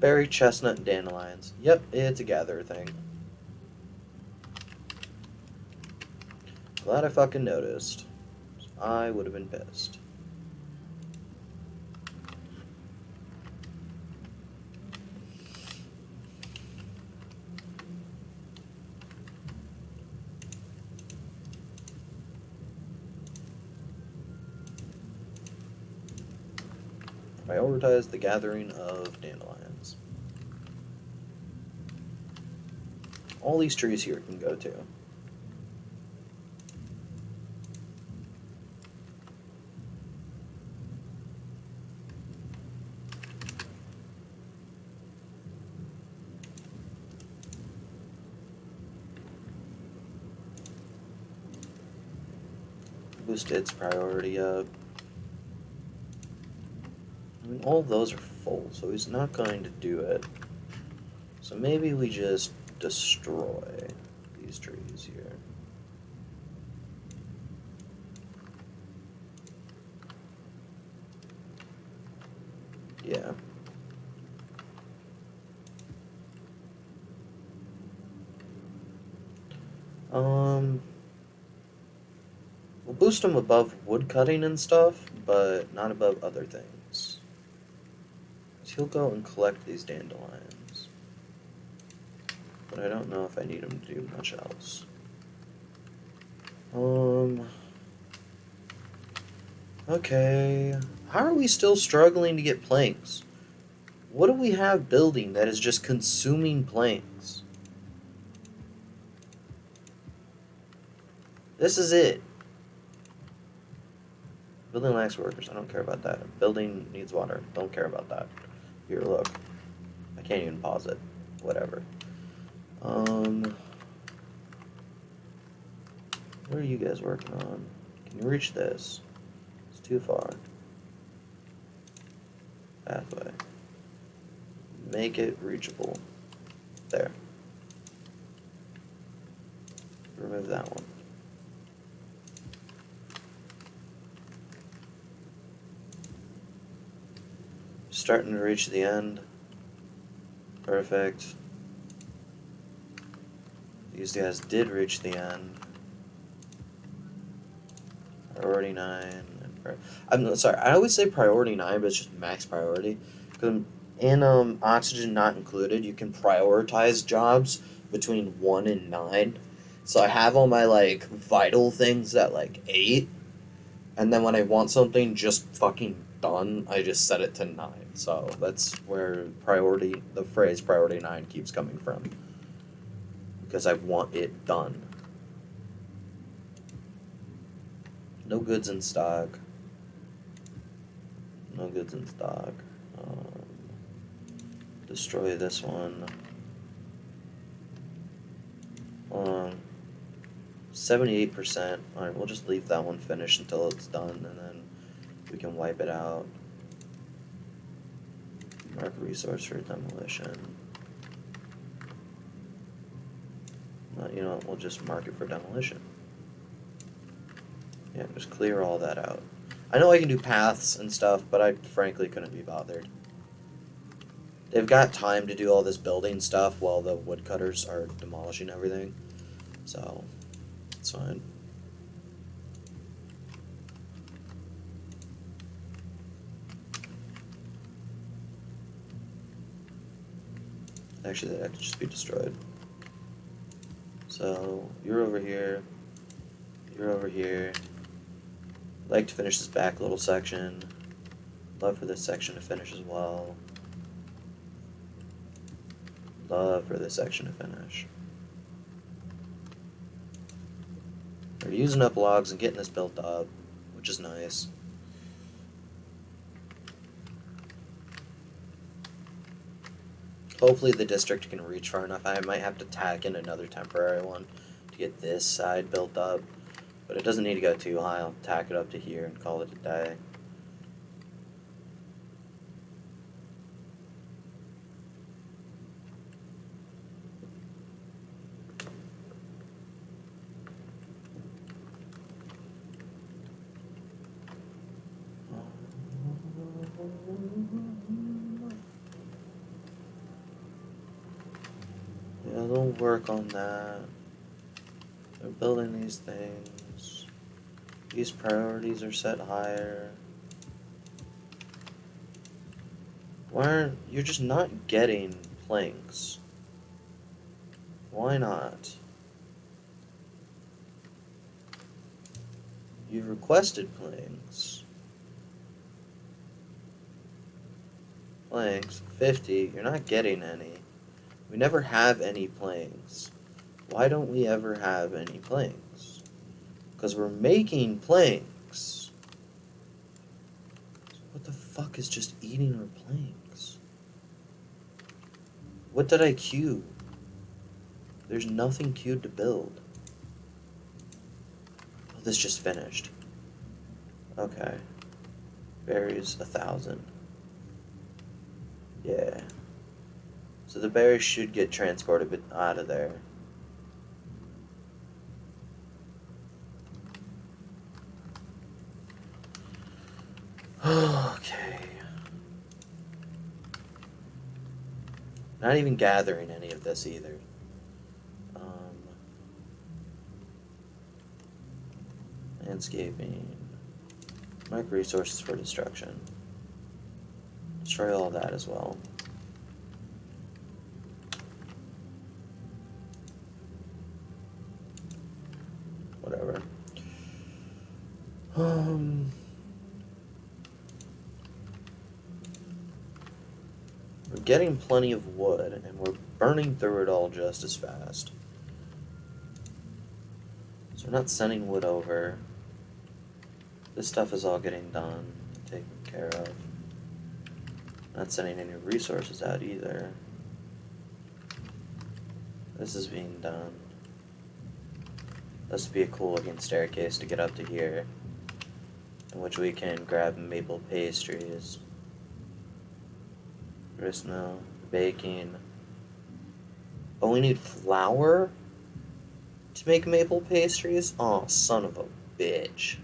Berry, chestnut, and dandelions. Yep, it's a gatherer thing. Glad I fucking noticed. I would have been pissed. Prioritize the gathering of dandelions. All these trees here can go to. Boost its priority up. I mean, all of those are full, so he's not going to do it. So maybe we just destroy these trees here. Yeah. We'll boost him above wood cutting and stuff, but not above other things. So he'll go and collect these dandelions. But I don't know if I need him to do much else. Okay. How are we still struggling to get planks? What do we have building that is just consuming planks? This is it. Building lacks workers. I don't care about that. Building needs water. Don't care about that. Here, look. I can't even pause it. Whatever. What are you guys working on? Can you reach this? It's too far. Pathway. Make it reachable. There. Remove that one. Starting to reach the end. Perfect. These guys did reach the end. Priority 9. I'm sorry, I always say priority 9, but it's just max priority. Because in oxygen not included, you can prioritize jobs between 1 and 9. So I have all my like vital things at like 8. And then when I want something just fucking done, I just set it to 9. So that's where the phrase priority 9 keeps coming from. Because I want it done. No goods in stock. No goods in stock. Destroy this one. 78%. Alright, we'll just leave that one finished until it's done, and then we can wipe it out. Mark resource for demolition. You know what, we'll just mark it for demolition. Yeah, just clear all that out. I know I can do paths and stuff, but I frankly couldn't be bothered. They've got time to do all this building stuff while the woodcutters are demolishing everything. So, it's fine. Actually, that could just be destroyed. So, you're over here. You're over here. Like to finish this back little section. Love for this section to finish as well. Love for this section to finish. We're using up logs and getting this built up, which is nice. Hopefully the district can reach far enough. I might have to tack in another temporary one to get this side built up. But it doesn't need to go too high. I'll tack it up to here and call it a day. Yeah, they'll work on that. They're building these things. These priorities are set higher. Why aren't you're just not getting planks? Why not? You've requested planks. Planks, 50. You're not getting any. We never have any planks. Why don't we ever have any planks? Because we're making planks. What the fuck is just eating our planks? What did I queue? There's nothing queued to build. Oh, this just finished. Okay. Berries, 1,000. Yeah. So the berries should get transported out of there. Okay. Not even gathering any of this either. Landscaping. Mark resources for destruction. Destroy all that as well. Whatever. We're getting plenty of wood, and we're burning through it all just as fast. So we're not sending wood over. This stuff is all getting done, taken care of. Not sending any resources out either. This is being done. This would be a cool looking staircase to get up to here, in which we can grab maple pastries. Grist mill, baking. Oh, we need flour to make maple pastries? Oh, son of a bitch.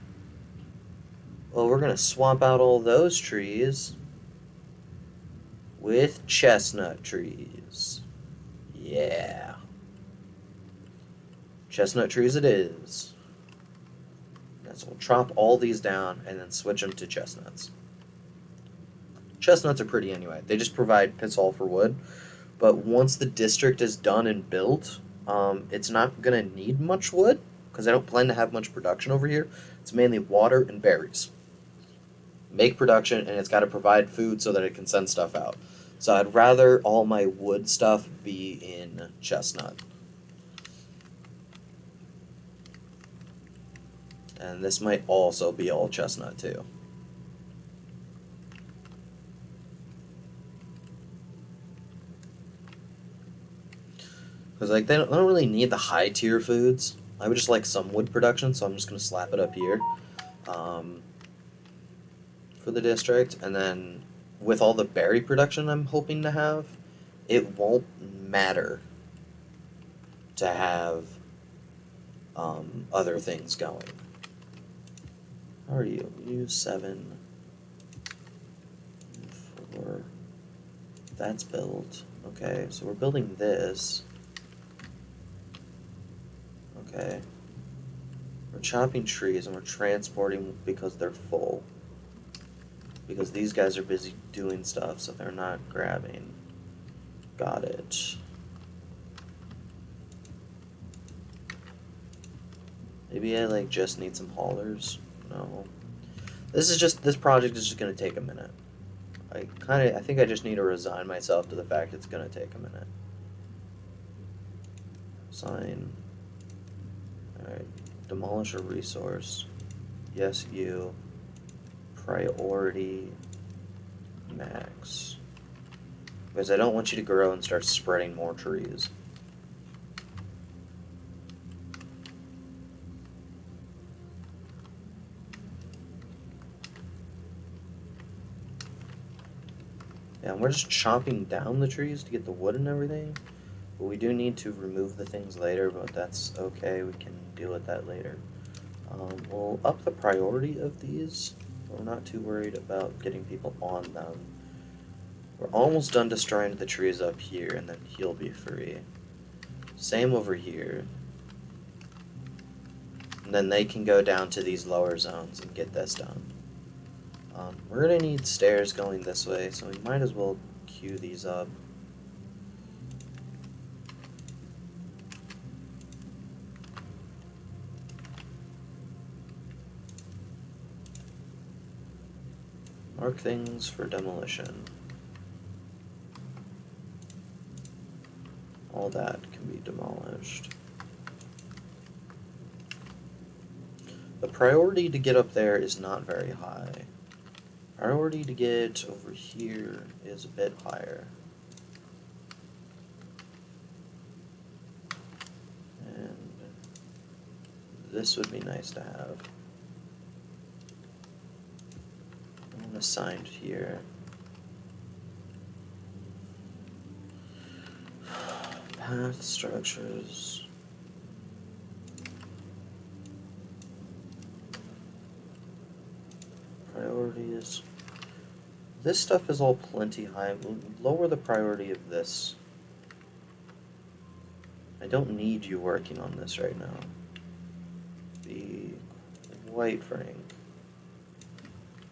Well, we're gonna swap out all those trees with chestnut trees. Yeah. Chestnut trees it is. So we'll chop all these down and then switch them to chestnuts. Chestnuts are pretty anyway. They just provide pissall for wood. But once the district is done and built, it's not going to need much wood because I don't plan to have much production over here. It's mainly water and berries. Make production, and it's got to provide food so that it can send stuff out. So I'd rather all my wood stuff be in chestnut. And this might also be all chestnut too. Because like they don't really need the high tier foods. I would just like some wood production, so I'm just going to slap it up here for the district. And then with all the berry production I'm hoping to have, it won't matter to have other things going. How are you? You 7, 4. That's built. Okay, so we're building this. Okay. We're chopping trees and we're transporting because they're full. Because these guys are busy doing stuff, so they're not grabbing. Got it. Maybe I just need some haulers. No. This project is just gonna take a minute. I think I just need to resign myself to the fact it's gonna take a minute. Sign. Alright. Demolish a resource. Yes, you. Priority max. Because I don't want you to grow and start spreading more trees. Yeah, and we're just chopping down the trees to get the wood and everything. But we do need to remove the things later, but that's okay. We can deal with that later. We'll up the priority of these. We're not too worried about getting people on them. We're almost done destroying the trees up here, and then he'll be free. Same over here. And then they can go down to these lower zones and get this done. We're gonna need stairs going this way, so we might as well queue these up. Mark things for demolition. All that can be demolished. The priority to get up there is not very high. Priority to get over here is a bit higher. And this would be nice to have. One assigned here. Path structures. Priorities. This stuff is all plenty high. We'll lower the priority of this. I don't need you working on this right now. Be quite frank.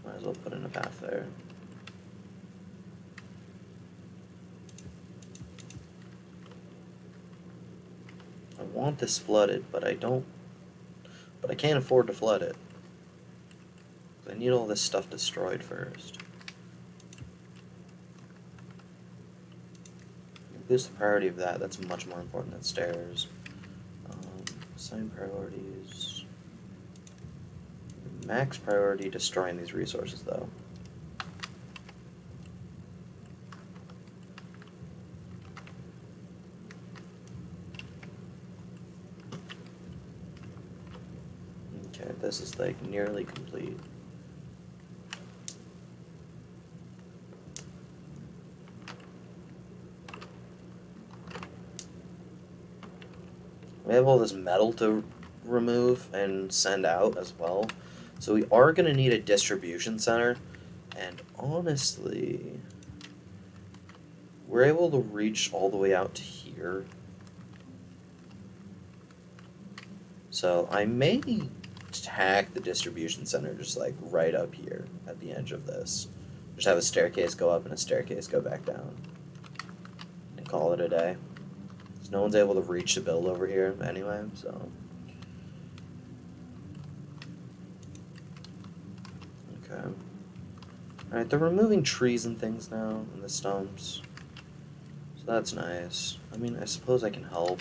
Might as well put in a path there. I want this flooded, but I can't afford to flood it. I need all this stuff destroyed first. Boost the priority of that. That's much more important than stairs. Assign priorities. Max priority destroying these resources, though. Okay, this is like nearly complete. We have all this metal to remove and send out as well. So we are going to need a distribution center. And honestly, we're able to reach all the way out to here. So I may tack the distribution center just like right up here at the edge of this. Just have a staircase go up and a staircase go back down. And call it a day. No one's able to reach the build over here anyway, so. Okay. Alright, they're removing trees and things now, and the stumps. So that's nice. I mean, I suppose I can help.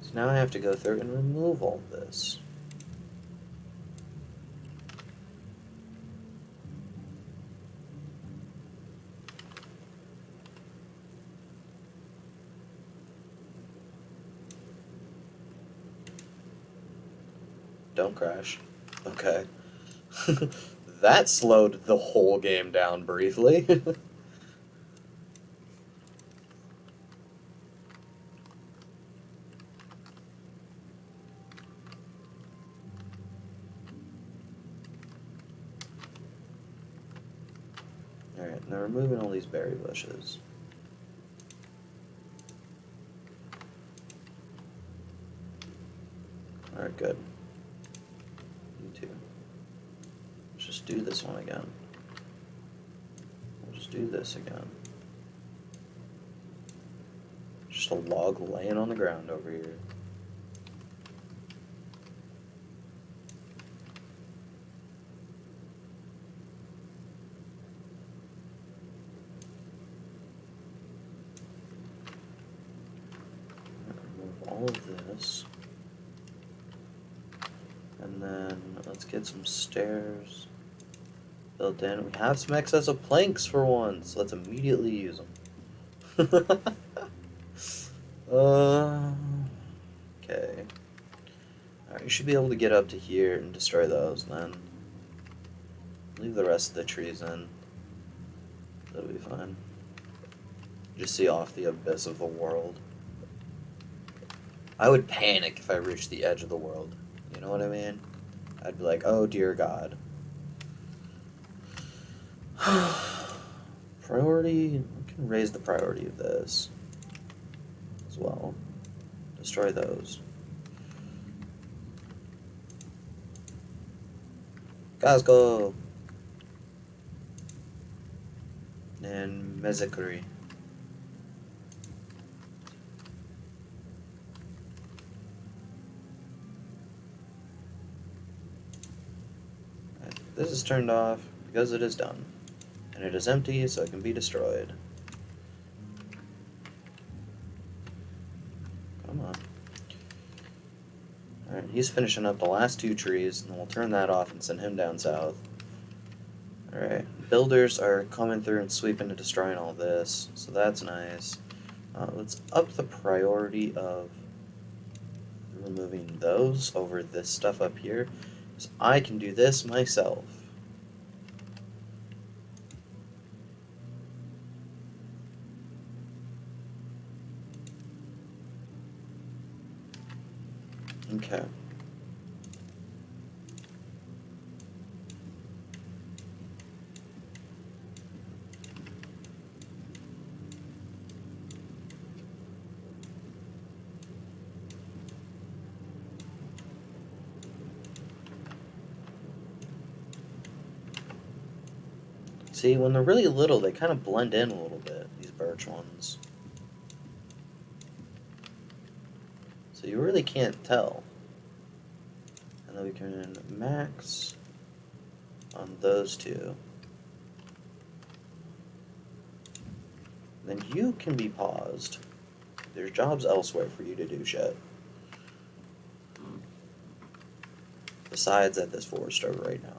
So now I have to go through and remove all this. Don't crash. Okay. That slowed the whole game down briefly. Alright, now removing all these berry bushes. Alright, good. You too. Let's just do this one again. We'll just do this again. Just a log laying on the ground over here. Remove all of this. And then let's get some stairs built in. We have some excess of planks for once. Let's immediately use them. Okay. Alright, you should be able to get up to here and destroy those then. Leave the rest of the trees in. That'll be fine. Just see off the abyss of the world. I would panic if I reached the edge of the world. You know what I mean? I'd be like, oh dear God. Priority, we can raise the priority of this as well. Destroy those. Guys, go! And Mezikuri. This is turned off because it is done. And it is empty, so it can be destroyed. Come on. Alright, he's finishing up the last 2 trees, and then we'll turn that off and send him down south. Alright, builders are coming through and sweeping and destroying all this, so that's nice. Let's up the priority of removing those over this stuff up here, because I can do this myself. Okay. See, when they're really little, they kind of blend in a little bit, these birch ones. So you really can't tell. And then we can max on those 2. Then you can be paused. There's jobs elsewhere for you to do shit. Besides at this forest over right now.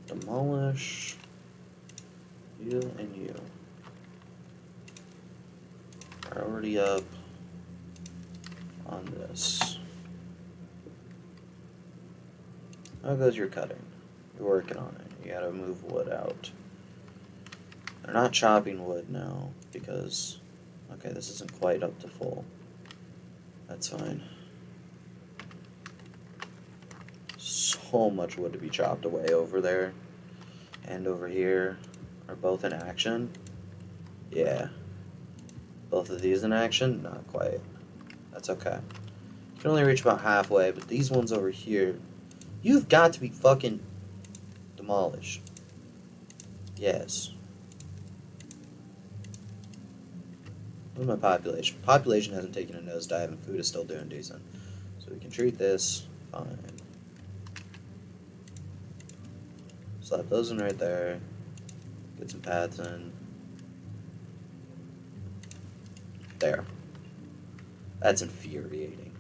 Demolish you and you. Priority up on this. How goes your cutting? You're working on it. You gotta move wood out. They're not chopping wood now because, okay, this isn't quite up to full. That's fine. So much wood to be chopped away over there and over here are both in action. Yeah. Both of these in action? Not quite. That's okay. You can only reach about halfway, but these ones over here, you've got to be fucking demolished. Yes. What's my population? Population hasn't taken a nosedive and food is still doing decent. So we can treat this fine. Slap those in right there. Get some paths in. There. That's infuriating.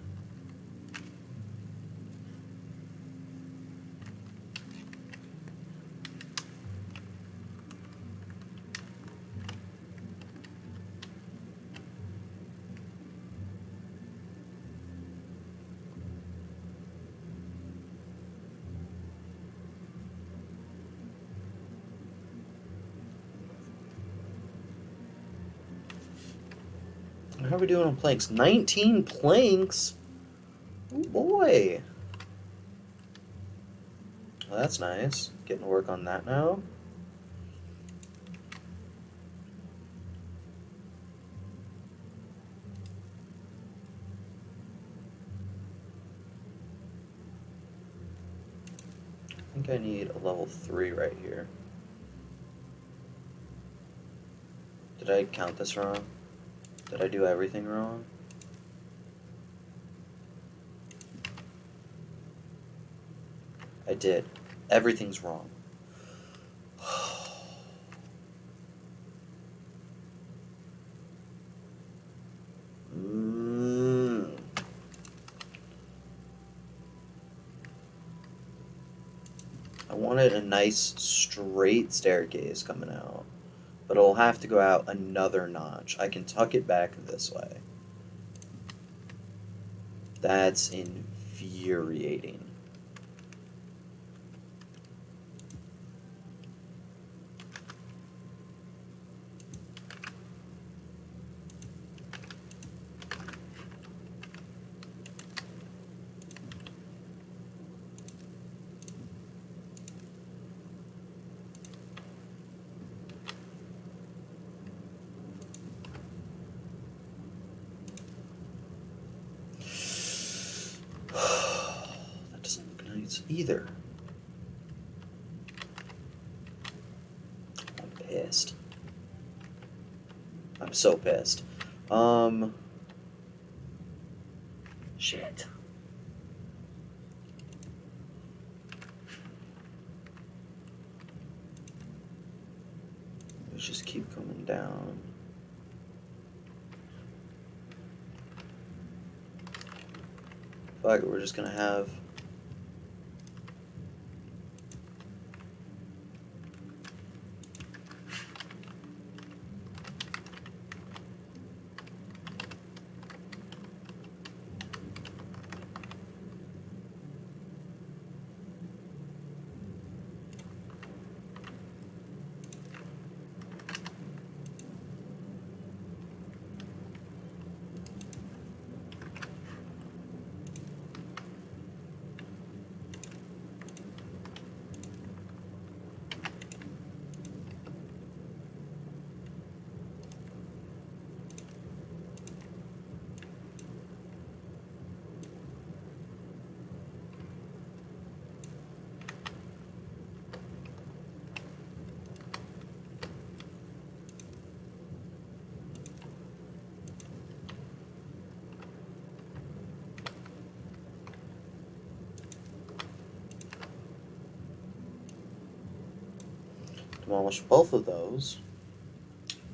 How are we doing on planks? 19 planks? Oh boy. Well, that's nice. Getting to work on that now. I think I need a level 3 right here. Did I count this wrong? Did I do everything wrong? I did. Everything's wrong. I wanted a nice straight staircase coming out, but it'll have to go out another notch. I can tuck it back this way. That's infuriating. That doesn't look nice either. I'm pissed. I'm so pissed. Shit. Let's just keep coming down. Fuck it, we're just gonna have... demolish both of those,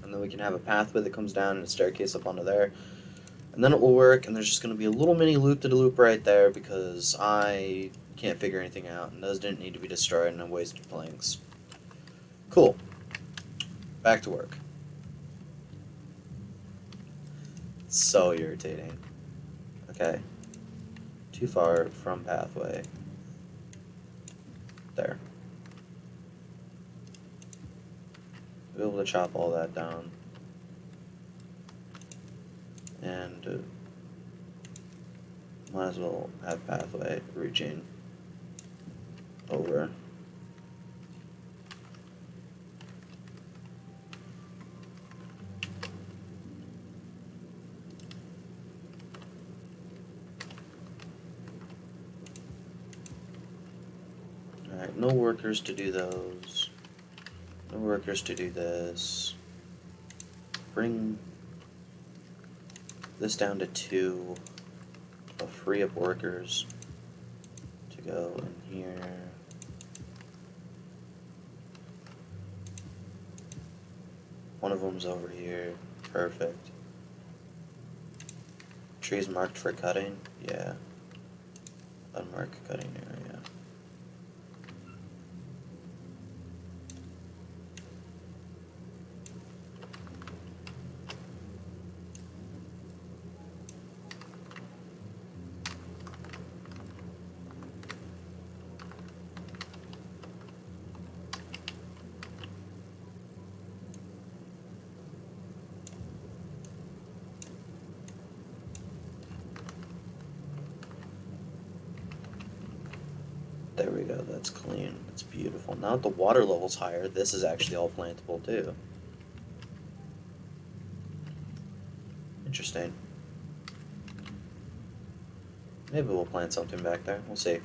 and then we can have a pathway that comes down and a staircase up onto there, and then it will work. And there's just going to be a little mini loop-to-the-loop right there because I can't figure anything out, and those didn't need to be destroyed and I wasted planks. Cool. Back to work. It's so irritating. Okay. Too far from pathway. There. Be able to chop all that down. And might as well have pathway reaching over. Alright, no workers to do those. No workers to do this. Bring this down to 2. I'll free up workers to go in here. One of them's over here. Perfect. Trees marked for cutting? Yeah. Unmarked cutting area. There we go, that's clean. That's beautiful. Now that the water level's higher, this is actually all plantable too. Interesting. Maybe we'll plant something back there. We'll see.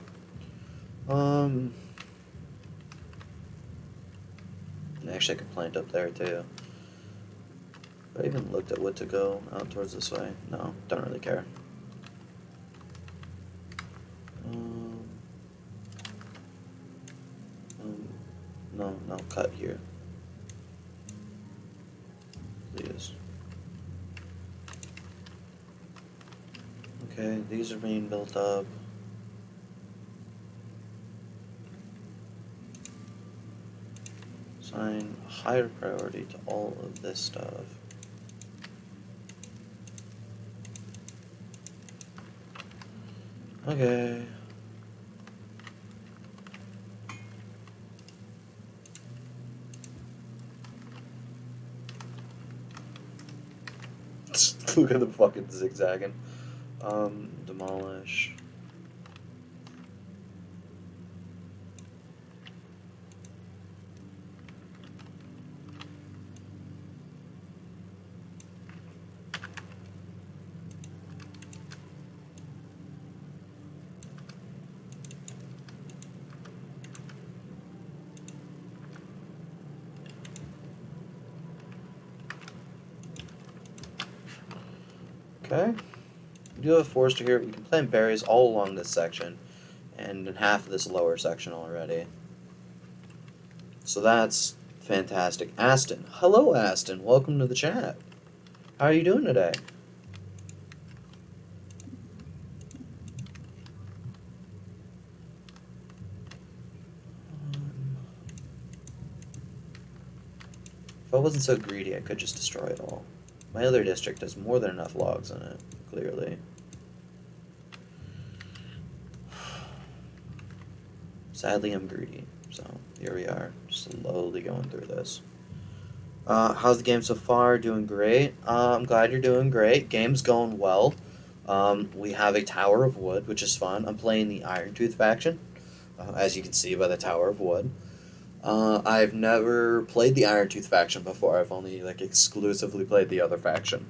Actually, I could plant up there too. But I even looked at what to go out towards this way. No, don't really care. No, cut here. Please. Okay, these are being built up. Assign higher priority to all of this stuff. Okay. Look at the fucking zigzagging. Demolish. Okay. We do have a forester here. We can plant berries all along this section, and in half of this lower section already. So that's fantastic. Aston. Hello, Aston. Welcome to the chat. How are you doing today? If I wasn't so greedy, I could just destroy it all. My other district has more than enough logs in it, clearly. Sadly, I'm greedy. So, here we are, slowly going through this. How's the game so far? Doing great. I'm glad you're doing great. Game's going well. We have a Tower of Wood, which is fun. I'm playing the Irontooth faction, as you can see by the Tower of Wood. I've never played the Irontooth faction before. I've only exclusively played the other faction.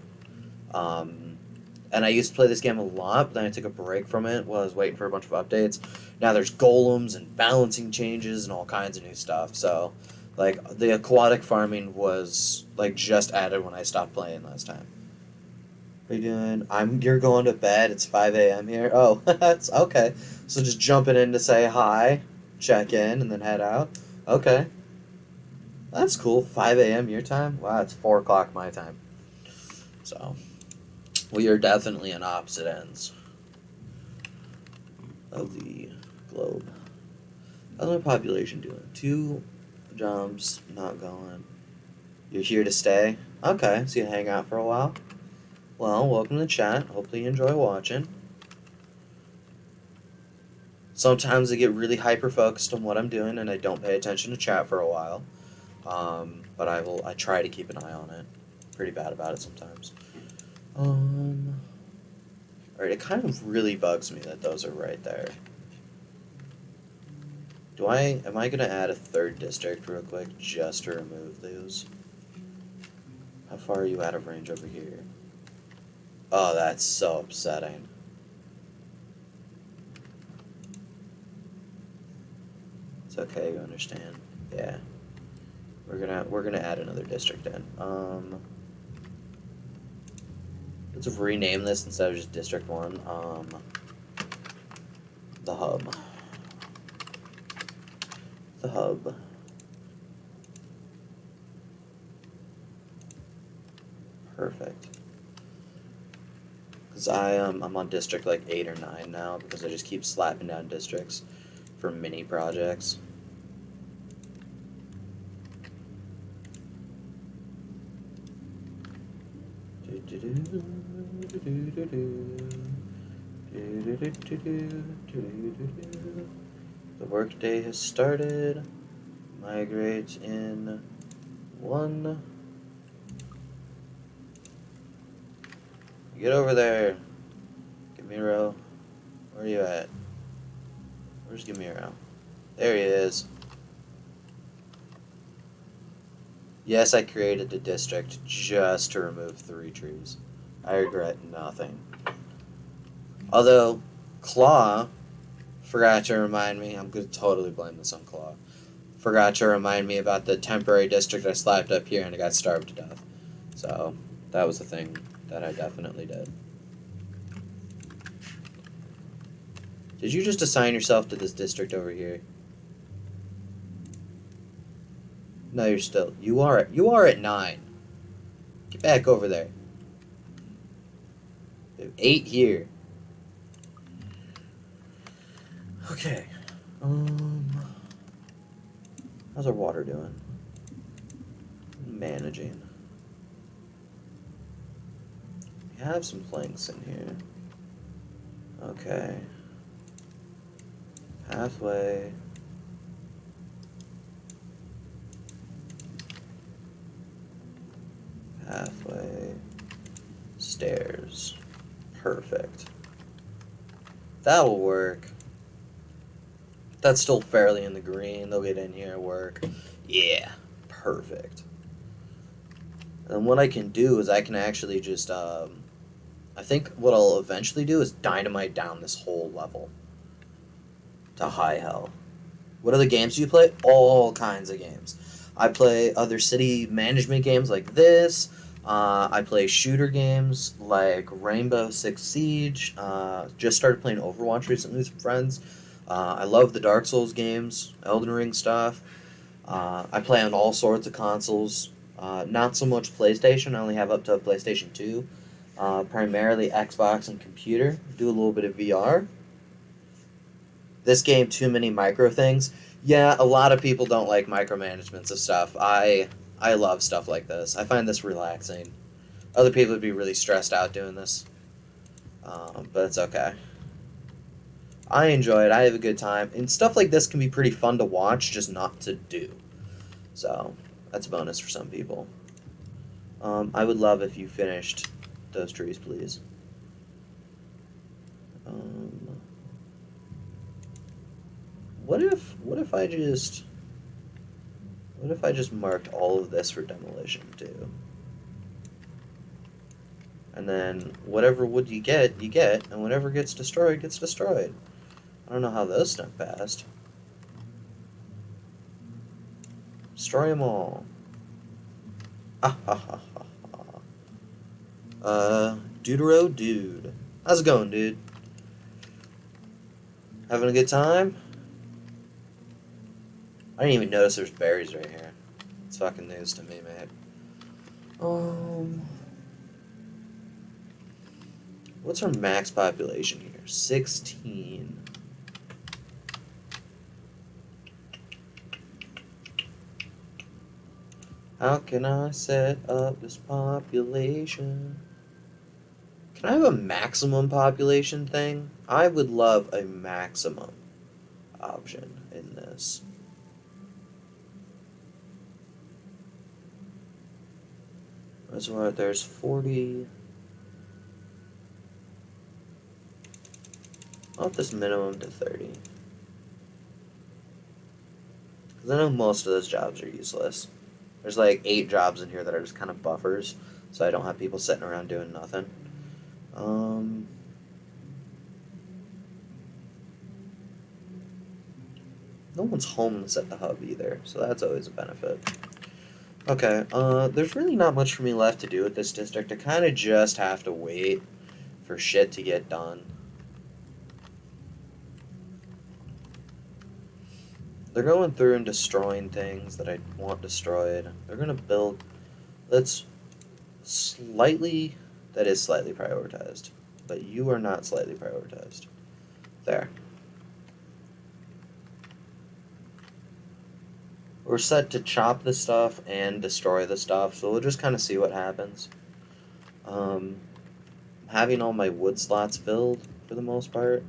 And I used to play this game a lot, but then I took a break from it while I was waiting for a bunch of updates. Now there's golems and balancing changes and all kinds of new stuff. So, the aquatic farming was just added when I stopped playing last time. What are you doing? You're going to bed. It's 5 a.m. here. Oh, that's okay. So just jumping in to say hi, check in, and then head out. Okay. That's cool. 5 a.m. your time? Wow, it's 4 o'clock my time. So, we are definitely on opposite ends of the globe. How's my population doing? 2 jumps, not going. You're here to stay? Okay, so you hang out for a while? Well, welcome to the chat. Hopefully you enjoy watching. Sometimes I get really hyper-focused on what I'm doing and I don't pay attention to chat for a while. But I try to keep an eye on it. Pretty bad about it sometimes. Alright, it kind of really bugs me that those are right there. Am I gonna add a 3rd district real quick just to remove those? How far are you out of range over here? Oh, that's so upsetting. It's okay, you understand. Yeah. We're gonna add another district in. Let's rename this instead of just District 1. The hub. The hub. Perfect. Because I'm on district like 8 or 9 now because I just keep slapping down districts for mini projects. The workday has started. Migrate in 1. Get over there. Gamiro. Where are you at? Where's Gamiro? There he is. Yes, I created a district just to remove 3 trees. I regret nothing. Although, Claw forgot to remind me, I'm going to totally blame this on Claw, forgot to remind me about the temporary district I slapped up here and I got starved to death. So, that was the thing that I definitely did. Did you just assign yourself to this district over here? No, you're still. You are at 9. Get back over there. 8 here. Okay. How's our water doing? Managing. We have some planks in here. Okay. Pathway. Pathway. Stairs. Perfect. That will work. That's still fairly in the green. They'll get in here and work. Yeah. Perfect. And what I can do is I can actually just, I think what I'll eventually do is dynamite down this whole level to high hell. What other games do you play? All kinds of games. I play other city management games like this. I play shooter games like Rainbow Six Siege. Just started playing Overwatch recently with some friends. I love the Dark Souls games, Elden Ring stuff. I play on all sorts of consoles. Not so much PlayStation. I only have up to PlayStation 2. Primarily Xbox and computer. Do a little bit of VR. This game, too many micro things. Yeah, a lot of people don't like micromanagements of stuff. I love stuff like this. I find this relaxing. Other people would be really stressed out doing this. But it's okay. I enjoy it. I have a good time. And stuff like this can be pretty fun to watch, just not to do. So, that's a bonus for some people. I would love if you finished those trees, please. What if I just marked all of this for demolition too? And then whatever wood you get, and whatever gets destroyed, gets destroyed. I don't know how those snuck past. Destroy them all. Ah ha ha ha ha. Dudero dude. How's it going, dude? Having a good time? I didn't even notice there's berries right here. It's fucking news to me, man. What's our max population here? 16. How can I set up this population? Can I have a maximum population thing? I would love a maximum option in this. Reservoir, there's 40. I'll up this minimum to 30. Because I know most of those jobs are useless. There's like 8 jobs in here that are just kind of buffers, so I don't have people sitting around doing nothing. No one's homeless at the hub either, so that's always a benefit. Okay, there's really not much for me left to do with this district. I kind of just have to wait for shit to get done. They're going through and destroying things that I want destroyed. They're going to build... That is slightly prioritized. but you are not slightly prioritized. There. We're set to chop the stuff and destroy the stuff, so we'll just kind of see what happens. Having all my wood slots filled for the most part.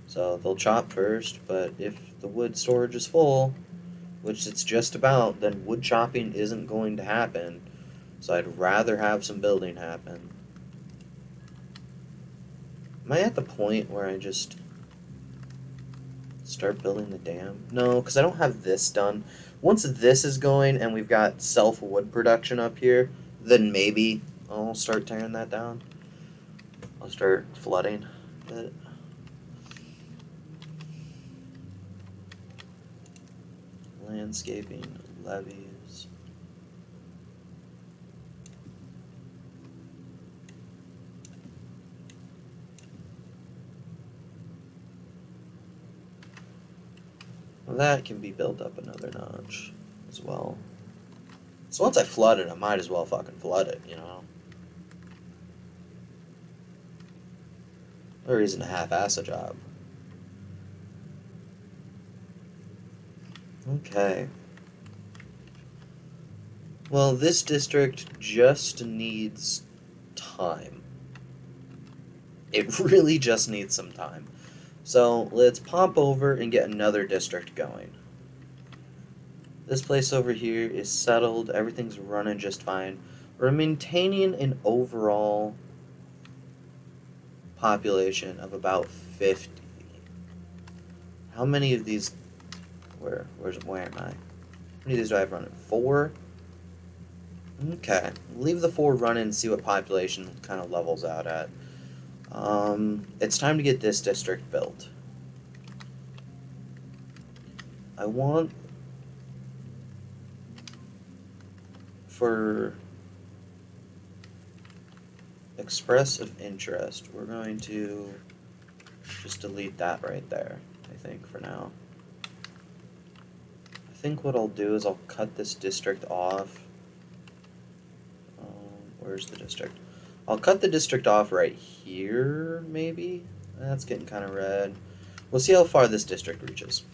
So they'll chop first, but if the wood storage is full, which it's just about, then wood chopping isn't going to happen. So I'd rather have some building happen. Am I at the point where I just start building the dam? No, because I don't have this done. Once this is going and we've got self-wood production up here, then maybe I'll start tearing that down. I'll start flooding it. Landscaping, levees. Well, that can be built up another notch as well. So once I flood it, I might as well fucking flood it, you know? No reason to half-ass a job. Okay. Well, this district just needs time. It really just needs some time. So let's pop over and get another district going. This place over here is settled. Everything's running just fine. We're maintaining an overall population of about 50. How many of these... Where am I? How many of these do I have running? 4? Okay. Leave the 4 running and see what population kind of levels out at. It's time to get this district built. I want... For express of interest, we're going to just delete that right there, I think, for now. I think what I'll do is I'll cut this district off. Where's the district? I'll cut the district off right here, maybe? That's getting kind of red. We'll see how far this district reaches.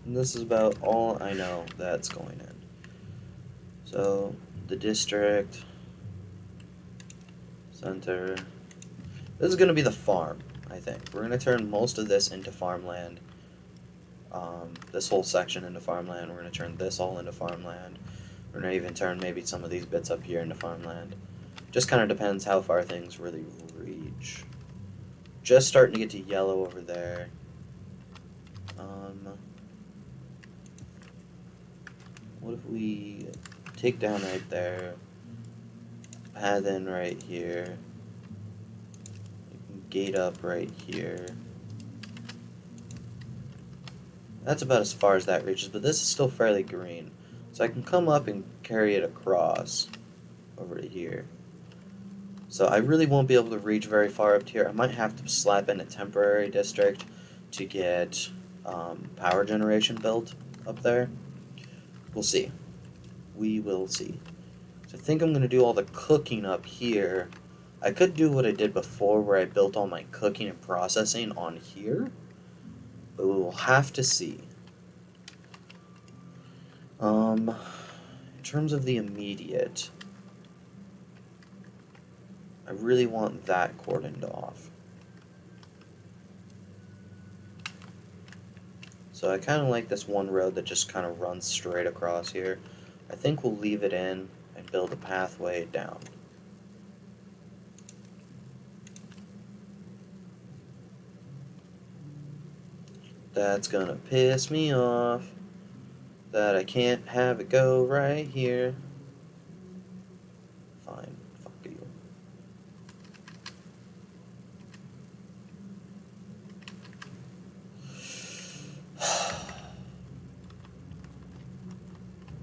And this is about all I know that's going in. So, the district, center. This is going to be the farm, I think. We're going to turn most of this into farmland. This whole section into farmland. We're going to turn this all into farmland. We're going to even turn maybe some of these bits up here into farmland. Just kind of depends how far things really reach. Just starting to get to yellow over there. What if we take down right there, pad in right here, gate up right here. That's about as far as that reaches, but this is still fairly green. So I can come up and carry it across over to here. So I really won't be able to reach very far up to here. I might have to slap in a temporary district to get power generation built up there. We'll see. We will see. So I think I'm going to do all the cooking up here. I could do what I did before where I built all my cooking and processing on here. But we will have to see. In terms of the immediate, I really want that cordoned off. So I kind of like this one road that just kind of runs straight across here. I think we'll leave it in and build a pathway down. That's gonna piss me off that I can't have it go right here. Fine, fuck you.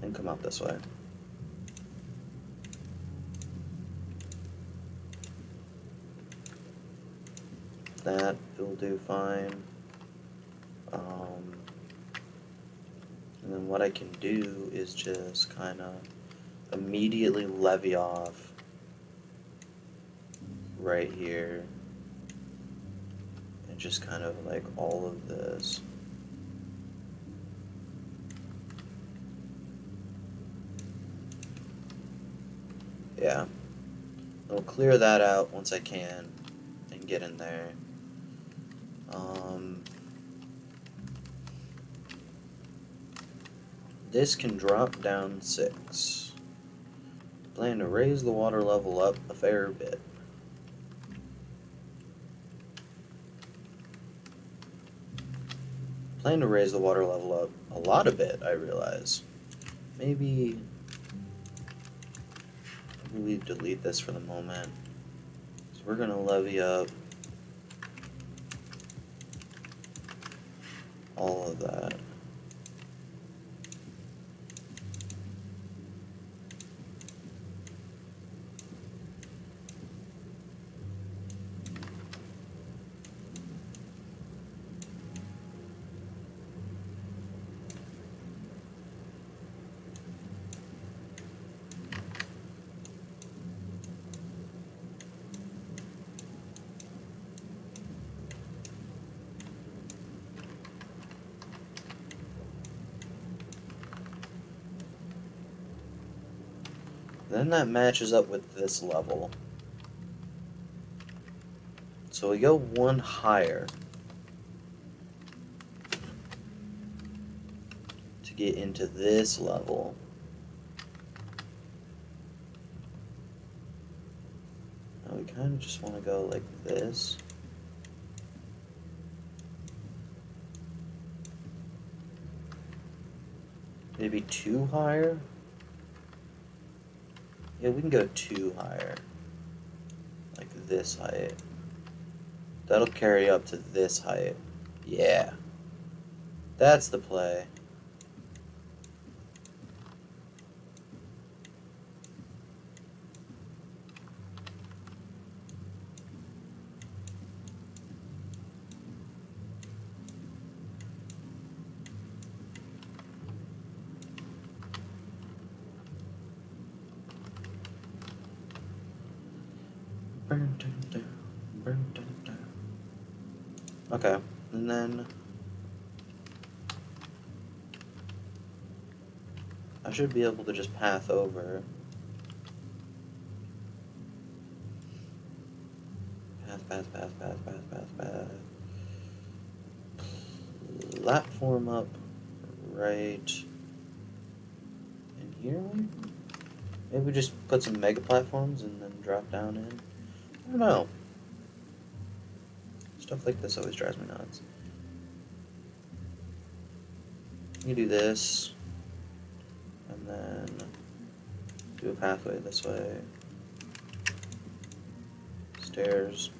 And come out this way. That will do fine. And then what I can do is just kind of immediately levee off right here. And just kind of like all of this. Yeah. I'll clear that out once I can and get in there. This can drop down 6. Plan to raise the water level up a fair bit. Plan to raise the water level up a lot of bit, I realize. Maybe we delete this for the moment. So we're gonna levee up all of that. Then that matches up with this level. So we go 1 higher to get into this level. Now we kind of just want to go like this. Maybe 2 higher? Yeah, we can go 2 higher. Like this height. That'll carry up to this height. Yeah. That's the play. Okay, and then I should be able to just path over. Path. Platform up right in here, maybe? Maybe we just put some mega platforms and then drop down in? I don't know. Stuff like this always drives me nuts. You do this, and then do a pathway this way. Stairs.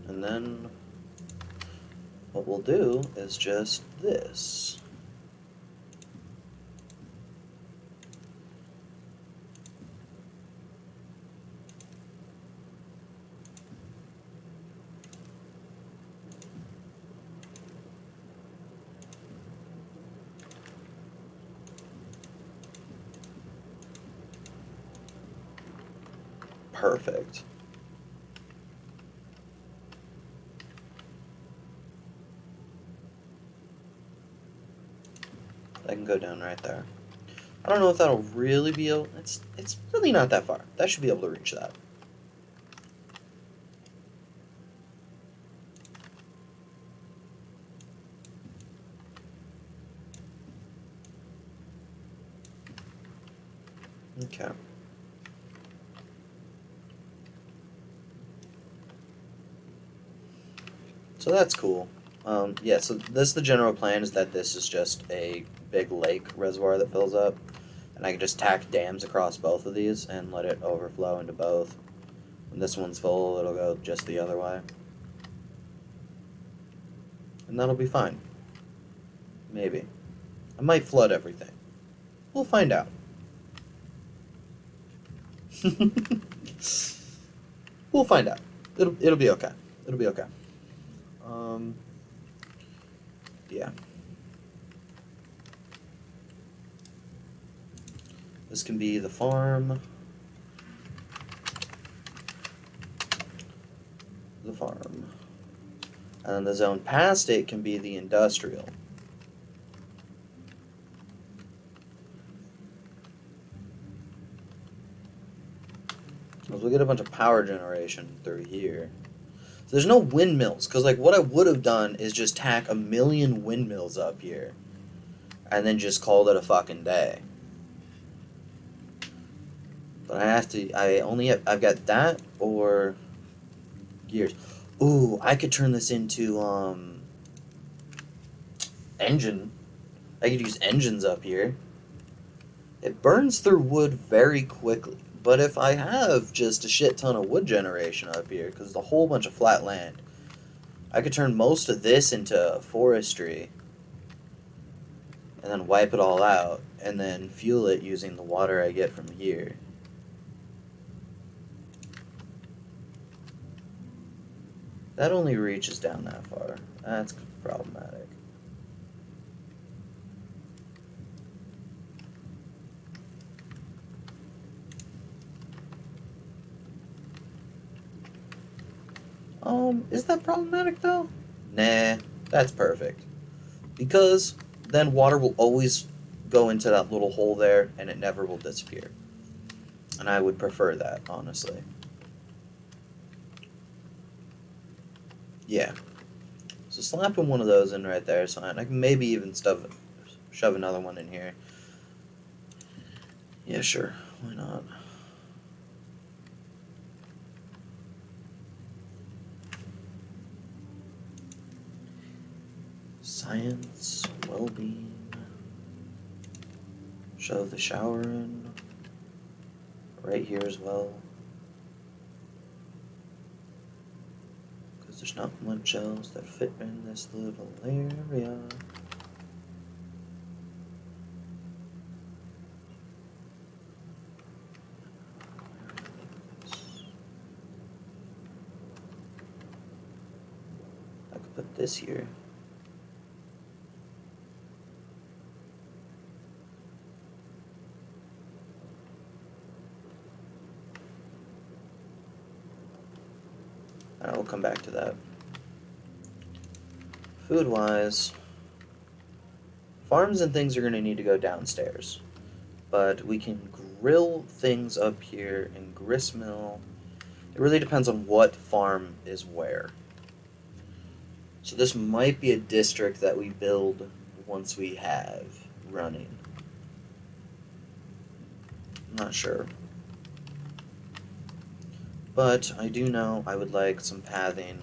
And then what we'll do is just this. Perfect. That can go down right there. I don't know if that'll really be able... It's really not that far. That should be able to reach that. Okay. So that's cool. Yeah, so this the general plan is that this is just a big lake reservoir that fills up. And I can just tack dams across both of these and let it overflow into both. When this one's full, it'll go just the other way. And that'll be fine. Maybe. I might flood everything. We'll find out. We'll find out. It'll be okay. It'll be okay. Yeah. This can be the farm. The farm. And then the zone past it can be the industrial. Because we get a bunch of power generation through here. So there's no windmills, because like what I would have done is just tack a million windmills up here, and then just called it a fucking day. But I have to. I've got that or gears. Ooh, I could turn this into engine. I could use engines up here. It burns through wood very quickly. But if I have just a shit ton of wood generation up here, because it's a whole bunch of flat land, I could turn most of this into forestry and then wipe it all out and then fuel it using the water I get from here. That only reaches down that far. That's problematic. Is that problematic though? Nah, that's perfect. Because then water will always go into that little hole there and it never will disappear. And I would prefer that, honestly. Yeah. So slapping one of those in right there is fine. I can maybe even shove another one in here. Yeah, sure. Why not? Science, well-being. Shove the shower in. Right here as well. Because there's not much else that fit in this little area. I could put this here. I will come back to that. Food-wise, farms and things are going to need to go downstairs. But we can grill things up here in gristmill. It really depends on what farm is where. So this might be a district that we build once we have running. I'm not sure. But I do know I would like some pathing.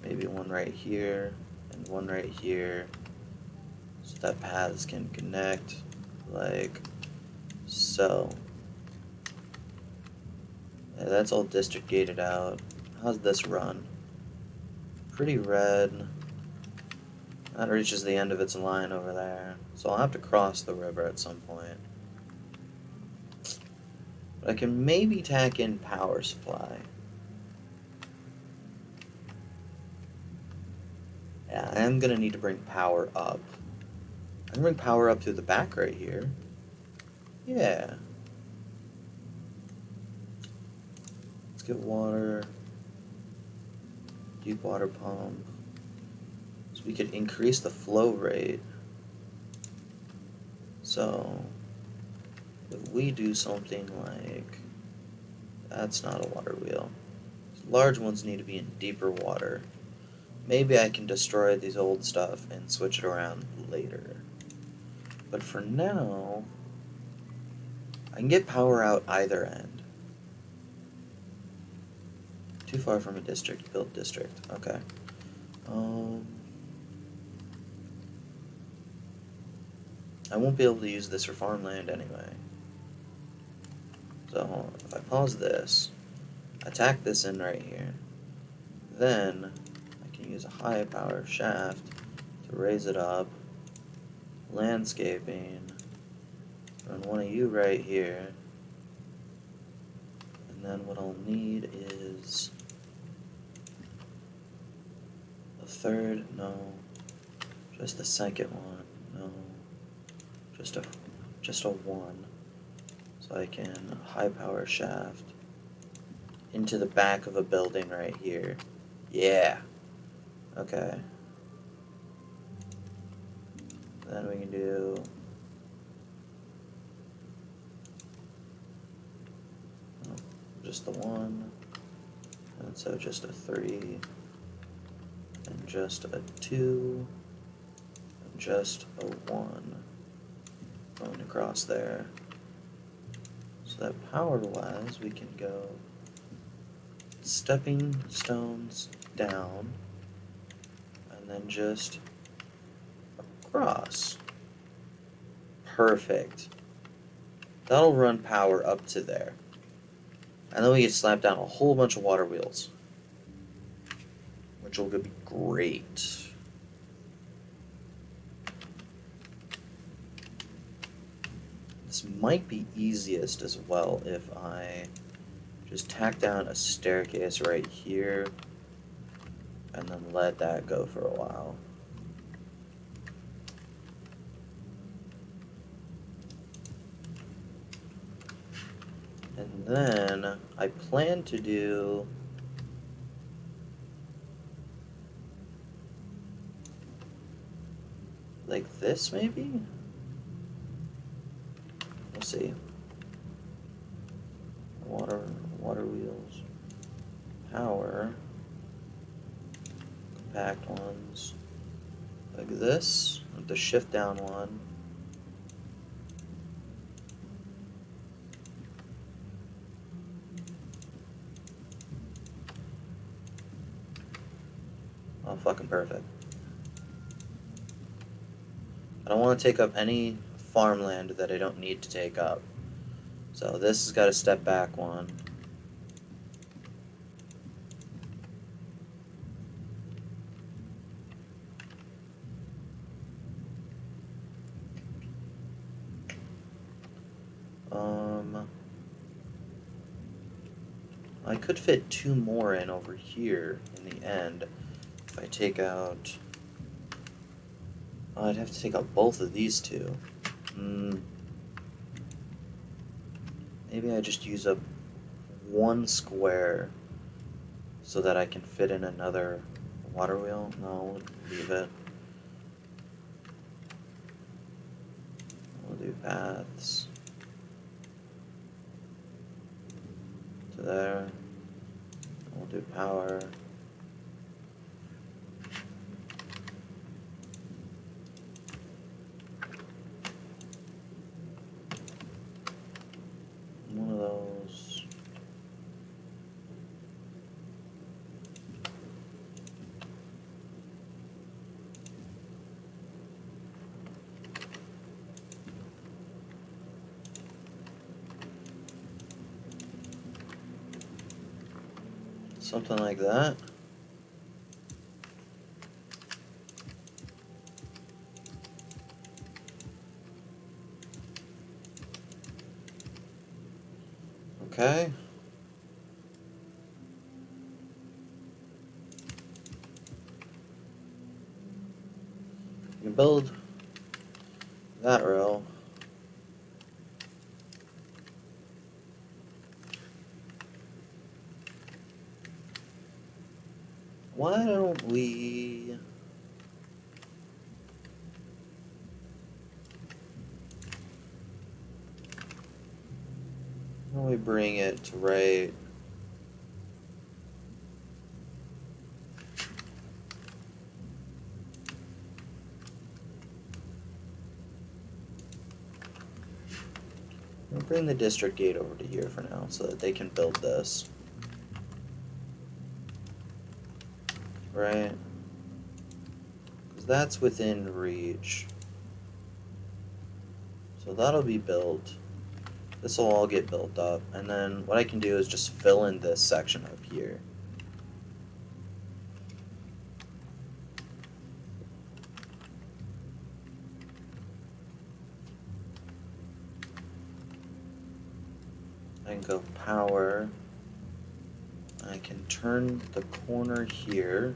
Maybe one right here and one right here. So that paths can connect like so. Yeah, that's all district gated out. How's this run? Pretty red. That reaches the end of its line over there. So I'll have to cross the river at some point. But I can maybe tack in power supply. Yeah, I am going to need to bring power up. I can bring power up through the back right here. Yeah. Let's get water. Deep water pump. So we could increase the flow rate. So if we do something like, that's not a water wheel. Large ones need to be in deeper water. Maybe I can destroy these old stuff and switch it around later. But for now, I can get power out either end. Too far from a district, build district. Okay. I won't be able to use this for farmland anyway. So if I pause this, attack this in right here, then I can use a high power shaft to raise it up. Landscaping. Run one of you right here. And then what I'll need is a third, no. Just the second one, no. Just a one. So I can high power shaft into the back of a building right here. Yeah. Okay. Then we can do just the one, and so just a 3, and just a 2, and just a 1 going across there. So that power-wise, we can go stepping stones down, and then just across. Perfect. That'll run power up to there. And then we can slap down a whole bunch of water wheels, which will be great. This might be easiest as well if I just tack down a staircase right here and then let that go for a while. And then I plan to do like this maybe? We'll see. Water wheels. Power. Compact ones. Like this, with the shift down one. Oh, fucking perfect. I don't want to take up any farmland that I don't need to take up. So this has got to step back one. I could fit 2 more in over here in the end if I take out. Oh, I'd have to take out both of these 2. Maybe I just use up 1 square so that I can fit in another water wheel. No, we'll leave it. We'll do paths to there. We'll do power. One of those. Something like that. Okay. You can build that row. Why don't we bring it to right we'll bring the district gate over to here for now so that they can build this. Right? Because that's within reach. So that'll be built. This will all get built up. And then what I can do is just fill in this section up here. I can go power. I can turn the corner here.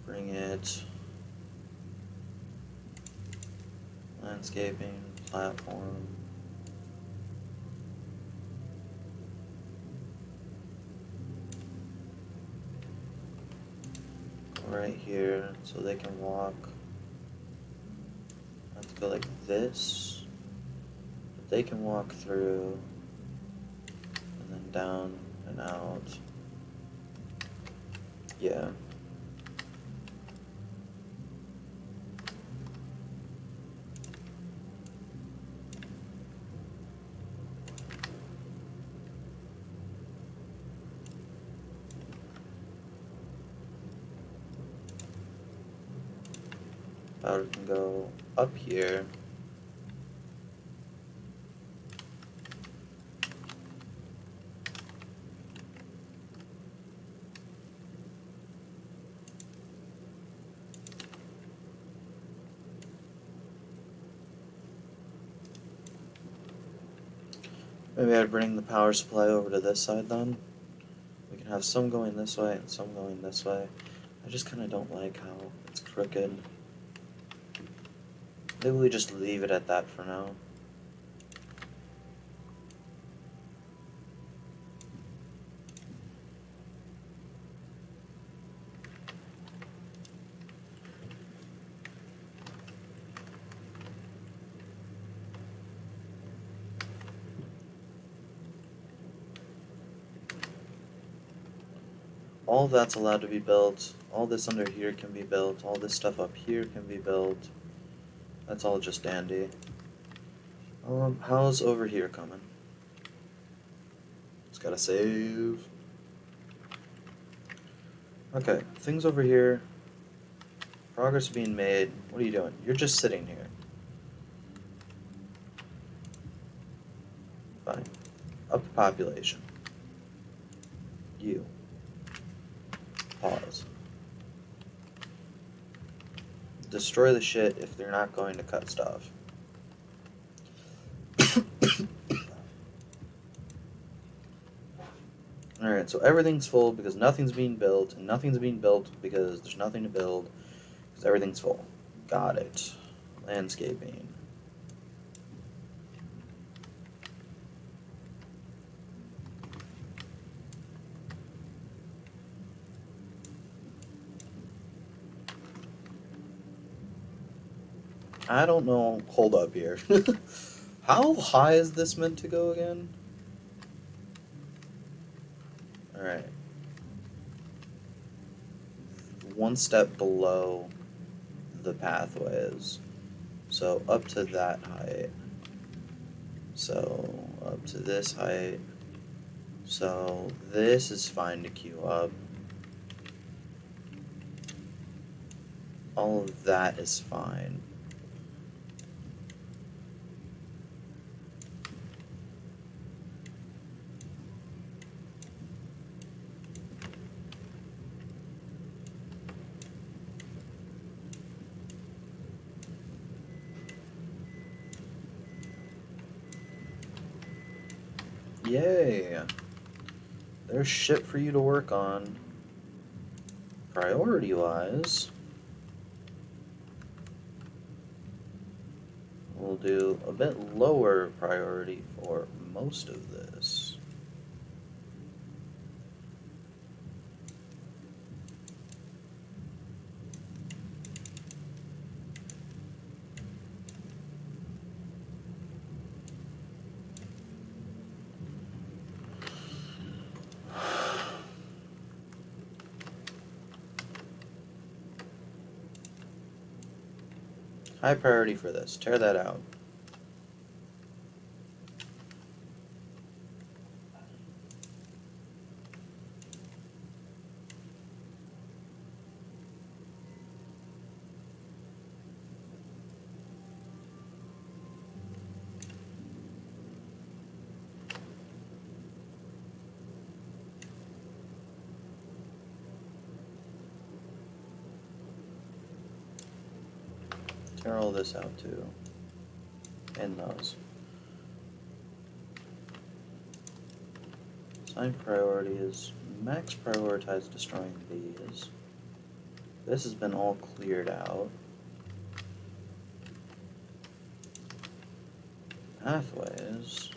Bring it. Landscaping, platform. Go right here so they can walk. I have to go like this. But they can walk through. And then down and out. Yeah. Power can go up here. Maybe I'd bring the power supply over to this side then. We can have some going this way and some going this way. I just kind of don't like how it's crooked. Maybe we just leave it at that for now. All of that's allowed to be built. All this under here can be built. All this stuff up here can be built. That's all just dandy. How's over here coming? Just gotta save. Okay, things over here. Progress being made. What are you doing? You're just sitting here. Fine. Up the population. You. Pause. Destroy the shit if they're not going to cut stuff. Alright, so everything's full because nothing's being built, and nothing's being built because there's nothing to build, because everything's full. Got it. Landscaping. I don't know. Hold up here. How high is this meant to go again? Alright. One step below the pathways. So up to that height. So up to this height. So this is fine to queue up. All of that is fine. Yay! There's shit for you to work on. Priority-wise, we'll do a bit lower priority for most of this. High priority for this. Tear that out. Tear all this out too. And those. Assign priority is max prioritize destroying these. This has been all cleared out. Pathways.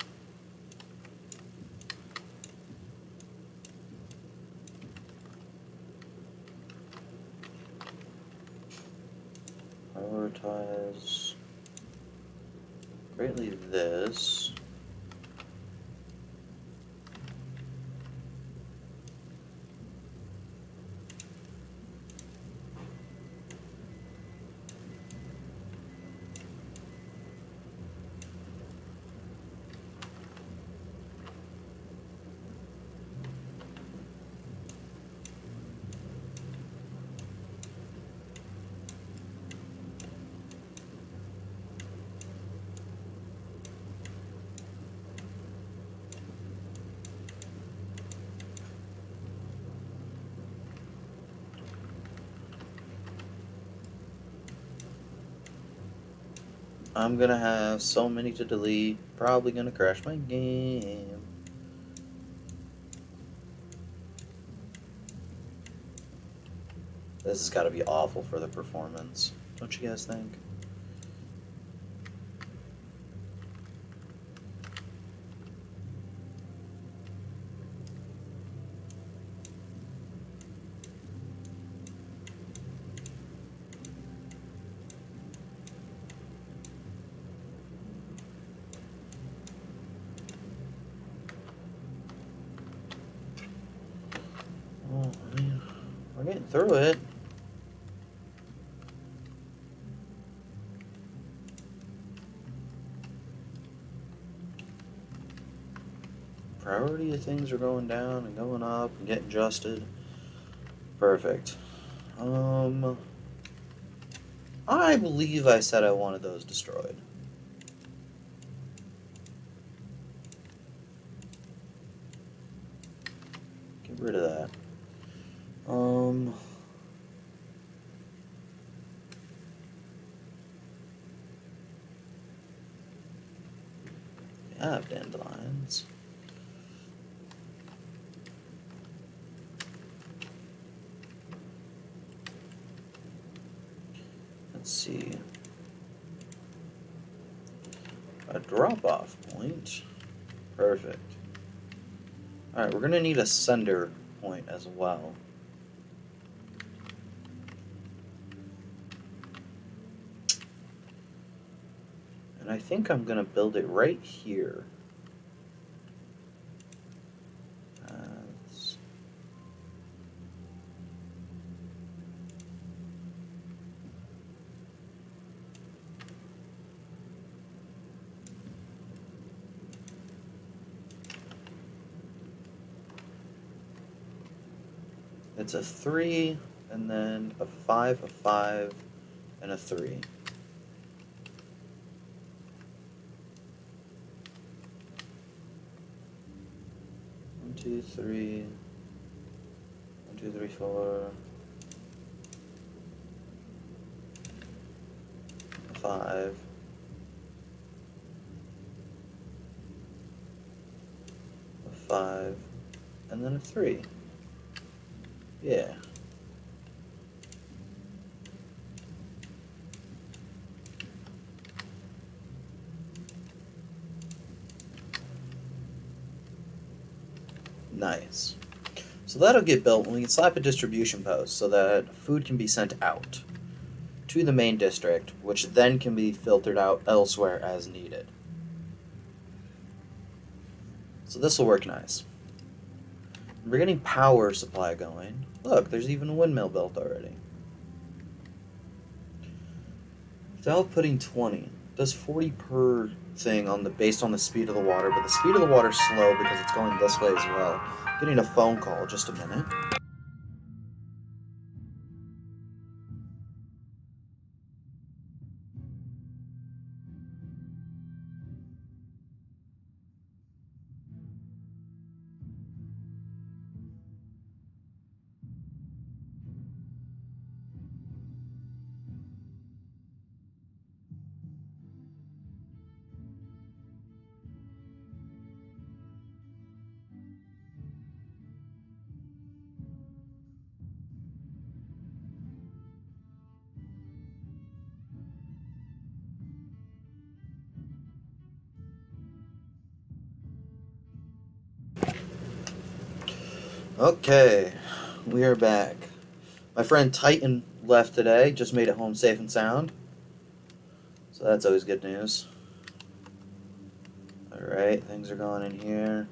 Prioritize greatly this. I'm gonna have so many to delete, probably gonna crash my game. This has gotta be awful for the performance, don't you guys think? Oh, I mean, we're getting through it. Priority of things are going down and going up and getting adjusted. Perfect. I believe I said I wanted those destroyed. Get rid of that. I have dandelions. Let's see. A drop-off point. Perfect. Alright, we're gonna need a sender point as well. And I think I'm gonna build it right here. It's a 3, and then a 5, and a 3. 1, 2, 3. 1, 2, 3, 4. 5. A 5, and then a 3. Yeah. Nice. So that'll get built when we can slap a distribution post so that food can be sent out to the main district, which then can be filtered out elsewhere as needed. So this will work nice. We're getting power supply going. Look, there's even a windmill built already. Without putting 20, does 40 per thing on the based on the speed of the water, but the speed of the water's slow because it's going this way as well. Getting a phone call, just a minute. Okay, we are back. My friend Titan left today, just made it home safe and sound. So that's always good news. Alright, things are going in here.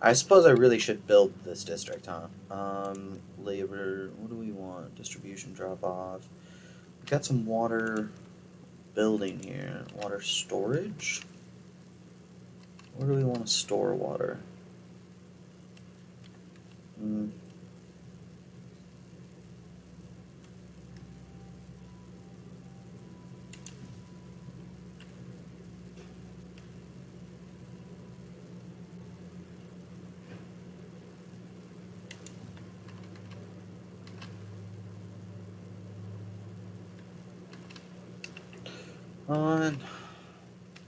I suppose I really should build this district, huh? Labor, what do we want? Distribution drop off. We got some water building here. Water storage? Where do we want to store water? Hmm.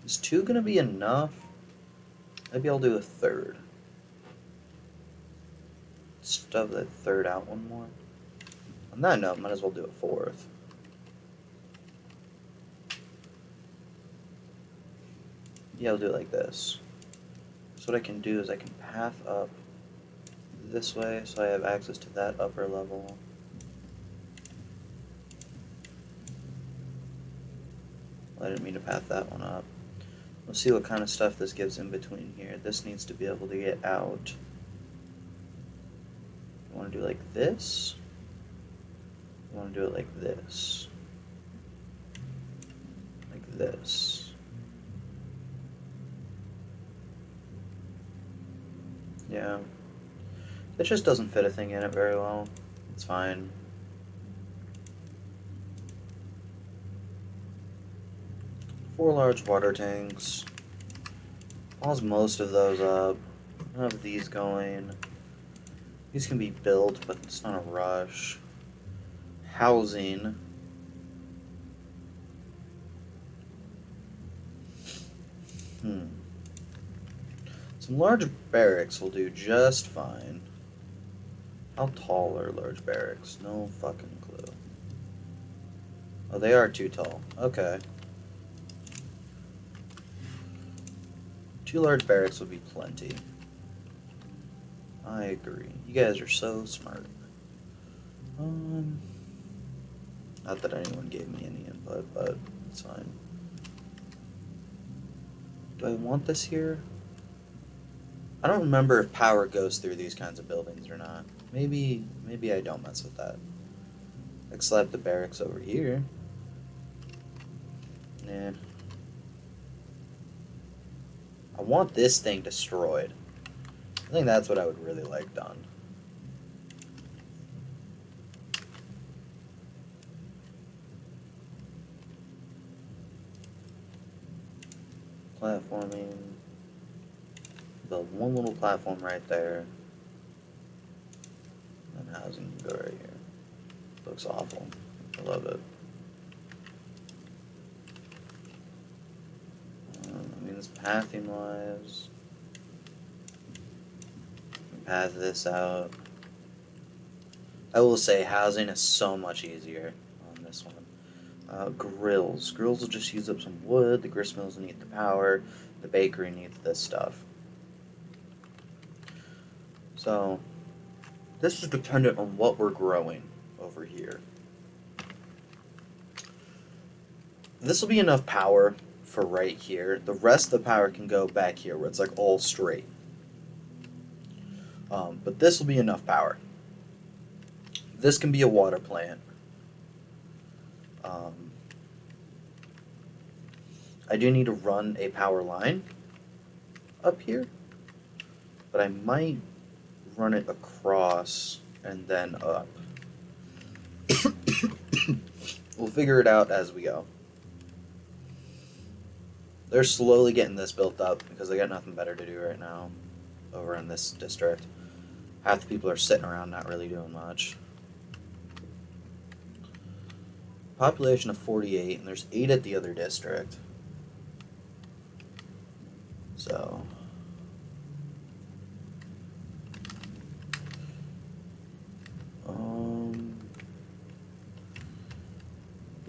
Is 2 gonna be enough? Maybe I'll do a third. Stuff that third out one more. On that note, might as well do a fourth. Yeah, I'll do it like this. So what I can do is I can path up this way so I have access to that upper level. I didn't mean to path that one up. Let's see what kind of stuff this gives in between here. This needs to be able to get out. You want to do like this? You want to do it like this? Like this. Yeah. It just doesn't fit a thing in it very well. It's fine. Four large water tanks. Pause most of those up. None of these going. These can be built, but it's not a rush. Housing. Some large barracks will do just fine. How tall are large barracks? No fucking clue. Oh, they are too tall. Okay. 2 large barracks would be plenty. I agree. You guys are so smart. Not that anyone gave me any input, but it's fine. Do I want this here? I don't remember if power goes through these kinds of buildings or not. Maybe I don't mess with that. I could slap the barracks over here. Nah. I want this thing destroyed. I think that's what I would really like done. Platforming. Build one little platform right there. And housing can go right here. Looks awful. I love it. I mean, this pathing wise. Path this out. I will say housing is so much easier on this one. Grills. Grills will just use up some wood. The grist mills need the power. The bakery needs this stuff. So, this is dependent on what we're growing over here. This will be enough power for right here. The rest of the power can go back here where it's like all straight. But this will be enough power. This can be a water plant. I do need to run a power line up here, but I might run it across and then up. We'll figure it out as we go. They're slowly getting this built up because they got nothing better to do right now over in this district. Half the people are sitting around not really doing much. Population of 48, and there's 8 at the other district. So,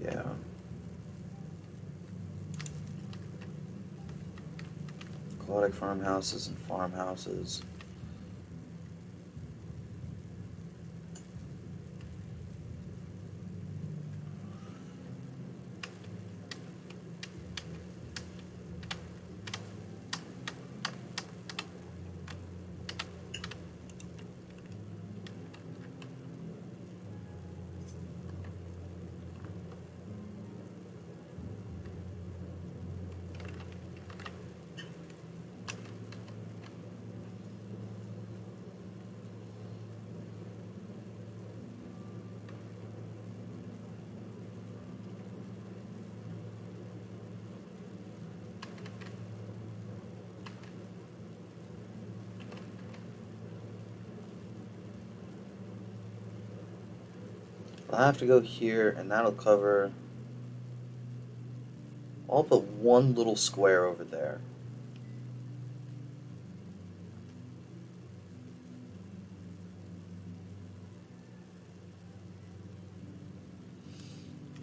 yeah. Aquatic farmhouses and farmhouses. I'll have to go here, and that'll cover all but one little square over there.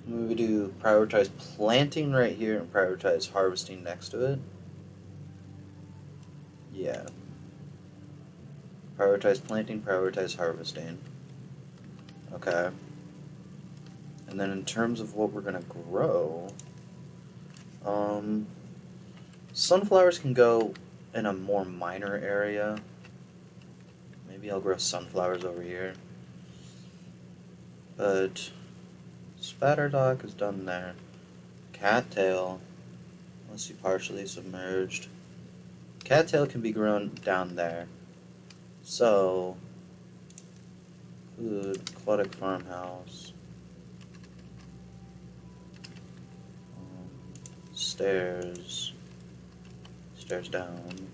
We do prioritize planting right here and prioritize harvesting next to it. Yeah. Prioritize planting, prioritize harvesting. Okay. And then in terms of what we're gonna grow, sunflowers can go in a more minor area. Maybe I'll grow sunflowers over here. But Spatterdock is done there. Cattail, let's see, partially submerged. Cattail can be grown down there. So, food, aquatic farmhouse, stairs down,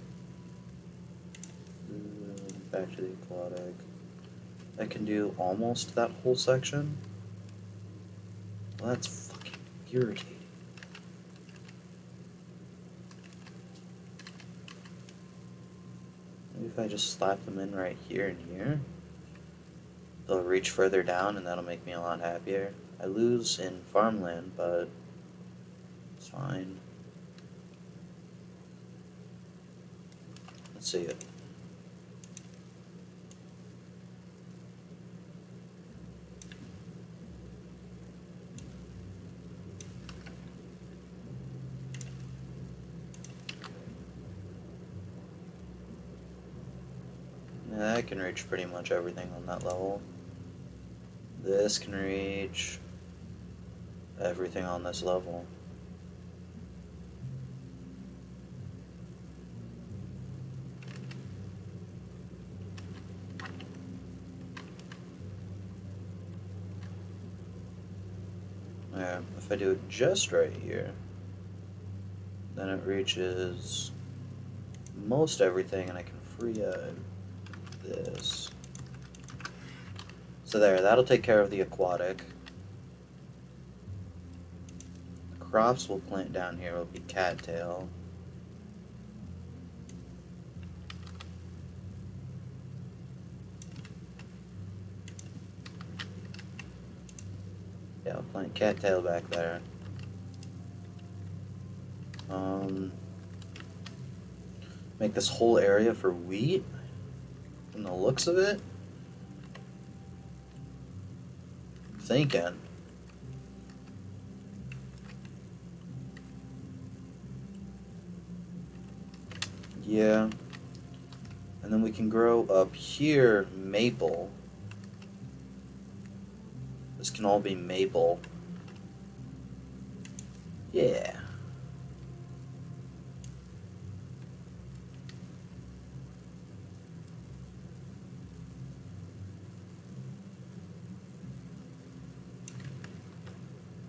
back to the aquatic. I can do almost that whole section. Well, that's fucking irritating. Maybe if I just slap them in right here and here, they'll reach further down and that'll make me a lot happier. I lose in farmland, but it's fine. Let's see it. Yeah, I can reach pretty much everything on that level. This can reach everything on this level. Yeah, if I do it just right here, then it reaches most everything and I can free this. So there, that'll take care of the aquatic. The crops we'll plant down here will be cattail. Yeah, I'll plant cattail back there. Make this whole area for wheat. From the looks of it, thinking. Yeah. And then we can grow up here maple. This can all be maple. Yeah.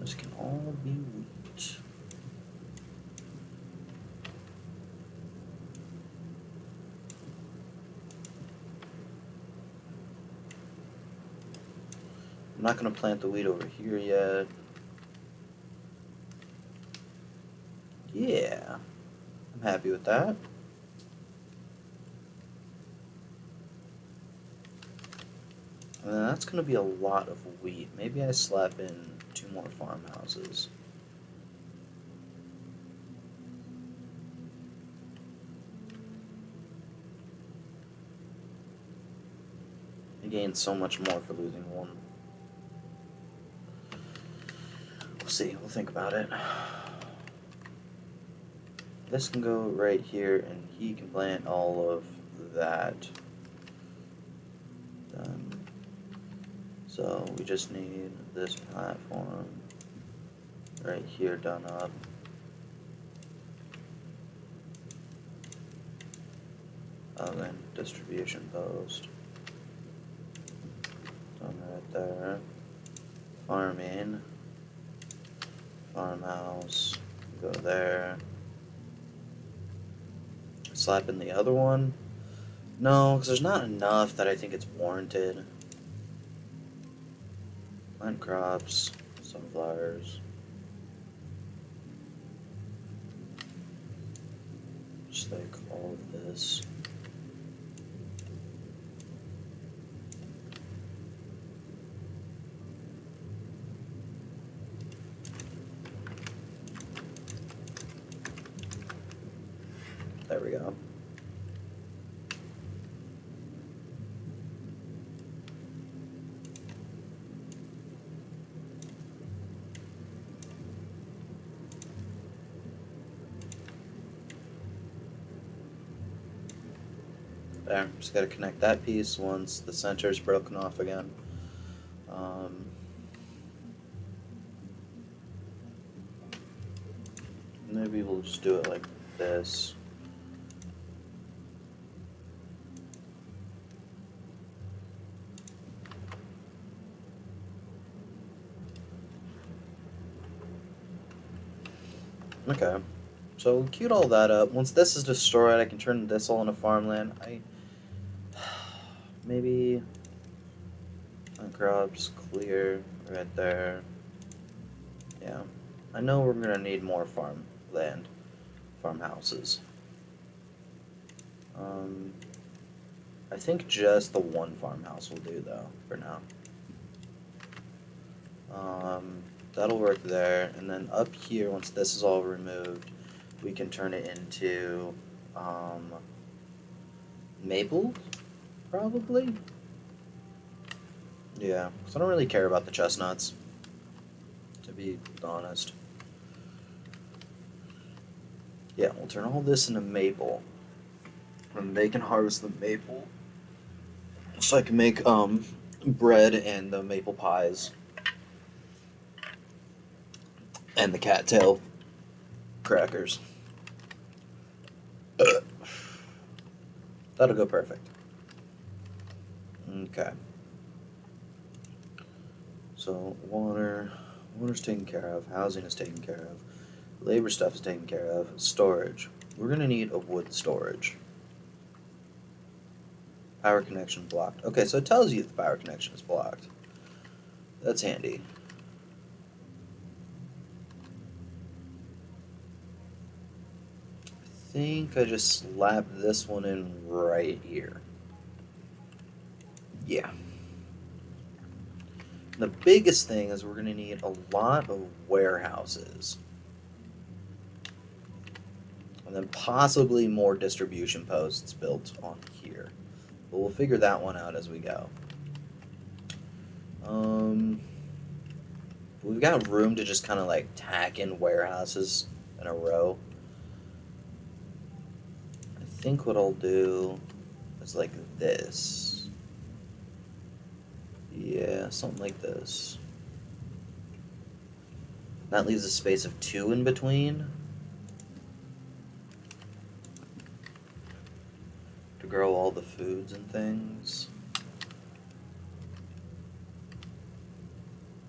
This can all be wheat. I'm not going to plant the wheat over here yet. Yeah. I'm happy with that. And then that's going to be a lot of wheat. Maybe I slap in 2 more farmhouses. I gained so much more for losing 1. We'll see. We'll think about it. This can go right here, and he can plant all of that. Done. So we just need this platform right here done up. Then distribution post. Done right there. Farming. Farmhouse. Go there. Slap in the other one. No, because there's not enough that I think it's warranted. Plant crops, sunflowers. Just like all of this. There we go. There, just got to connect that piece once the center is broken off again. Maybe we'll just do it like this. Okay, so we queued all that up. Once this is destroyed, I can turn this all into farmland. Maybe plant crops, clear right there. Yeah, I know we're gonna need more farmland, farmhouses. I think just the one farmhouse will do though for now. That'll work there, and then up here, once this is all removed, we can turn it into maple, probably. Yeah, because I don't really care about the chestnuts, to be honest. Yeah, we'll turn all this into maple, and they can harvest the maple, so I can make bread and the maple pies. And the cattail crackers. That'll go perfect. Okay. So water's taken care of, housing is taken care of, labor stuff is taken care of, storage. We're gonna need a wood storage. Power connection blocked. Okay, so it tells you if the power connection is blocked. That's handy. I think I just slapped this one in right here. Yeah. The biggest thing is we're going to need a lot of warehouses. And then possibly more distribution posts built on here. But we'll figure that one out as we go. We've got room to just kind of like tack in warehouses in a row. I think what I'll do is like this. Yeah, something like this. That leaves a space of 2 in between to grow all the foods and things.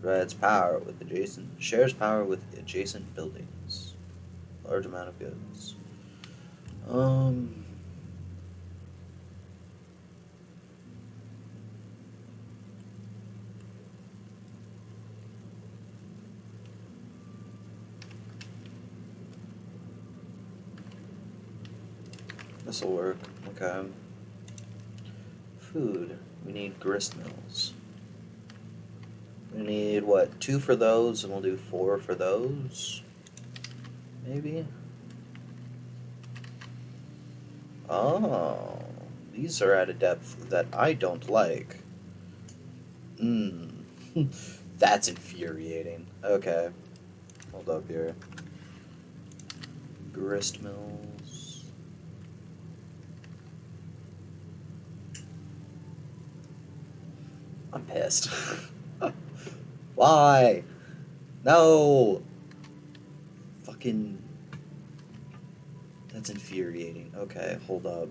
Provides power with shares power with adjacent buildings. Large amount of goods. This'll work. Okay. Food. We need grist mills. We need, what, 2 for those, and we'll do 4 for those? Maybe? Oh, these are at a depth that I don't like. That's infuriating. Okay. Hold up here. Grist mills. I'm pissed. Why? No! Fucking... That's infuriating. Okay, hold up.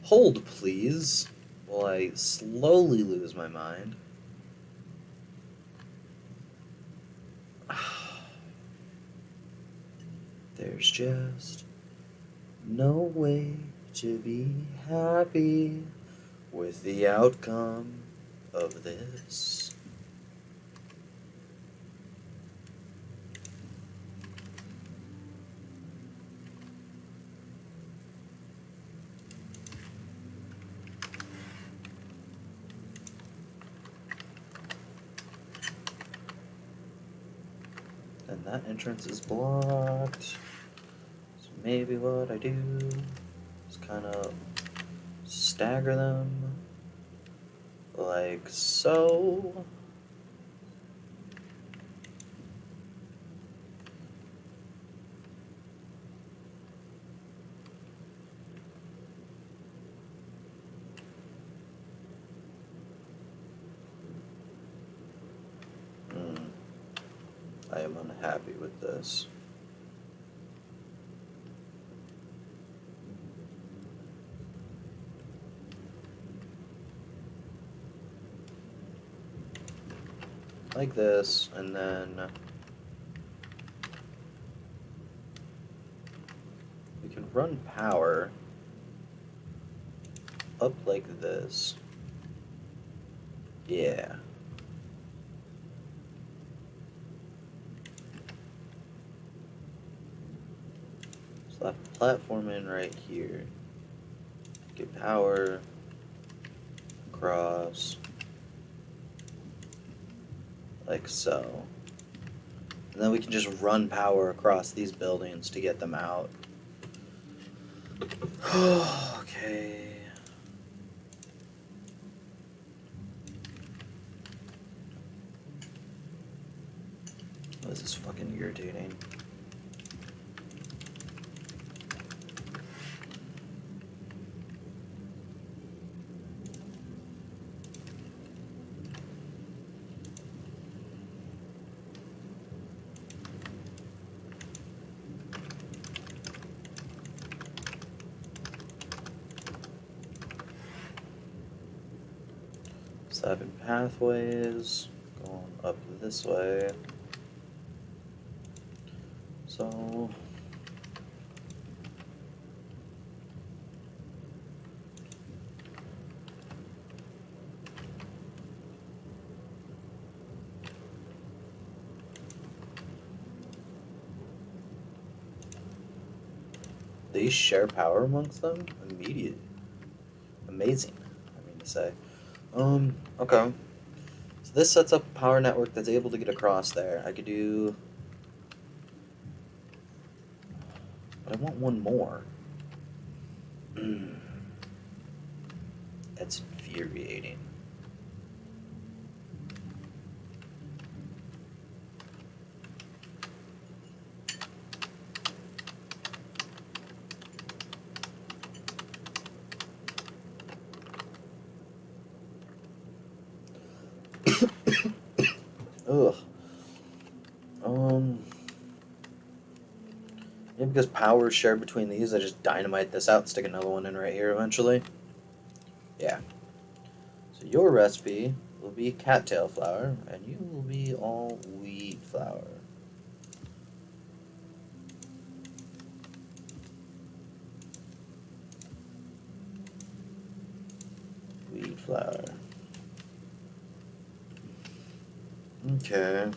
Hold, please, while I slowly lose my mind. There's just no way to be happy with the outcome of this. And that entrance is blocked. So maybe what I do is kind of stagger them like so. I am unhappy with this. Like this, and then we can run power up like this. Yeah. Slap a platform in right here. Get power across like so. And then we can just run power across these buildings to get them out. Okay. This is fucking irritating. Seven pathways going up this way. So these share power amongst them? Immediate. Amazing, I mean to say. Okay. So this sets up a power network that's able to get across there. I could do... But I want one more. That's infuriating. Ugh. Yeah, because power is shared between these, I just dynamite this out and stick another one in right here eventually. Yeah. So your recipe will be cattail flour, and you will be all wheat flour. Wheat flour. Okay.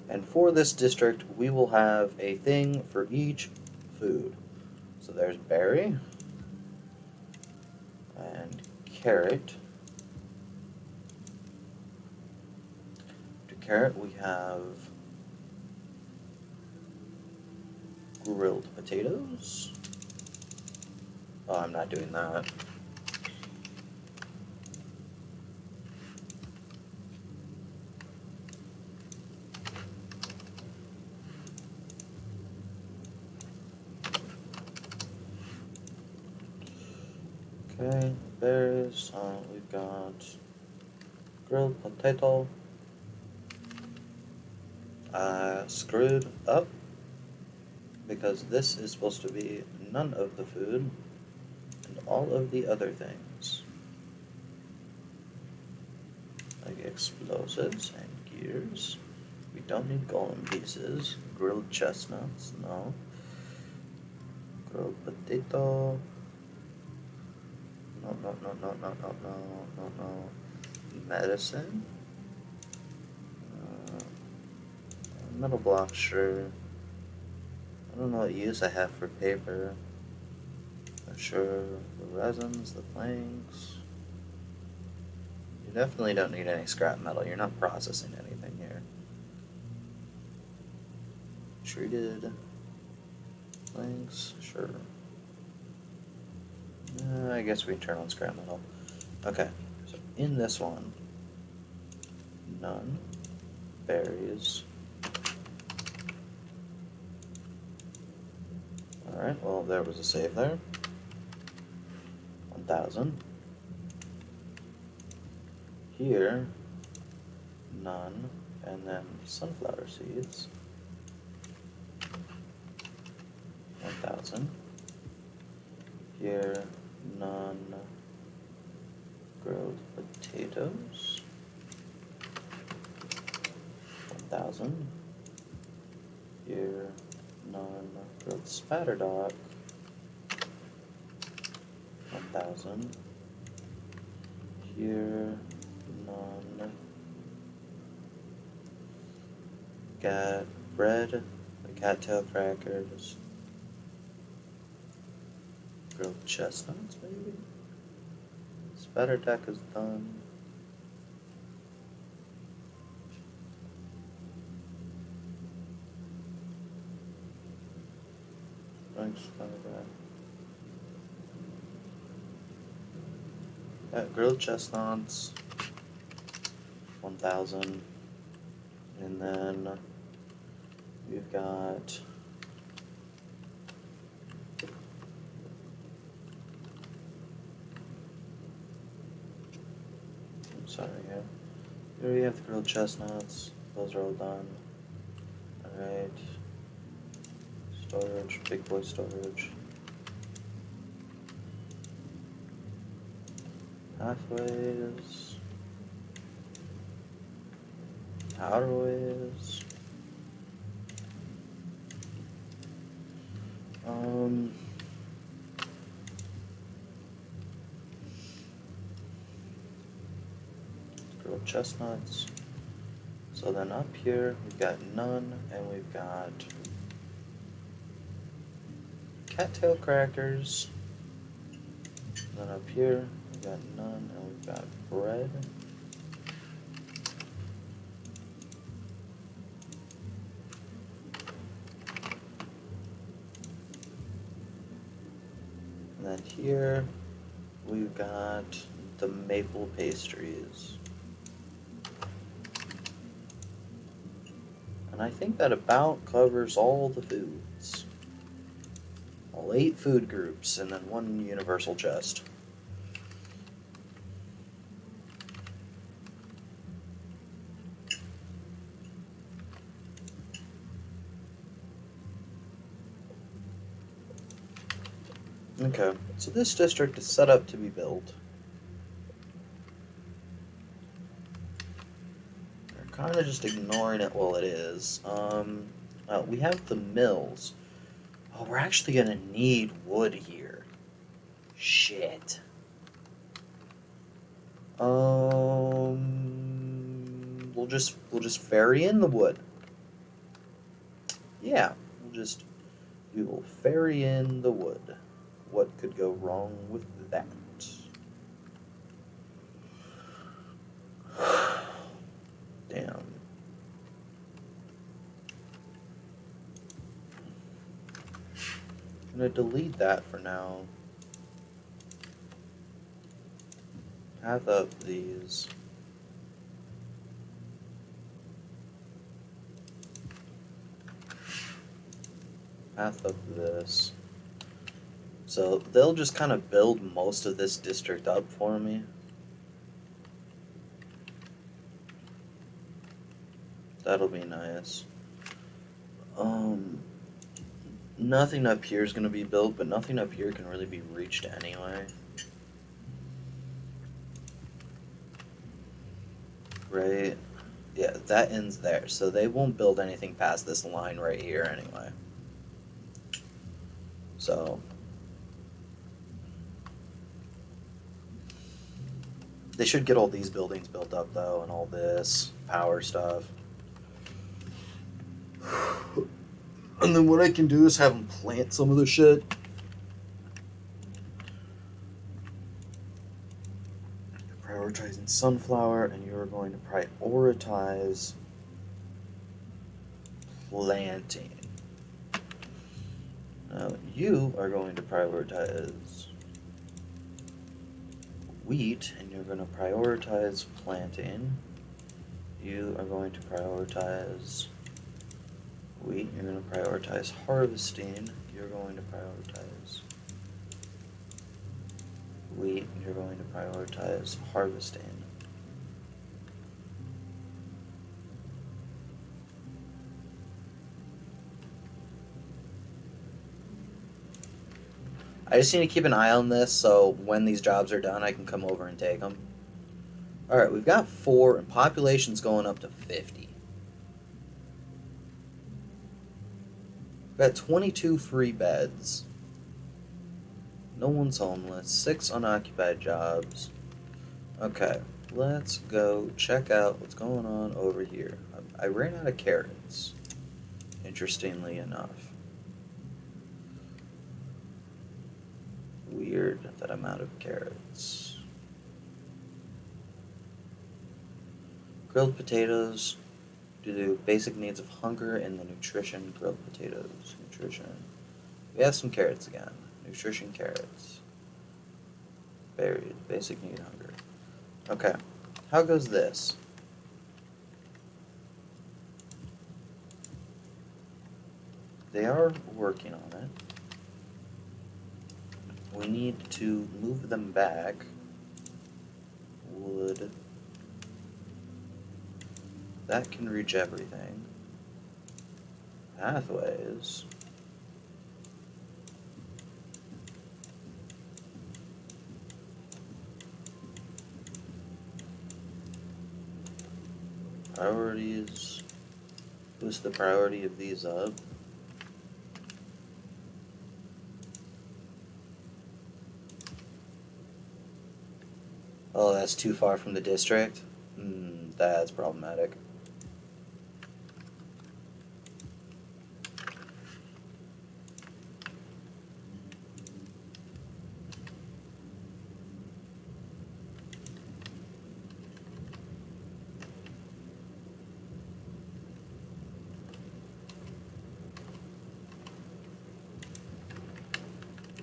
And for this district, we will have a thing for each food. So there's berry and carrot. To carrot, we have grilled potatoes. Oh, I'm not doing that. Okay, berries. We've got grilled potato. Screwed up because this is supposed to be none of the food and all of the other things. Like explosives and gears. We don't need golem pieces. Grilled chestnuts, no. Grilled potato. No. Medicine? Uh, metal block, sure. I don't know what use I have for paper. Not sure. The resins, the planks. You definitely don't need any scrap metal. You're not processing anything here. Treated planks, sure. I guess we turn on scrap metal. Okay, so in this one, none. Berries. Alright, well, there was a save there. 1,000. Here, none. And then sunflower seeds. 1,000. Here, none. Grilled potatoes. 1,000. Here, none. Grilled spatterdock. 1,000. Here, none. Got bread, the cattail crackers. Grilled chestnuts, maybe? Spatterdock is done. Thanks, spatterdock. Grilled chestnuts, 1,000, and then we've got here we have the grilled chestnuts. Those are all done. Alright. Storage, big boy storage. Pathways. Outerways. Grilled chestnuts. So then up here we've got none, and we've got cattail crackers. And then up here we've got none, and we've got bread. And then here we've got the maple pastries. And I think that about covers all the foods. All 8 food groups, and then 1 universal chest. Okay, so this district is set up to be built. They're kind of just ignoring it while it is. We have the mills. Oh, we're actually gonna need wood here. Shit. We'll just ferry in the wood. Yeah, we will ferry in the wood. What could go wrong with that? Damn. I'm gonna delete that for now. Path up these. Path up this. So they'll just kind of build most of this district up for me. That'll be nice. Nothing up here is going to be built, but nothing up here can really be reached anyway. Right? Yeah, that ends there. So they won't build anything past this line right here anyway. So They should get all these buildings built up though, and all this power stuff. And then what I can do is have them plant some of the shit. Prioritizing sunflower, and you're going to prioritize planting. Now you are going to prioritize wheat, and you're going to prioritize planting. You are going to prioritize wheat. You're going to prioritize harvesting. You're going to prioritize wheat. And you're going to prioritize harvesting. I just need to keep an eye on this so when these jobs are done, I can come over and take them. Alright, we've got 4, and population's going up to 50. We've got 22 free beds. No one's homeless. 6 unoccupied jobs. Okay, let's go check out what's going on over here. I ran out of carrots, interestingly enough. Weird that I'm out of carrots. Grilled potatoes due to basic needs of hunger and the nutrition. Grilled potatoes, nutrition. We have some carrots again. Nutrition, carrots. Buried, basic need, hunger. Okay, how goes this? They are working on it. We need to move them back. Wood. That can reach everything. Pathways. Priorities. Boost the priority of these up. Oh, that's too far from the district? That's problematic.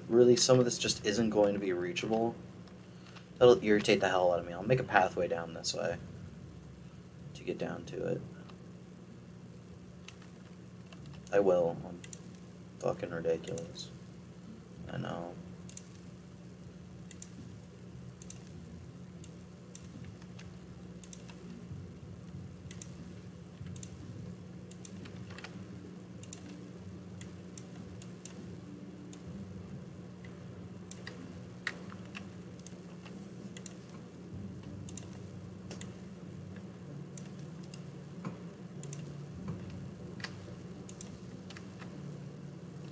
Really, some of this just isn't going to be reachable. That'll irritate the hell out of me. I'll make a pathway down this way to get down to it. I will. I'm fucking ridiculous. I know.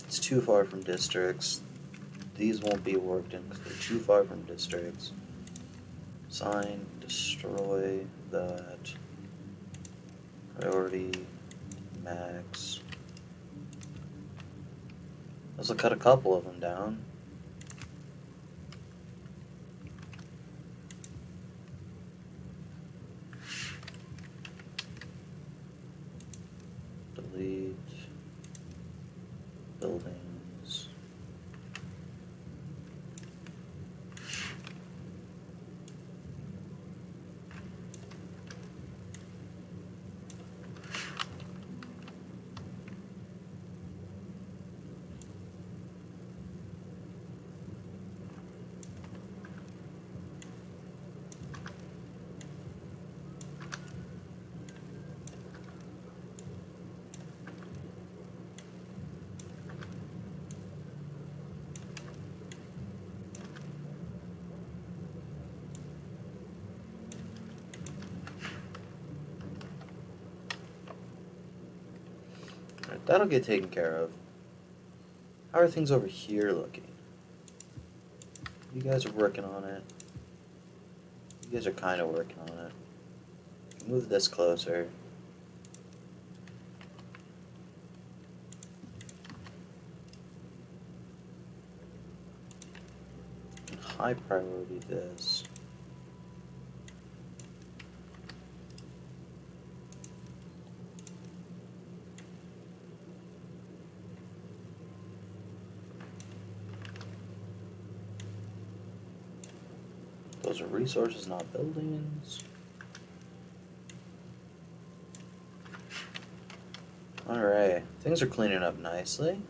It's too far from districts. These won't be worked in because they're too far from districts. Sign, destroy that. Priority, max. This will cut a couple of them down. Delete. Buildings. Alright, that'll get taken care of. How are things over here looking? You guys are working on it. You guys are kind of working on it. Move this closer. High priority this. Those are resources, not buildings. Alright, things are cleaning up nicely.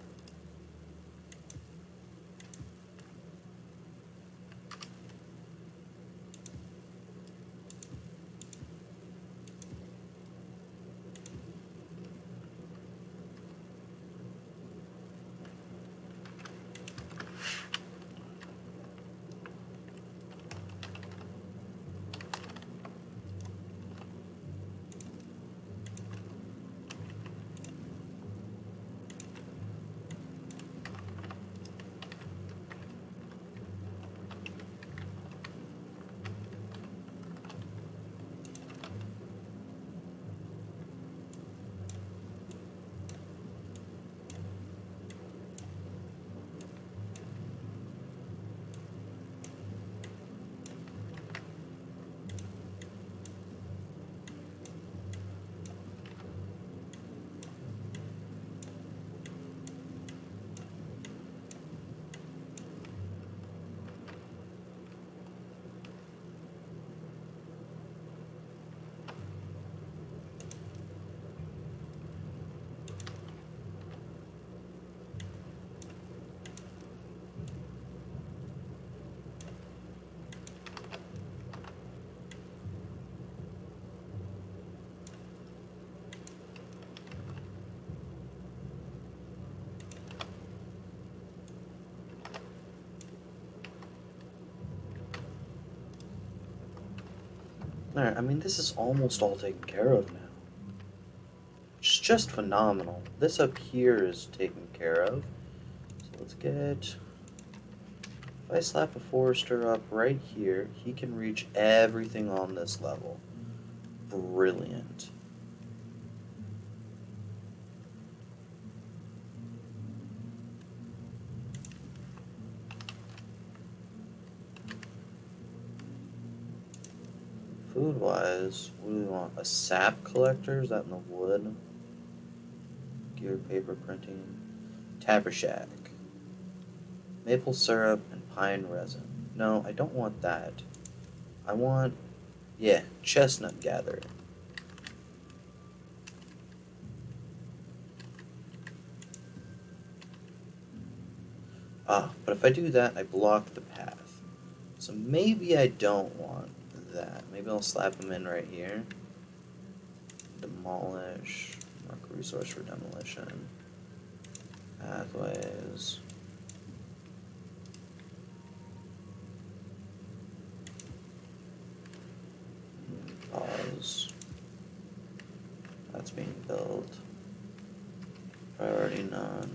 Alright, I mean, this is almost all taken care of now. It's just phenomenal. This up here is taken care of. So let's get... If I slap a forester up right here, he can reach everything on this level. Brilliant. Food-wise, what do we want? A sap collector? Is that in the wood? Gear, paper, printing. Tapper shack. Maple syrup and pine resin. No, I don't want that. I want, yeah, chestnut gatherer. Ah, but if I do that, I block the path. So maybe I don't want that. Maybe I'll slap them in right here. Demolish. Mark resource for demolition. Pathways. Pause. That's being built. Priority none.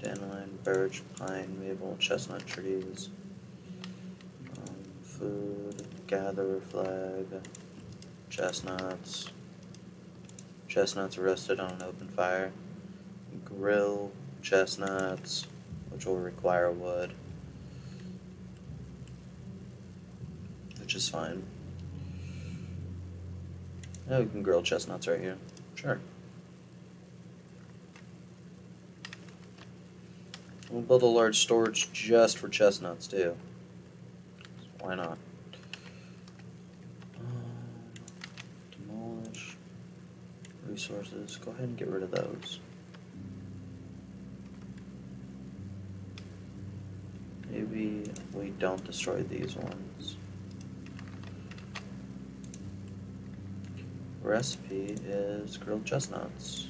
Dandelion, birch, pine, maple, chestnut trees. Food, gatherer flag, chestnuts. Chestnuts roasted on an open fire. Grill chestnuts, which will require wood. Which is fine. Yeah, we can grill chestnuts right here. Sure. We'll build a large storage just for chestnuts too. Why not? Demolish. Resources. Go ahead and get rid of those. Maybe we don't destroy these ones. Recipe is grilled chestnuts.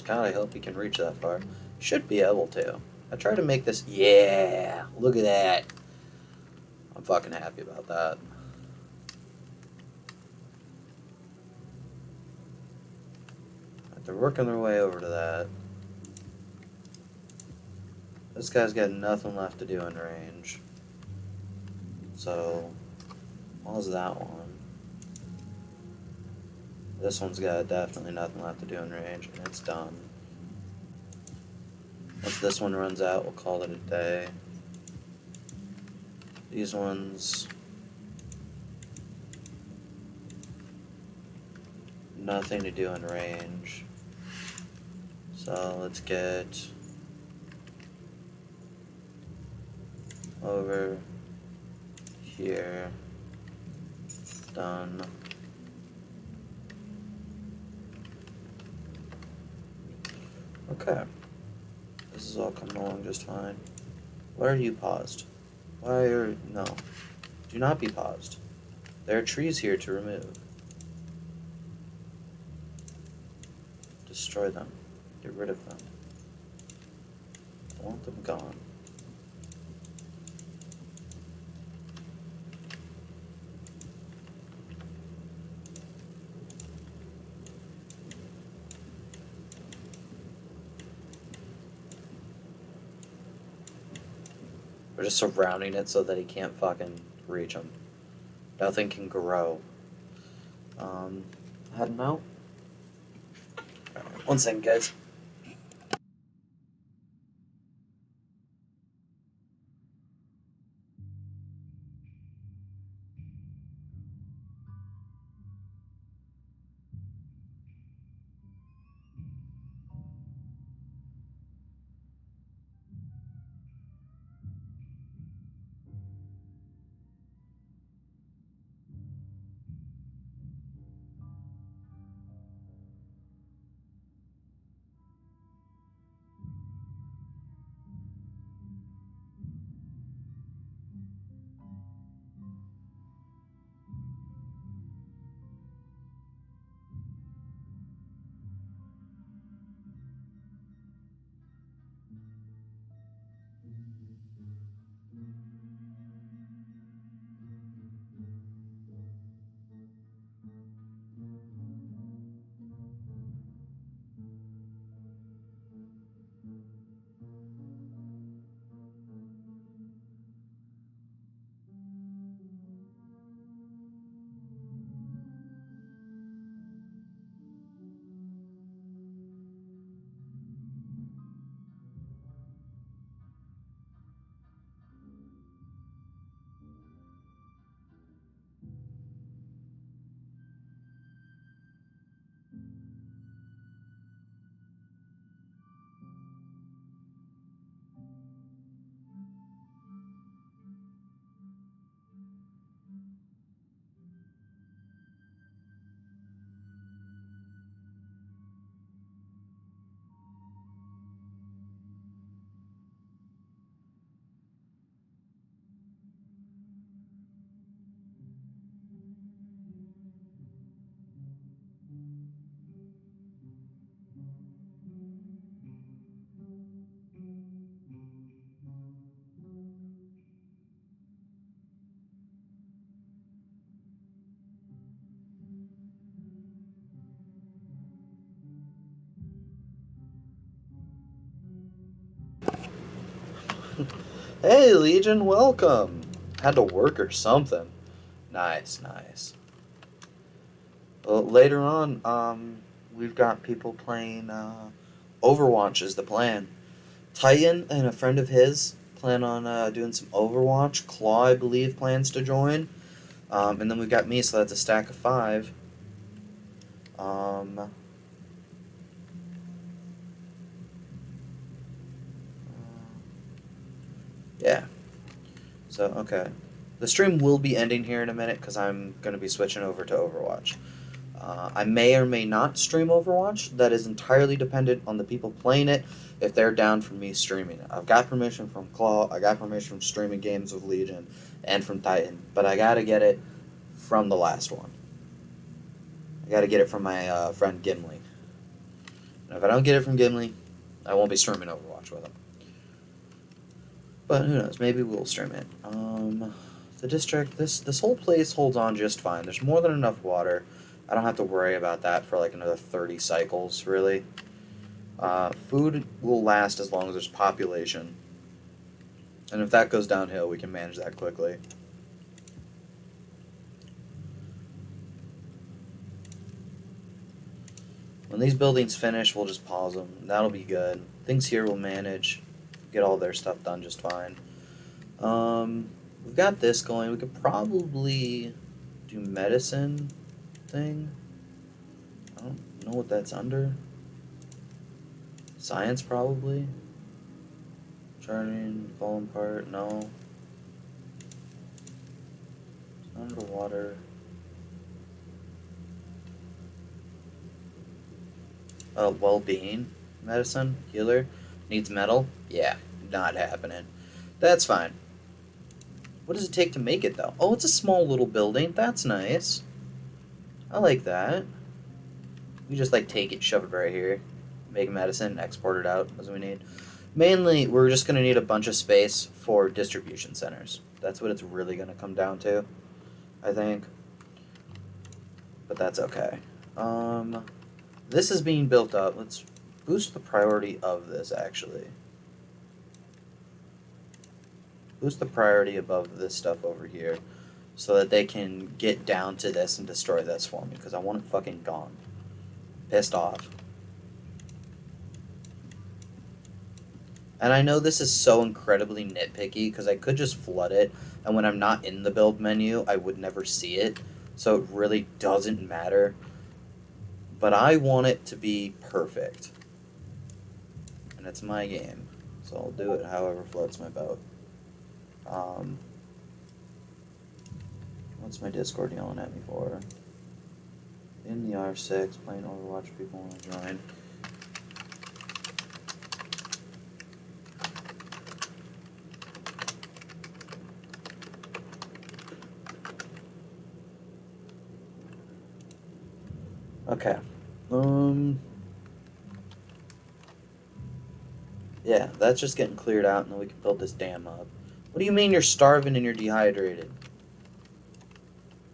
God, I hope he can reach that far. Should be able to. I try to make this. Yeah! Look at that. I'm fucking happy about that. They're working their way over to that. This guy's got nothing left to do in range. So, what was that one? This one's got definitely nothing left to do in range, and it's done. Once this one runs out, we'll call it a day. These ones... nothing to do in range. So, let's get... over here. Done. Okay. This is all coming along just fine. Why are you paused? Why are... no. Do not be paused. There are trees here to remove. Destroy them. Get rid of them. I want them gone. We're just surrounding it so that he can't fucking reach them. Nothing can grow. Heading out. Alright, 1 second, guys. Hey, Legion, welcome. Had to work or something. Nice, nice. Well, later on, we've got people playing Overwatch is the plan. Titan and a friend of his plan on doing some Overwatch. Claw, I believe, plans to join. And then we've got me, so that's a stack of 5. Yeah. So, okay. The stream will be ending here in a minute because I'm going to be switching over to Overwatch. I may or may not stream Overwatch. That is entirely dependent on the people playing it, if they're down for me streaming it. I've got permission from Claw, I got permission from streaming games with Legion, and from Titan, but I gotta get it from the last one. I gotta get it from my friend Gimli. And if I don't get it from Gimli, I won't be streaming Overwatch with him. But who knows? Maybe we'll stream it. The district. This whole place holds on just fine. There's more than enough water. I don't have to worry about that for like another 30 cycles, really. Food will last as long as there's population. And if that goes downhill, we can manage that quickly. When these buildings finish, we'll just pause them. That'll be good. Things here will manage. Get all their stuff done just fine. We've got this going. We could probably do medicine thing. I don't know what that's under. Science, probably. Charting, falling apart, no. Underwater. Well-being, medicine, healer. Needs metal? Yeah, not happening. That's fine. What does it take to make it, though? Oh, it's a small little building. That's nice. I like that. We just, like, take it, shove it right here. Make medicine, export it out as we need. Mainly, we're just going to need a bunch of space for distribution centers. That's what it's really going to come down to, I think. But that's okay. This is being built up. Let's boost the priority of this, actually. Boost the priority above this stuff over here so that they can get down to this and destroy this for me, because I want it fucking gone. Pissed off. And I know this is so incredibly nitpicky because I could just flood it, and when I'm not in the build menu, I would never see it. So it really doesn't matter. But I want it to be perfect. And it's my game. So I'll do it however floats my boat. What's my Discord yelling at me for? In the R6, playing Overwatch, people want to join. Okay. Yeah, that's just getting cleared out, and then we can build this dam up. What do you mean you're starving and you're dehydrated?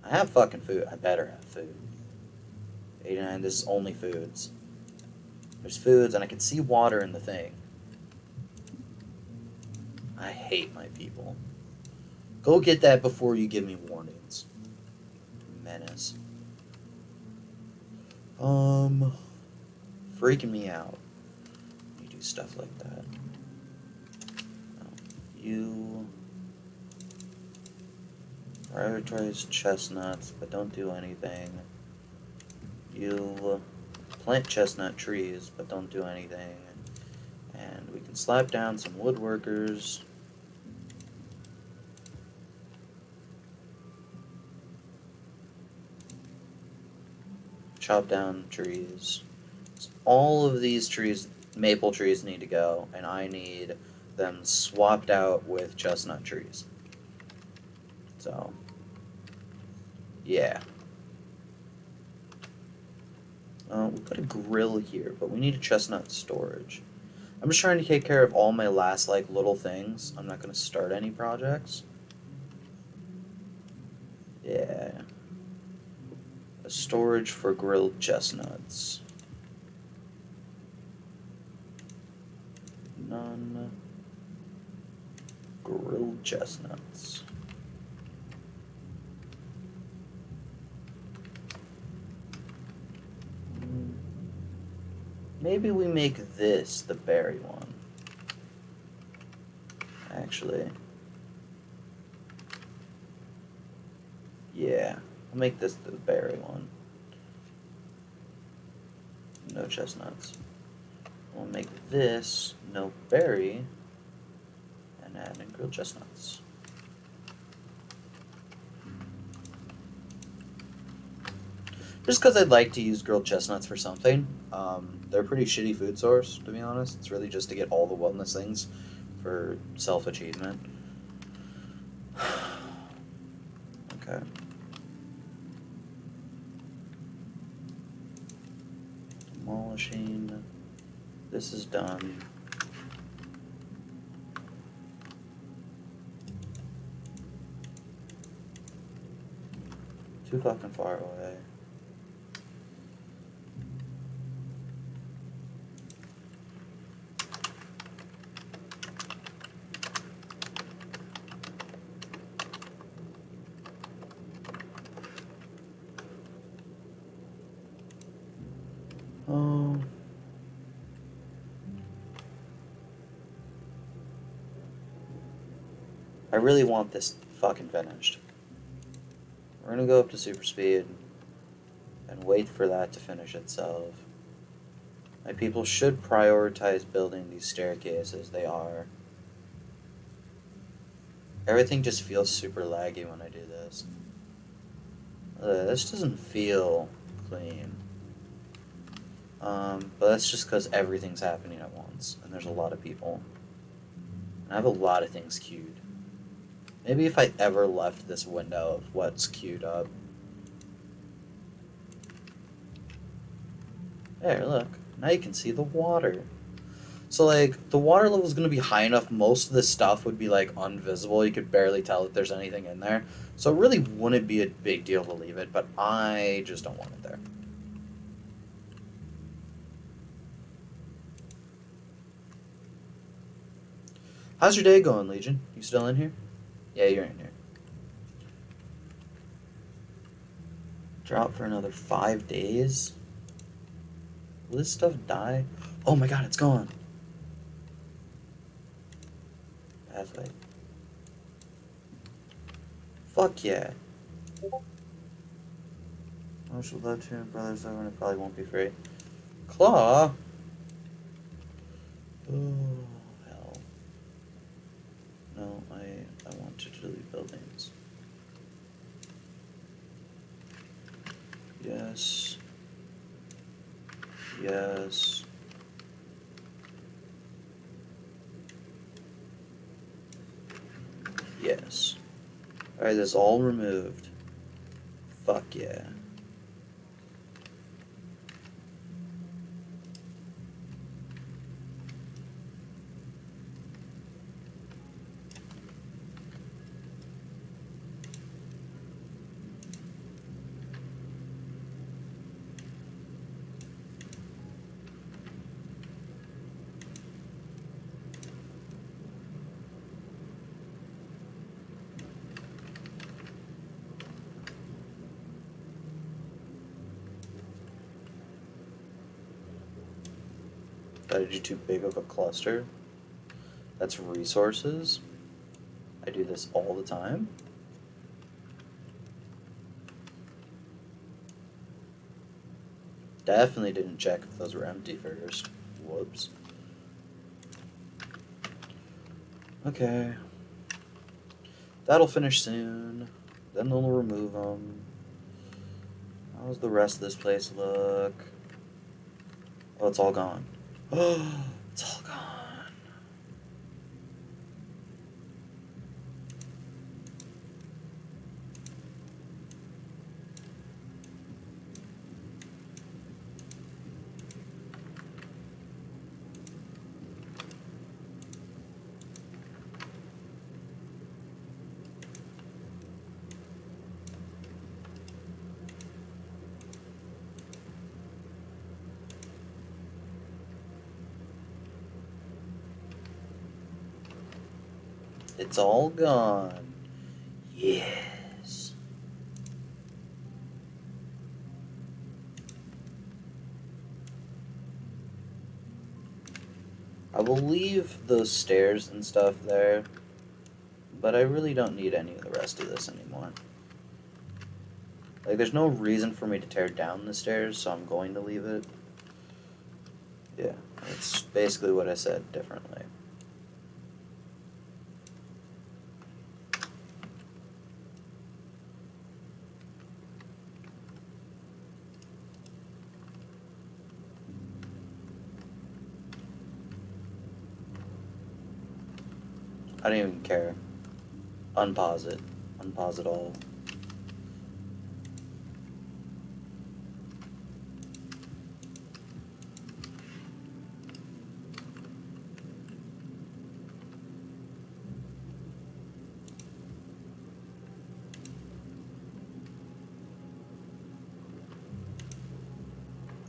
I have fucking food. I better have food. 89, this is only foods. There's foods, and I can see water in the thing. I hate my people. Go get that before you give me warnings. Menace. Freaking me out. You do stuff like that. No. You prioritize chestnuts, but don't do anything. You plant chestnut trees, but don't do anything. And we can slap down some woodworkers. Chop down trees. So all of these trees, maple trees, need to go, and I need them swapped out with chestnut trees. So, yeah. We put a grill here, but we need a chestnut storage. I'm just trying to take care of all my last, like, little things. I'm not going to start any projects. Yeah. A storage for grilled chestnuts. None. Grilled chestnuts. Maybe we make this the berry one. Actually. Yeah, I'll make this the berry one. No chestnuts. We'll make this no berry and add in grilled chestnuts. Just because I'd like to use grilled chestnuts for something. They're a pretty shitty food source, to be honest. It's really just to get all the wellness things for self-achievement. Okay. Demolishing. This is done. Too fucking far away. Oh. I really want this fucking finished. We're gonna go up to super speed and wait for that to finish itself. My people should prioritize building these staircases. They are. Everything just feels super laggy when I do this. This doesn't feel clean. But that's just because everything's happening at once, and there's a lot of people. And I have a lot of things queued. Maybe if I ever left this window of what's queued up. There, look. Now you can see the water. So, like, the water level is going to be high enough, most of this stuff would be, like, invisible. You could barely tell if there's anything in there. So it really wouldn't be a big deal to leave it, but I just don't want it there. How's your day going, Legion? You still in here? Yeah, you're in here. Drought for another 5 days? Will this stuff die? Oh my god, it's gone. Pathway. Fuck yeah. Most would love to brothers over and it probably won't be free. Claw? Oh, hell. No, I want to delete buildings. Yes. Yes. Yes. Alright, that's all removed. Fuck yeah. Did I do too big of a cluster? That's resources. I do this all the time. Definitely didn't check if those were empty first. Whoops. Okay. That'll finish soon. Then they'll remove them. How's the rest of this place look? Oh, it's all gone. Oh, it's all gone. It's all gone. Yes. I will leave those stairs and stuff there, but I really don't need any of the rest of this anymore. Like, there's no reason for me to tear down the stairs, so I'm going to leave it. Yeah, it's basically what I said differently. I don't even care. Unpause it. Unpause it all.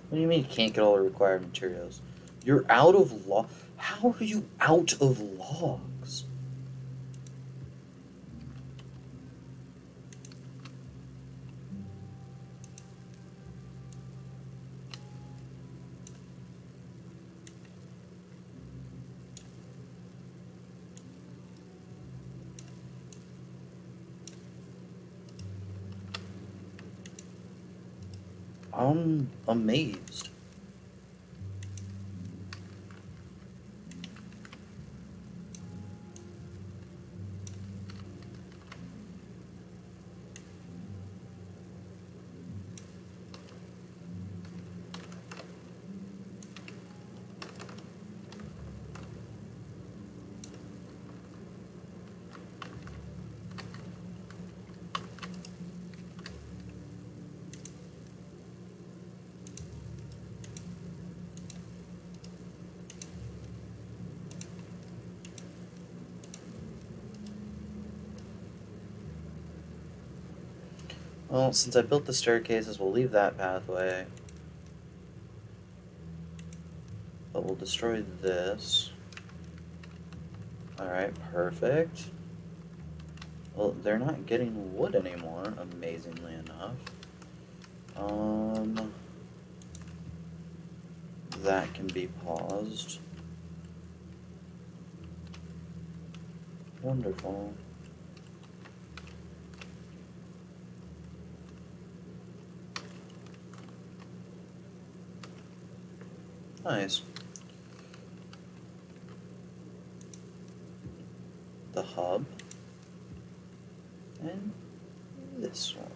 What do you mean you can't get all the required materials? You're out of log. How are you out of logs? I'm amazed. Well, since I built the staircases, we'll leave that pathway. But we'll destroy this. Alright, perfect. Well, they're not getting wood anymore, amazingly enough. That can be paused. Wonderful. Nice. The hub. And this one.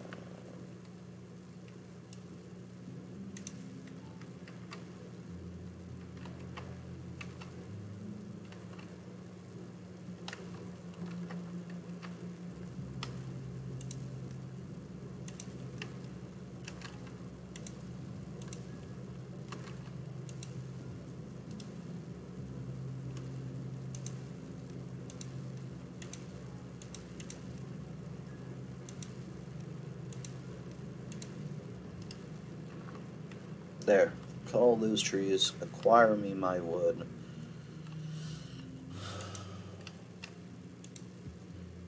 There. Cut all those trees. Acquire me my wood.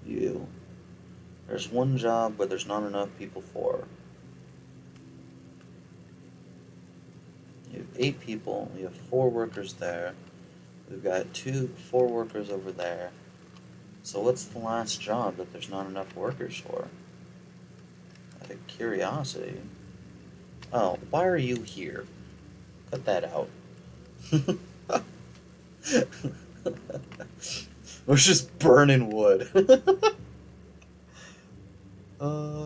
You. There's one job where there's not enough people for. You have 8 people. You have 4 workers there. We've got 4 workers over there. So what's the last job that there's not enough workers for? Out of curiosity. Oh, why are you here? Cut that out. We're just burning wood.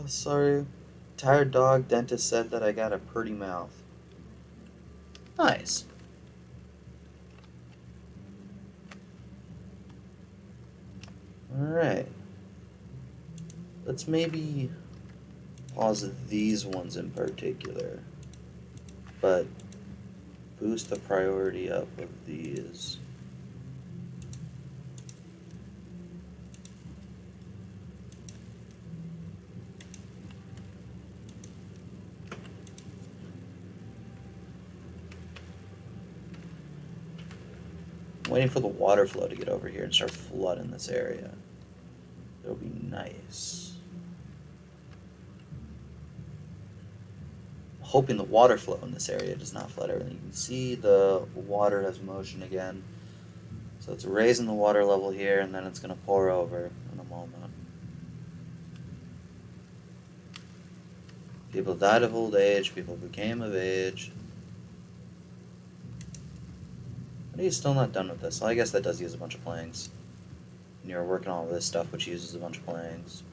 Sorry. Tired dog, dentist said that I got a pretty mouth. Nice. Alright. Let's maybe pause these ones in particular, but boost the priority up of these. I'm waiting for the water flow to get over here and start flooding this area. It'll be nice. Hoping the water flow in this area does not flood everything. You can see the water has motion again. So it's raising the water level here, and then it's going to pour over in a moment. People died of old age, people became of age. But he's still not done with this. Well, I guess that does use a bunch of planks. And you're working all this stuff which uses a bunch of planks.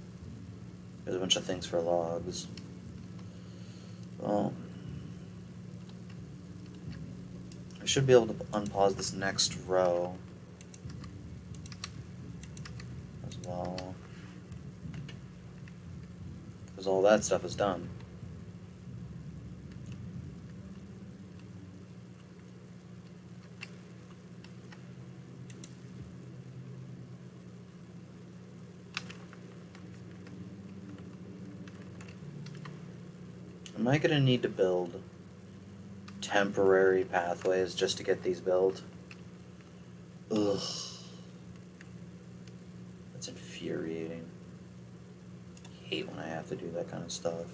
There's a bunch of things for logs. Well, I should be able to unpause this next row as well, because all that stuff is done. Am I going to need to build temporary pathways just to get these built. Ugh. That's infuriating. I hate when I have to do that kind of stuff.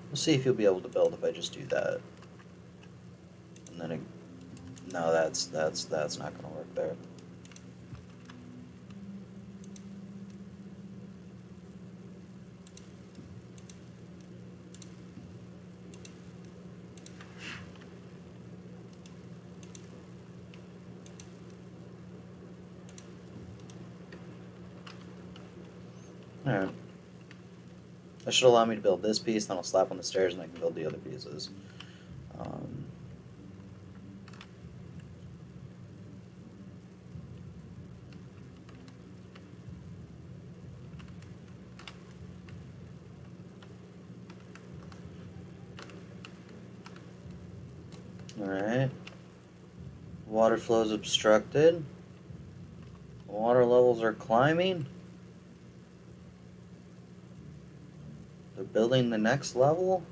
We'll see if you'll be able to build if I just do that. And then no, that's not gonna work there. Alright. That should allow me to build this piece, then I'll slap on the stairs and I can build the other pieces. Alright. Water flow is obstructed. Water levels are climbing. They're building the next level.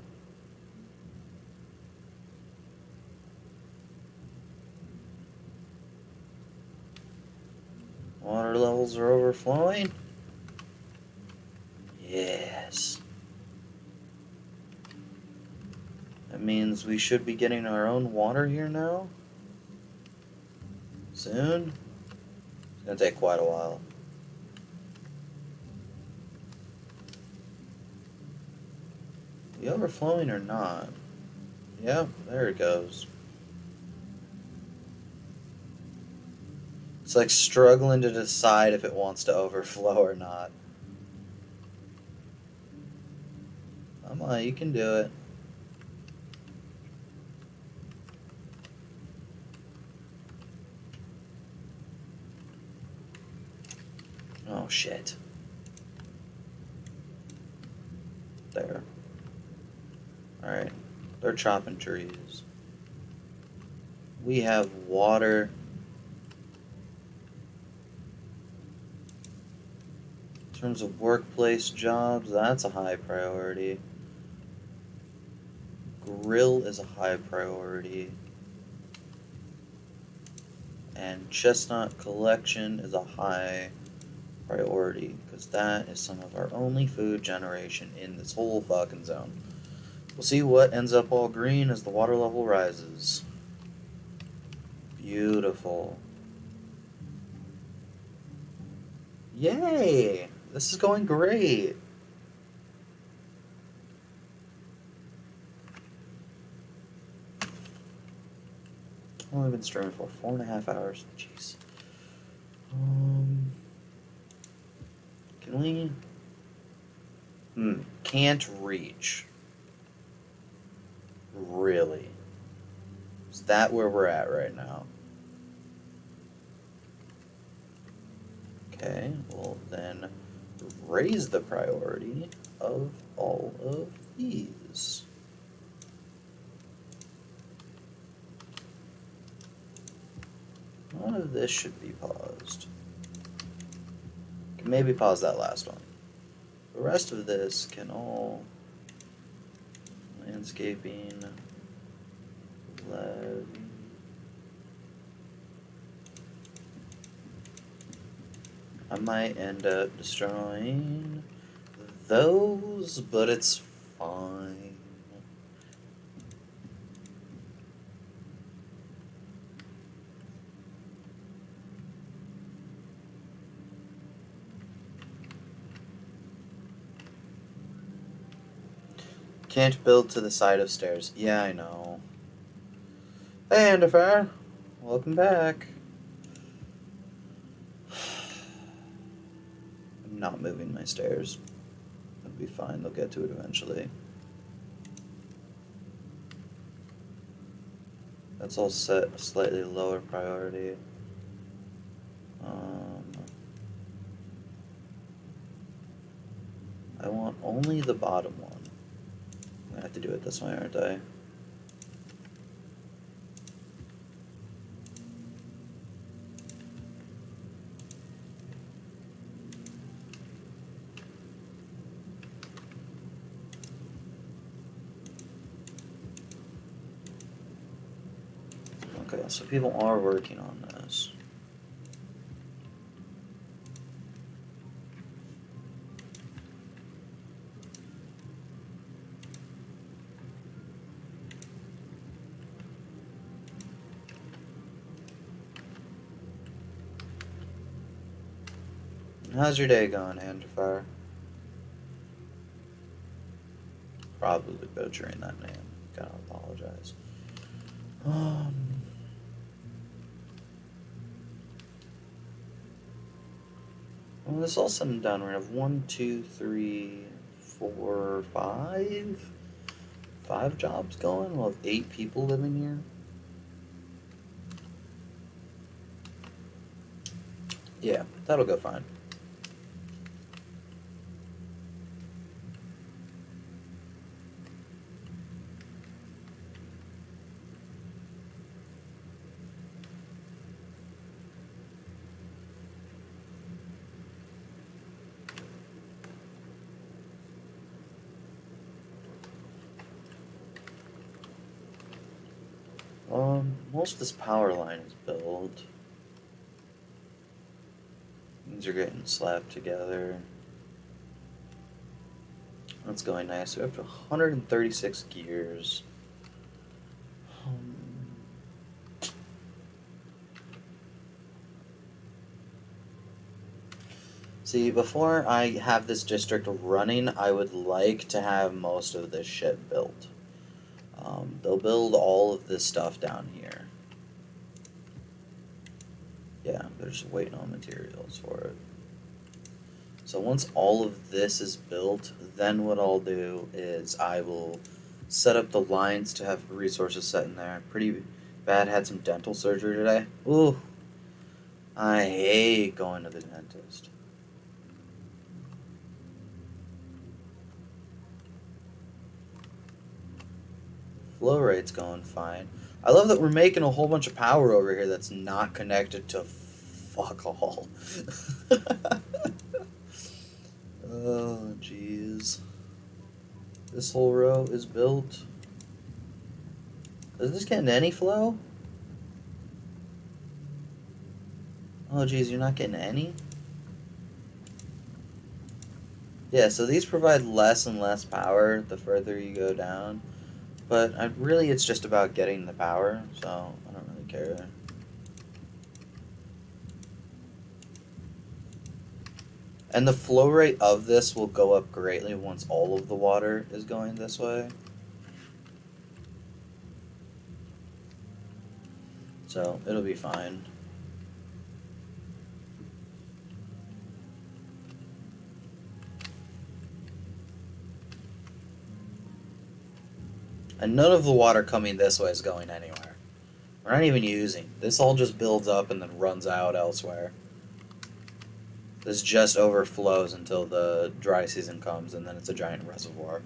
Water levels are overflowing. Yes. That means we should be getting our own water here now. Soon. It's gonna take quite a while. Are we overflowing or not? Yep, there it goes. It's like struggling to decide if it wants to overflow or not. Come on, you can do it. Oh shit. There. Alright. They're chopping trees. We have water. In terms of workplace jobs, that's a high priority. Grill is a high priority. And chestnut collection is a high priority, because that is some of our only food generation in this whole fucking zone. We'll see what ends up all green as the water level rises. Beautiful. Yay! This is going great. I've only been streaming for 4.5 hours. Jeez. Can we? Can't reach. Really? Is that where we're at right now? Okay, well then raise the priority of all of these. None of this should be paused. Can maybe pause that last one. The rest of this can all landscaping, levee. I might end up destroying those, but it's fine. Can't build to the side of stairs. Yeah, I know. Hey, Enderfire. Welcome back. I'm not moving my stairs. It'll be fine. They'll get to it eventually. That's all set slightly lower priority. only the bottom one. I'm gonna have to do it this way, aren't I? Okay, so people are working on this. How's your day going, Andrew? Probably butchering that name. Gotta apologize. When this is all said and done, we're gonna have 1, 2, 3, 4, 5. 5 jobs going. We'll have 8 people living here. Yeah, that'll go fine. Most of this power line is built. Things are getting slapped together. That's going nice. We're up to 136 gears. See, before I have this district running, I would like to have most of this shit built. They'll build all of this stuff down here. Yeah, they're just waiting on materials for it. So once all of this is built, then what I'll do is I will set up the lines to have resources set in there. Pretty bad, had some dental surgery today. Ooh, I hate going to the dentist. Flow rate's going fine. I love that we're making a whole bunch of power over here that's not connected to fuck all. Oh, jeez. This whole row is built. Is this getting any flow? Oh, jeez, you're not getting any? Yeah, so these provide less and less power the further you go down. But really, it's just about getting the power, so I don't really care. And the flow rate of this will go up greatly once all of the water is going this way. So it'll be fine. And none of the water coming this way is going anywhere. We're not even using. This all just builds up and then runs out elsewhere. This just overflows until the dry season comes, and then it's a giant reservoir.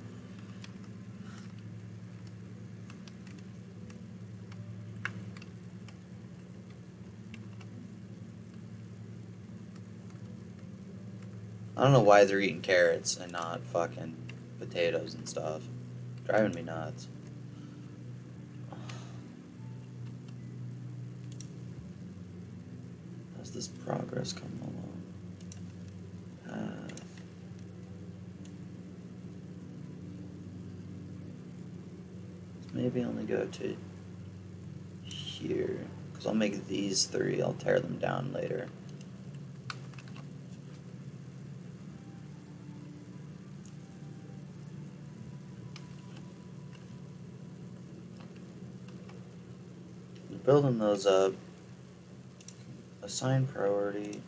I don't know why they're eating carrots and not fucking potatoes and stuff. Driving me nuts. How's this progress coming along? Maybe only go to here, because I'll make these 3, I'll tear them down later. Building those up. Assign priority.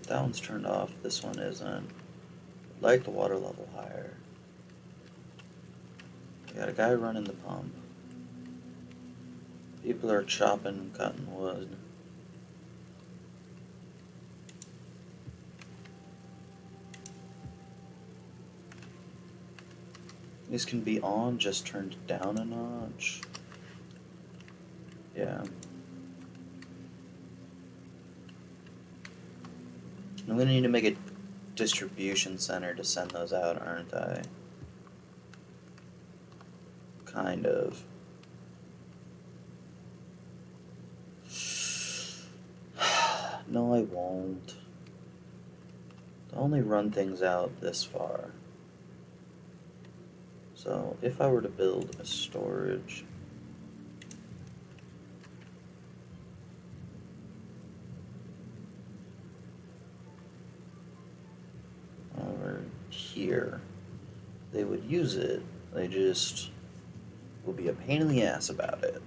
That one's turned off, this one isn't. I'd like the water level higher. We got a guy running the pump. People are chopping and cutting wood. These can be on, just turned down a notch. Yeah. I'm gonna need to make a distribution center to send those out, aren't I? Kind of. No, I won't. I'll only run things out this far. So, if I were to build a storage... over here, they would use it. They just will be a pain in the ass about it.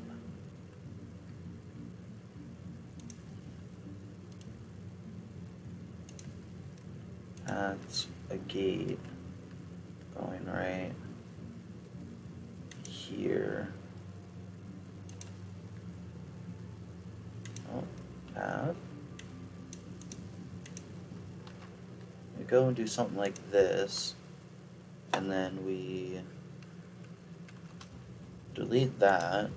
That's a gate going right here. Oh, path. We go and do something like this, and then we delete that.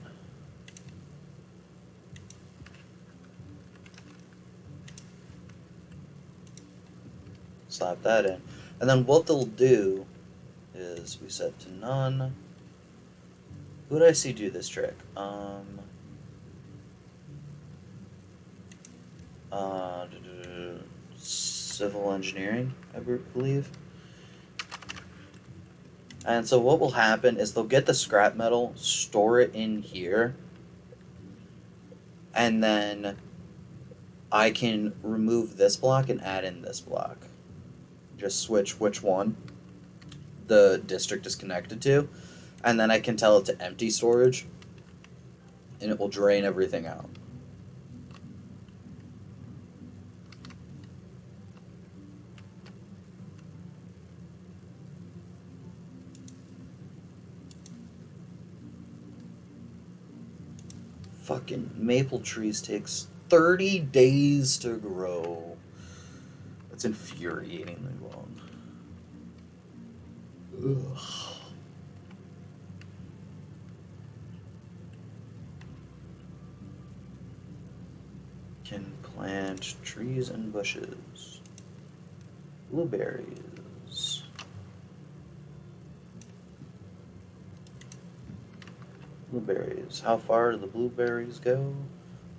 Slap that in. And then what they'll do is we set to none. Who did I see do this trick? Civil engineering, I believe. And so what will happen is they'll get the scrap metal, store it in here, and then I can remove this block and add in this block. Just switch which one the district is connected to, and then I can tell it to empty storage, and it will drain everything out. Fucking maple trees takes 30 days to grow. That's infuriatingly long. Ugh. Can plant trees and bushes. Blueberries. Blueberries. How far do the blueberries go?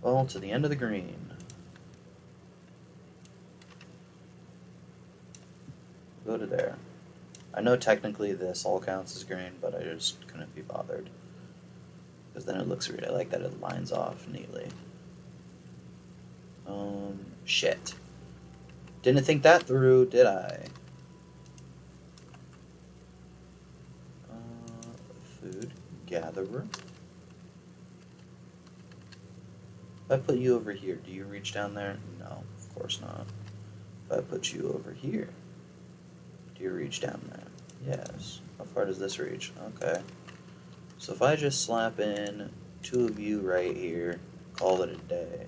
Well, to the end of the green. Go to there. I know technically this all counts as green, but I just couldn't be bothered. Because then it looks weird. I like that it lines off neatly. Shit. Didn't think that through, did I? Food gatherer. If I put you over here, do you reach down there? No, of course not. If I put you over here, do you reach down there? Yes. How far does this reach? Okay. So if I just slap in 2 of you right here, call it a day.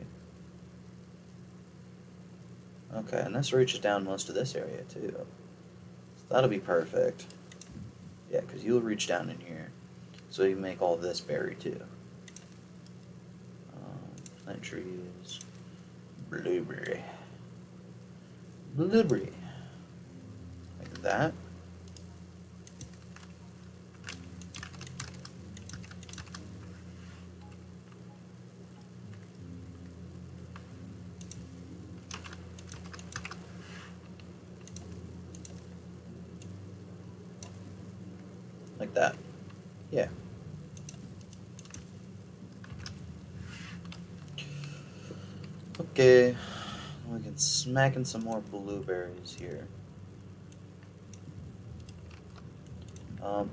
Okay, and this reaches down most of this area too. So that'll be perfect. Yeah, because you'll reach down in here. So you make all this berry too. Plant trees. Blueberry. Blueberry. Like that. Like that. Yeah. Okay. We can smack in some more blueberries here.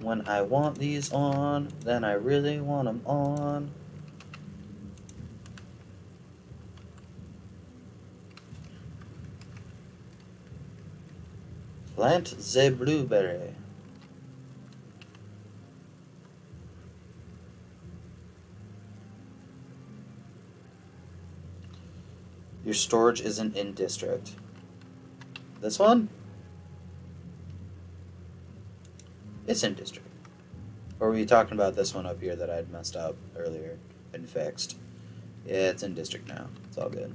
When I want these on, then I really want them on. Plant the blueberry. Your storage isn't in district. This one? It's in district. Or were you talking about this one up here that I'd messed up earlier and fixed? Yeah, it's in district now. It's all good.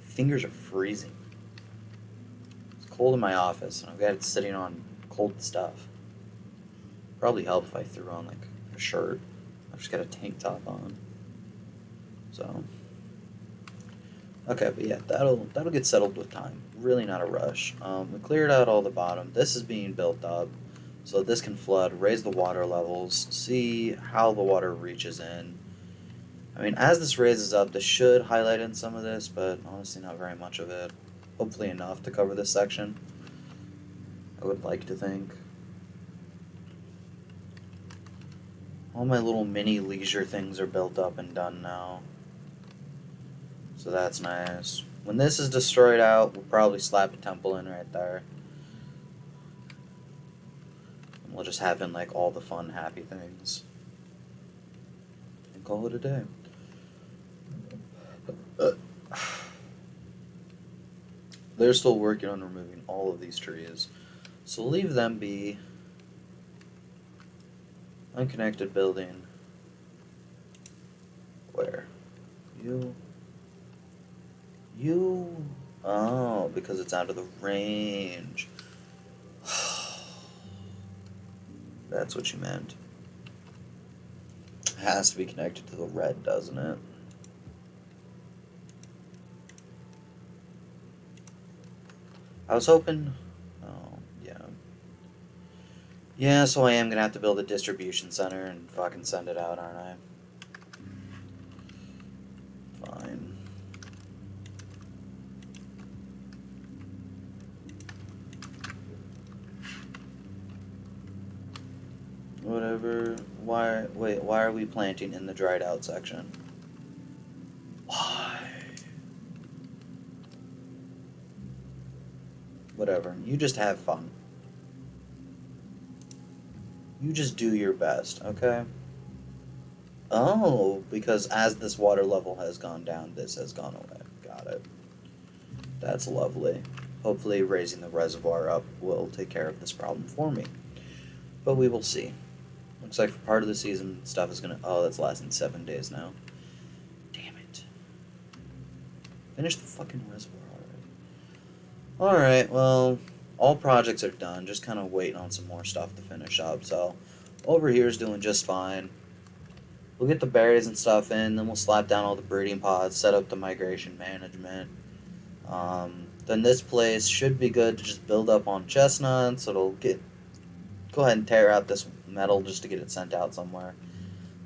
Fingers are freezing. It's cold in my office, and I've got it sitting on cold stuff. Probably help if I threw on like a shirt. I've just got a tank top on. So okay, but yeah, that'll get settled with time. Really not a rush. We cleared out all the bottom. This is being built up, so this can flood, raise the water levels, see how the water reaches in. I mean, as this raises up, this should highlight in some of this, but honestly not very much of it. Hopefully enough to cover this section. I would like to think. All my little mini leisure things are built up and done now. So that's nice. When this is destroyed out, we'll probably slap a temple in right there. And we'll just have in like all the fun, happy things. And call it a day. They're still working on removing all of these trees. So leave them be. Unconnected building. Where? You. Oh, because it's out of the range. That's what you meant. It has to be connected to the red, doesn't it? I was hoping. Oh, yeah. Yeah, so I am gonna have to build a distribution center and fucking send it out, aren't I? Fine. Whatever. Why are we planting in the dried out section? Why? Whatever. You just have fun. You just do your best, okay? Oh, because as this water level has gone down, this has gone away. Got it. That's lovely. Hopefully raising the reservoir up will take care of this problem for me. But we will see. Looks like for part of the season, stuff is gonna... Oh, that's lasting 7 days now. Damn it. Finish the fucking reservoir already. Alright, well, all projects are done. Just kind of waiting on some more stuff to finish up. So, over here is doing just fine. We'll get the berries and stuff in, then we'll slap down all the breeding pods, set up the migration management. Then this place should be good to just build up on chestnuts. It'll get... Go ahead and tear out this metal just to get it sent out somewhere.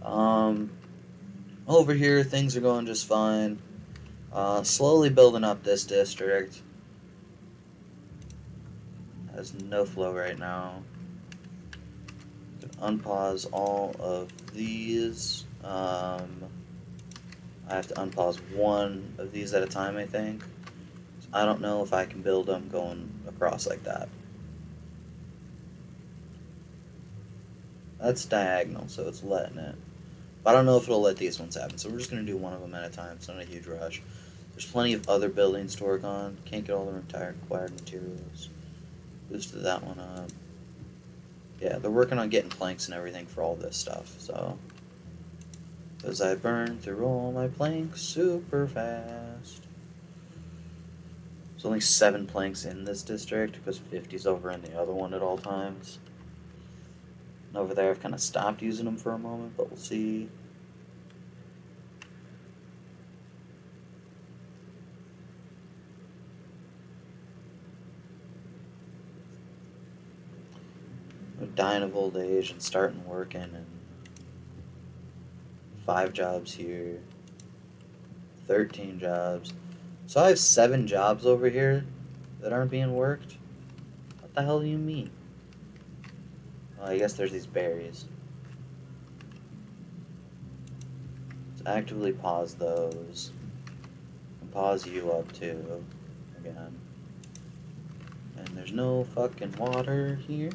Over here, things are going just fine. Slowly building up this district. Has no flow right now. Unpause all of these. I have to unpause one of these at a time, I think. I don't know if I can build them going across like that. That's diagonal, so it's letting it. But I don't know if it'll let these ones happen, so we're just going to do one of them at a time. It's not a huge rush. There's plenty of other buildings to work on. Can't get all the entire required materials. Boosted that one up. Yeah, they're working on getting planks and everything for all this stuff, so. Because I burn through all my planks super fast. There's only 7 planks in this district, because 50's over in the other one at all times. And over there, I've kind of stopped using them for a moment, but we'll see. I'm dying of old age and starting working, and 5 jobs here, 13 jobs. So I have 7 jobs over here that aren't being worked? What the hell do you mean? Well, I guess there's these berries. Let's actively pause those. And pause you up too. Again. And there's no fucking water here.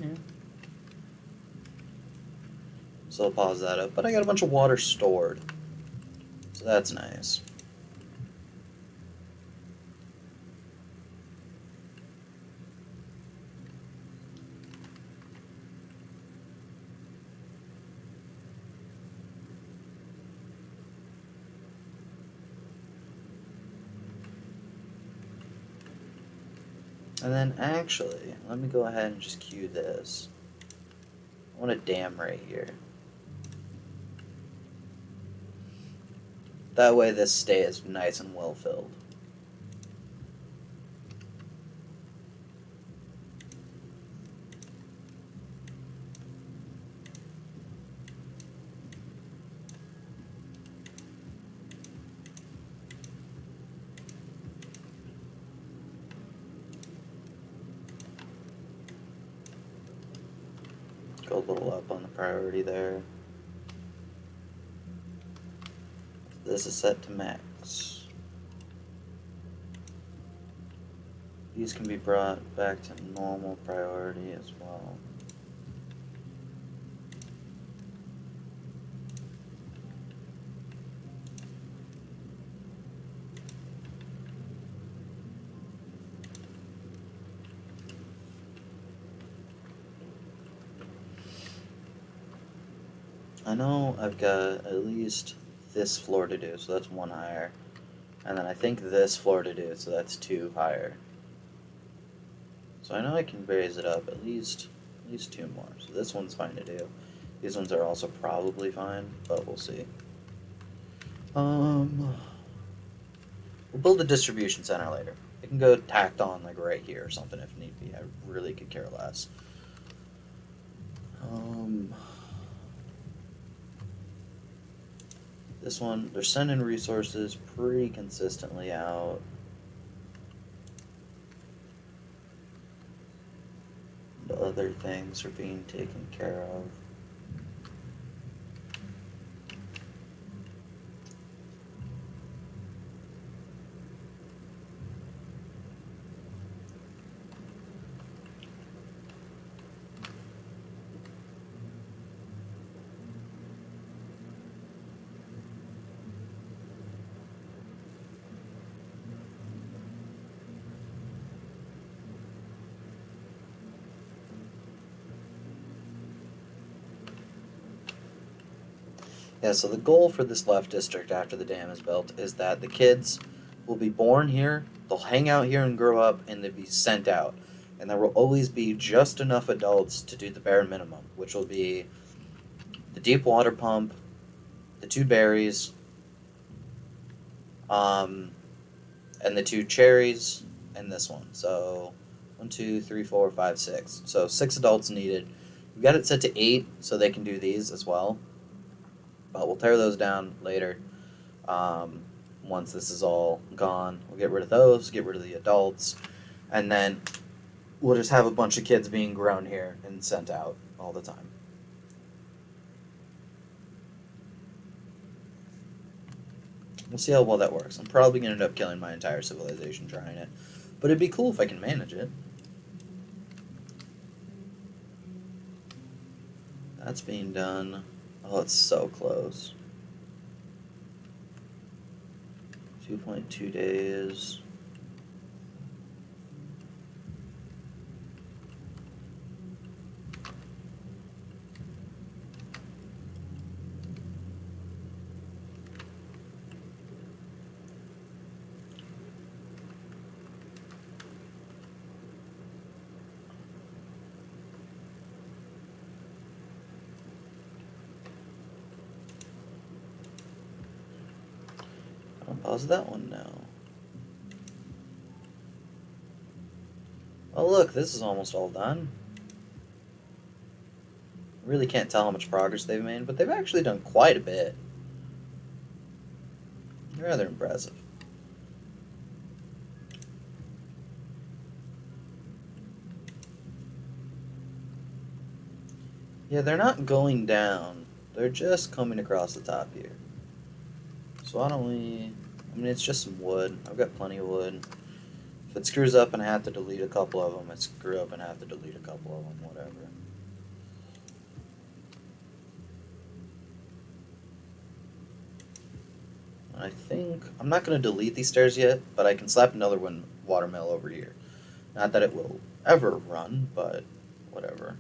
So I'll pause that up. But I got a bunch of water stored. So that's nice. And then actually, let me go ahead and just cue this. I want a dam right here. That way this stays nice and well filled. Go a little up on the priority there. This is set to max. These can be brought back to normal priority as well. I know I've got at least this floor to do, so that's one higher. And then I think this floor to do, so that's two higher. So I know I can raise it up at least two more. So this one's fine to do. These ones are also probably fine, but we'll see. We'll build a distribution center later. It can go tacked on like right here or something if need be. I really could care less. This one, they're sending resources pretty consistently out. The other things are being taken care of. Yeah, so the goal for this left district after the dam is built is that the kids will be born here, they'll hang out here and grow up, and they'll be sent out. And there will always be just enough adults to do the bare minimum, which will be the deep water pump, the 2 berries, and the 2 cherries, and this one. So 1, 2, 3, 4, 5, 6. So 6 adults needed. We've got it set to 8, so they can do these as well. But we'll tear those down later. Once this is all gone, we'll get rid of those, get rid of the adults, and then we'll just have a bunch of kids being grown here and sent out all the time. We'll see how well that works. I'm probably going to end up killing my entire civilization trying it, but it'd be cool if I can manage it. That's being done. Oh, it's so close. 2.2 days. I'll pause that one now. Oh look, this is almost all done. Really can't tell how much progress they've made, but they've actually done quite a bit. Rather impressive. Yeah, they're not going down. They're just coming across the top here. So why don't we... I mean, it's just some wood. I've got plenty of wood. If it screws up and I have to delete a couple of them, I screw up and I have to delete a couple of them, whatever. I think I'm not going to delete these stairs yet, but I can slap another one watermill over here. Not that it will ever run, but whatever.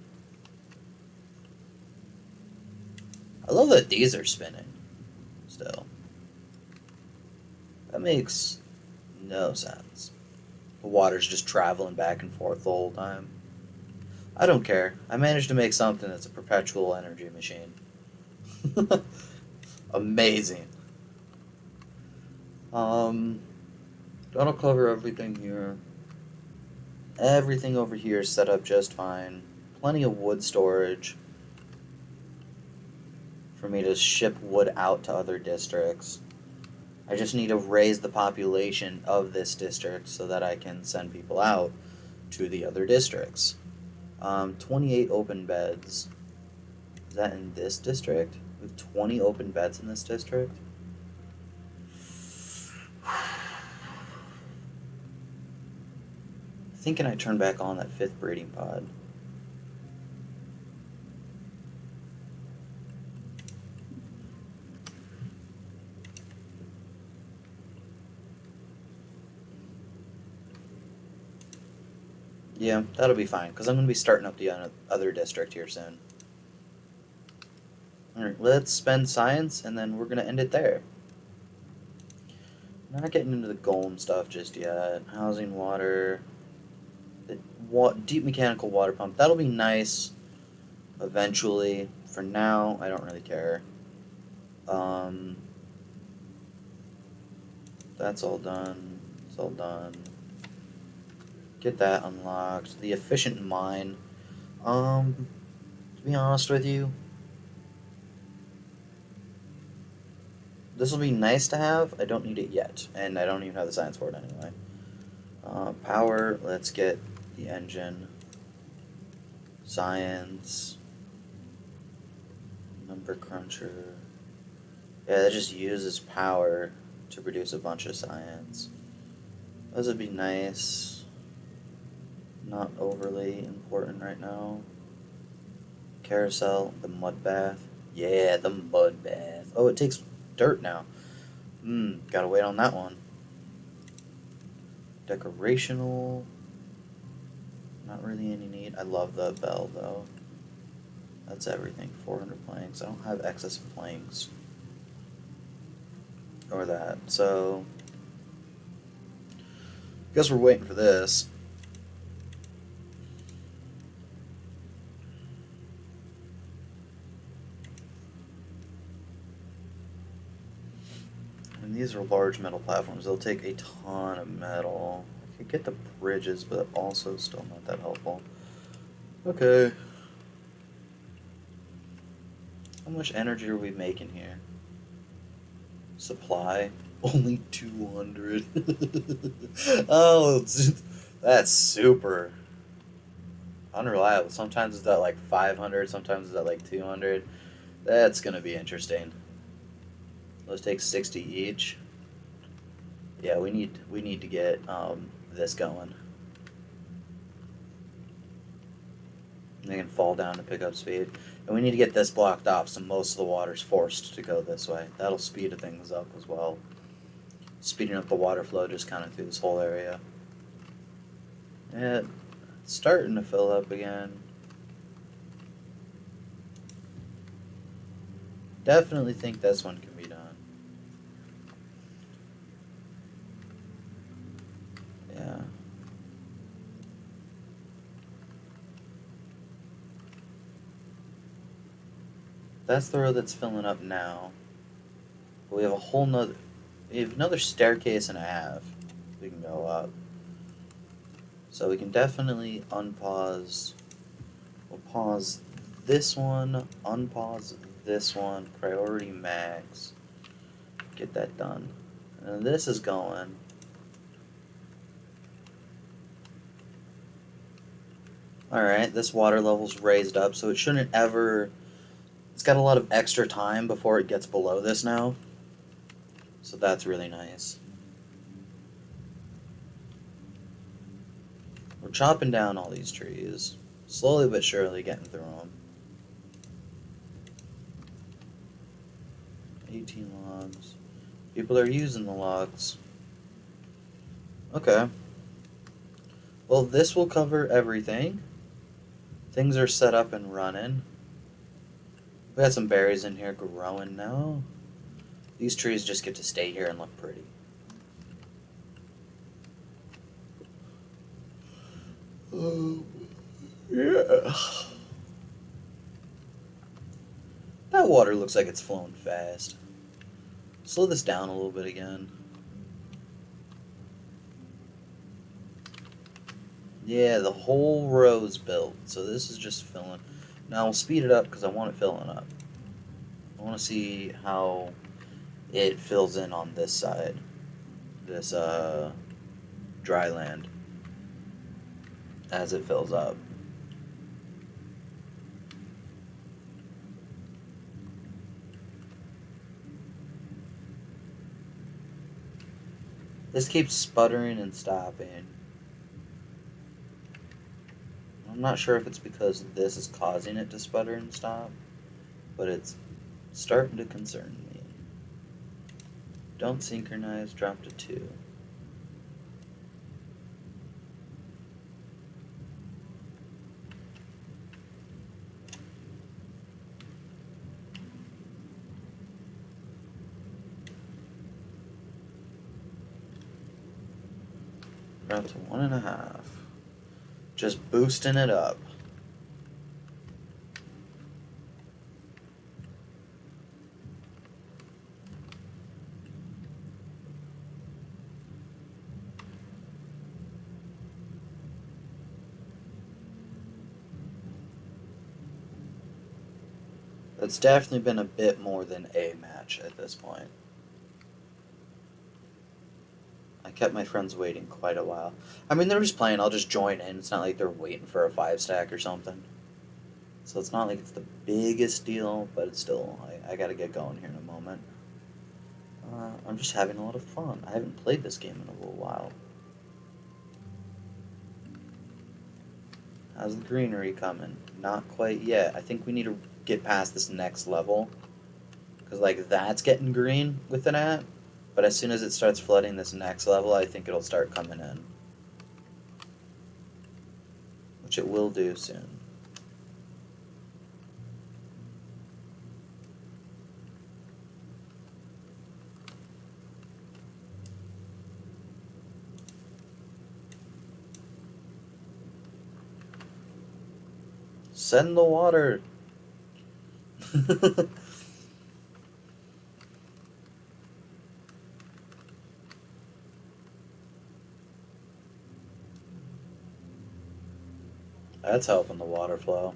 I love that these are spinning still. That makes no sense. The water's just traveling back and forth the whole time. I don't care. I managed to make something that's a perpetual energy machine. Amazing. That'll cover everything here. Everything over here is set up just fine. Plenty of wood storage for me to ship wood out to other districts. I just need to raise the population of this district so that I can send people out to the other districts. 28 open beds. Is that in this district? We have 20 open beds in this district? Thinking I turn back on that 5th breeding pod. Yeah, that'll be fine, because I'm going to be starting up the other district here soon. Alright, let's spend science, and then we're going to end it there. Not getting into the golem stuff just yet. Housing, water, the deep mechanical water pump. That'll be nice eventually. For now, I don't really care. That's all done. It's all done. Get that unlocked. The efficient mine. To be honest with you, this will be nice to have. I don't need it yet, and I don't even have the science for it anyway. Power, let's get the engine. Science. Number cruncher. Yeah, that just uses power to produce a bunch of science. Those would be nice. Not overly important right now. Carousel, the mud bath. Yeah, the mud bath. Oh, it takes dirt now. Gotta wait on that one. Decorational. Not really any need. I love the bell though. That's everything. 400 planks. I don't have excess planks. Or that. So, guess we're waiting for this. And these are large metal platforms. They'll take a ton of metal. I could get the bridges, but also still not that helpful. Okay. How much energy are we making here? Supply? Only 200. Oh, that's super unreliable. Sometimes it's at like 500, sometimes it's at like 200. That's gonna be interesting. Let's take 60 each. Yeah, we need to get this going. They can fall down to pick up speed. And we need to get this blocked off so most of the water's forced to go this way. That'll speed things up as well. Speeding up the water flow just kind of through this whole area. Yeah, it's starting to fill up again. Definitely think this one can be done. Yeah. That's the road that's filling up now. But we have a whole nother... We have another staircase and a half we can go up. So we can definitely unpause. We'll pause this one, unpause this one, priority max. Get that done. And this is going. Alright, this water level's raised up, so it shouldn't ever... It's got a lot of extra time before it gets below this now. So that's really nice. We're chopping down all these trees. Slowly but surely getting through them. 18 logs. People are using the logs. Okay. Well, this will cover everything. Things are set up and running. We got some berries in here growing now. These trees just get to stay here and look pretty. Yeah. That water looks like it's flowing fast. Slow this down a little bit again. Yeah, the whole row's built, so this is just filling. Now we'll speed it up because I want it filling up. I want to see how it fills in on this side. This dry land as it fills up. This keeps sputtering and stopping. I'm not sure if it's because this is causing it to sputter and stop, but it's starting to concern me. Don't synchronize, drop to 2. Drop to 1.5. Just boosting it up. It's definitely been a bit more than a match at this point. I kept my friends waiting quite a while. I mean, they're just playing, I'll just join in. It's not like they're waiting for a 5-stack or something. So it's not like it's the biggest deal, but it's still, I gotta get going here in a moment. I'm just having a lot of fun. I haven't played this game in a little while. How's the greenery coming? Not quite yet. I think we need to get past this next level. Because, like, that's getting green with an at. But as soon as it starts flooding this next level, I think it'll start coming in. Which it will do soon. Send the water. That's helping the water flow.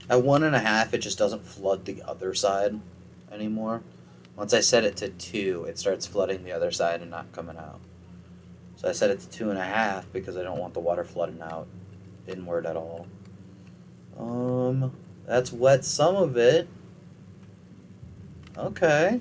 At 1.5, it just doesn't flood the other side anymore. Once I set it to 2, it starts flooding the other side and not coming out. So I set it to 2.5 because I don't want the water flooding out inward at all. That's wet some of it. Okay.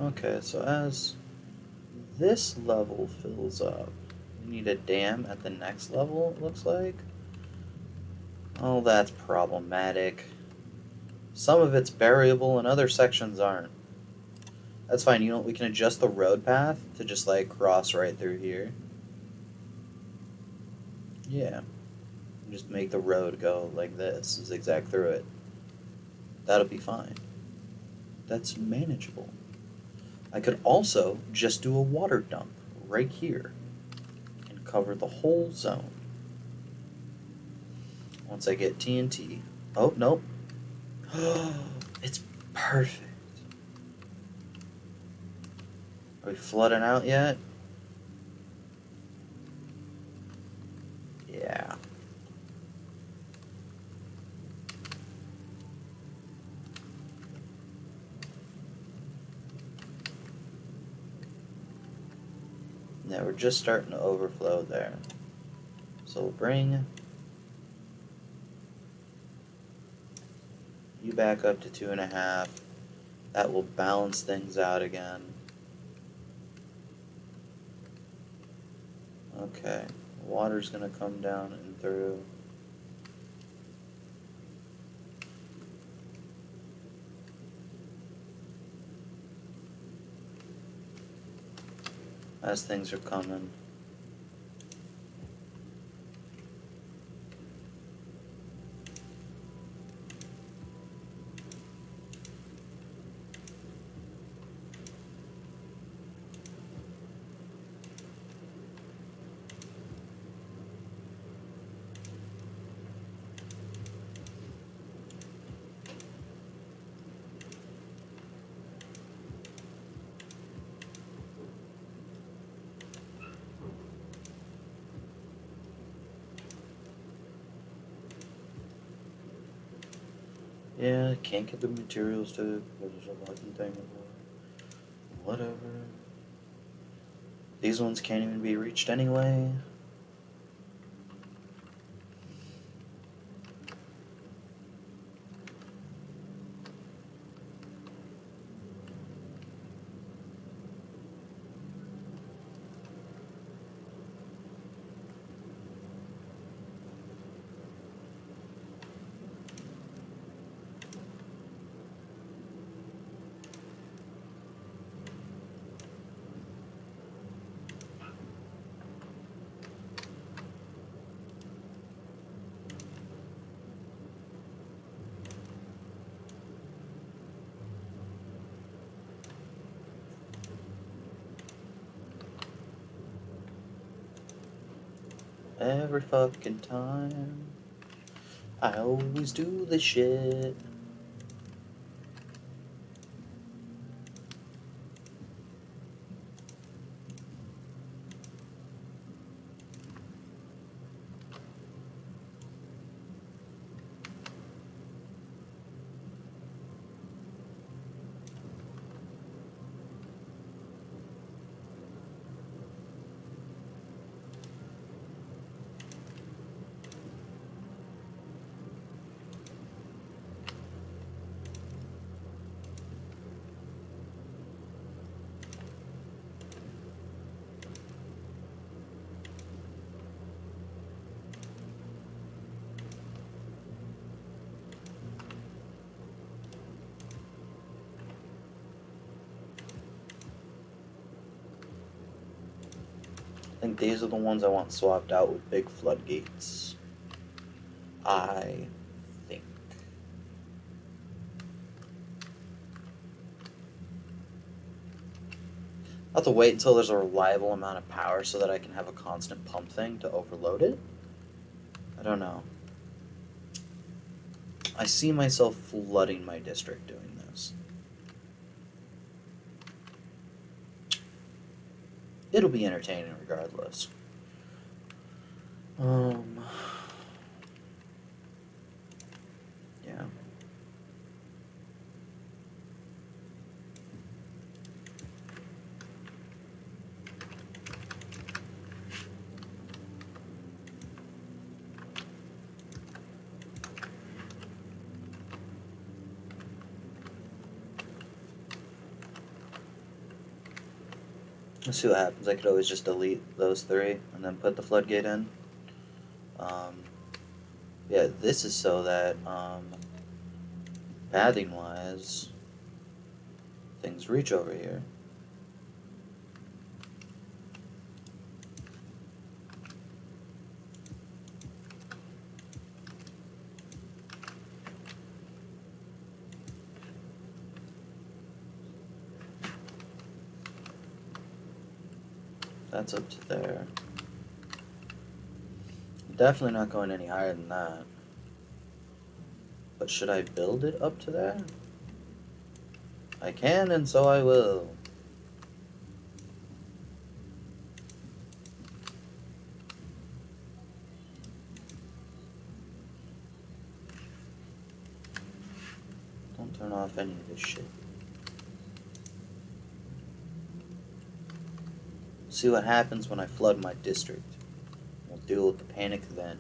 Okay, so as this level fills up, we need a dam at the next level, it looks like. Oh, that's problematic. Some of it's buriable and other sections aren't. That's fine, you know, we can adjust the road path to just, like, cross right through here. Yeah. Just make the road go like this, zigzag through it. That'll be fine. That's manageable. I could also just do a water dump right here and cover the whole zone. Once I get TNT. Oh, nope. It's perfect. Are we flooding out yet? Yeah. Yeah, we're just starting to overflow there. So we'll bring you back up to 2.5. That will balance things out again. Okay, water's gonna come down and through. As things are coming. Yeah, can't get the materials to because there's a fucking thing. Whatever. These ones can't even be reached anyway. Every fucking time. I always do this shit. I think these are the ones I want swapped out with big floodgates. I think. I'll have to wait until there's a reliable amount of power so that I can have a constant pump thing to overload it. I don't know. I see myself flooding my district doing this. It'll be entertaining regardless. Yeah. Let's see what happens. I could always just delete those 3 and then put the floodgate in. Yeah, this is so that, pathing wise, things reach over here. That's up to there. Definitely not going any higher than that. But should I build it up to there? I can, and so I will. Don't turn off any of this shit. see what happens when I flood my district. We'll deal with the panic then.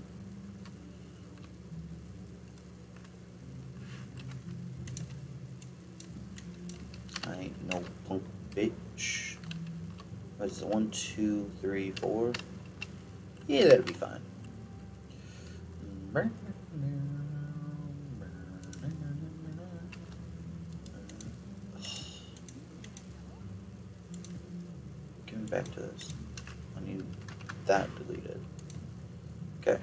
I ain't no punk bitch. What is it? 1, 2, 3, 4? Yeah, that'll be fine. Give me back to this. I need that deleted. Okay.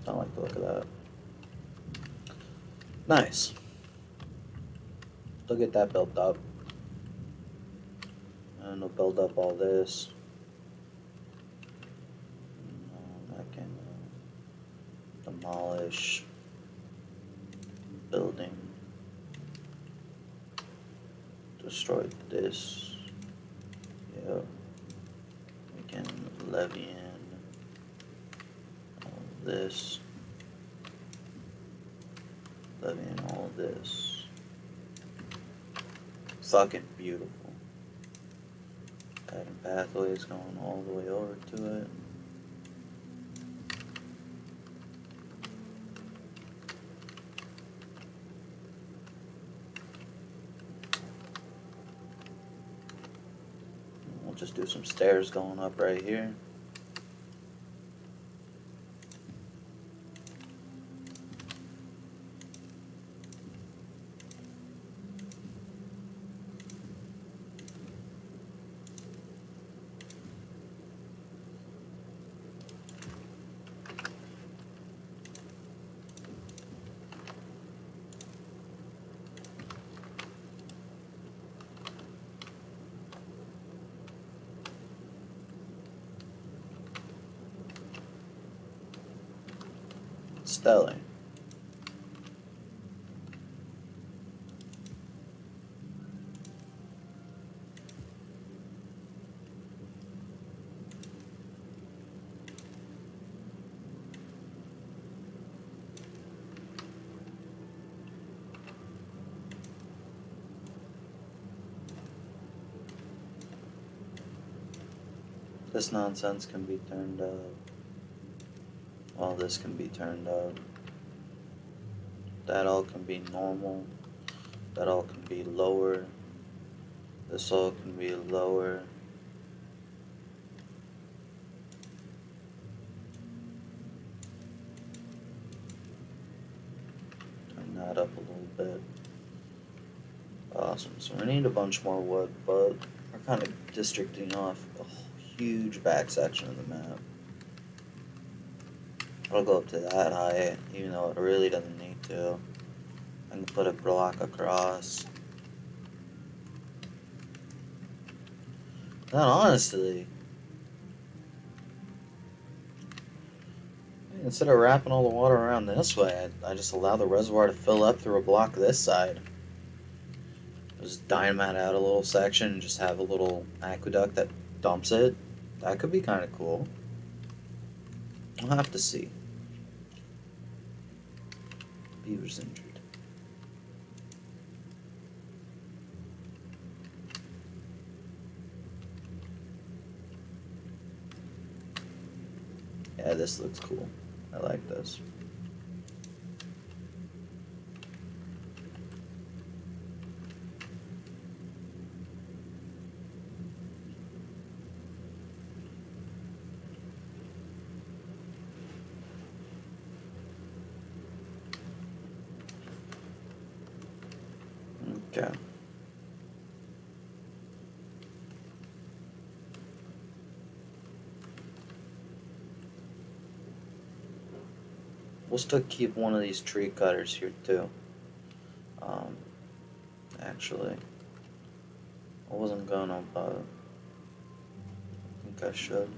Don't like the look of that. Nice. Still get that built up. And we'll build up all this. I can demolish building. Destroy this. Yep. We can levy in all this. Levy in all this. Fucking beautiful. Adding pathways going all the way over to it. We'll just do some stairs going up right here. Stellar. This nonsense can be turned up. All this can be turned up. That all can be normal. That all can be lower. This all can be lower. Turn that up a little bit. Awesome. So we need a bunch more wood, but we're kind of districting off a huge back section of the map. I'll go up to that height, even though it really doesn't need to. I can put a block across. And honestly, instead of wrapping all the water around this way, I just allow the reservoir to fill up through a block this side. Just dynamite out a little section and just have a little aqueduct that dumps it. That could be kind of cool. We'll have to see. Beaver's injured. Yeah, this looks cool. I like this. Okay. We'll still keep one of these tree cutters here too. Um, actually, I wasn't gonna, but I think I should.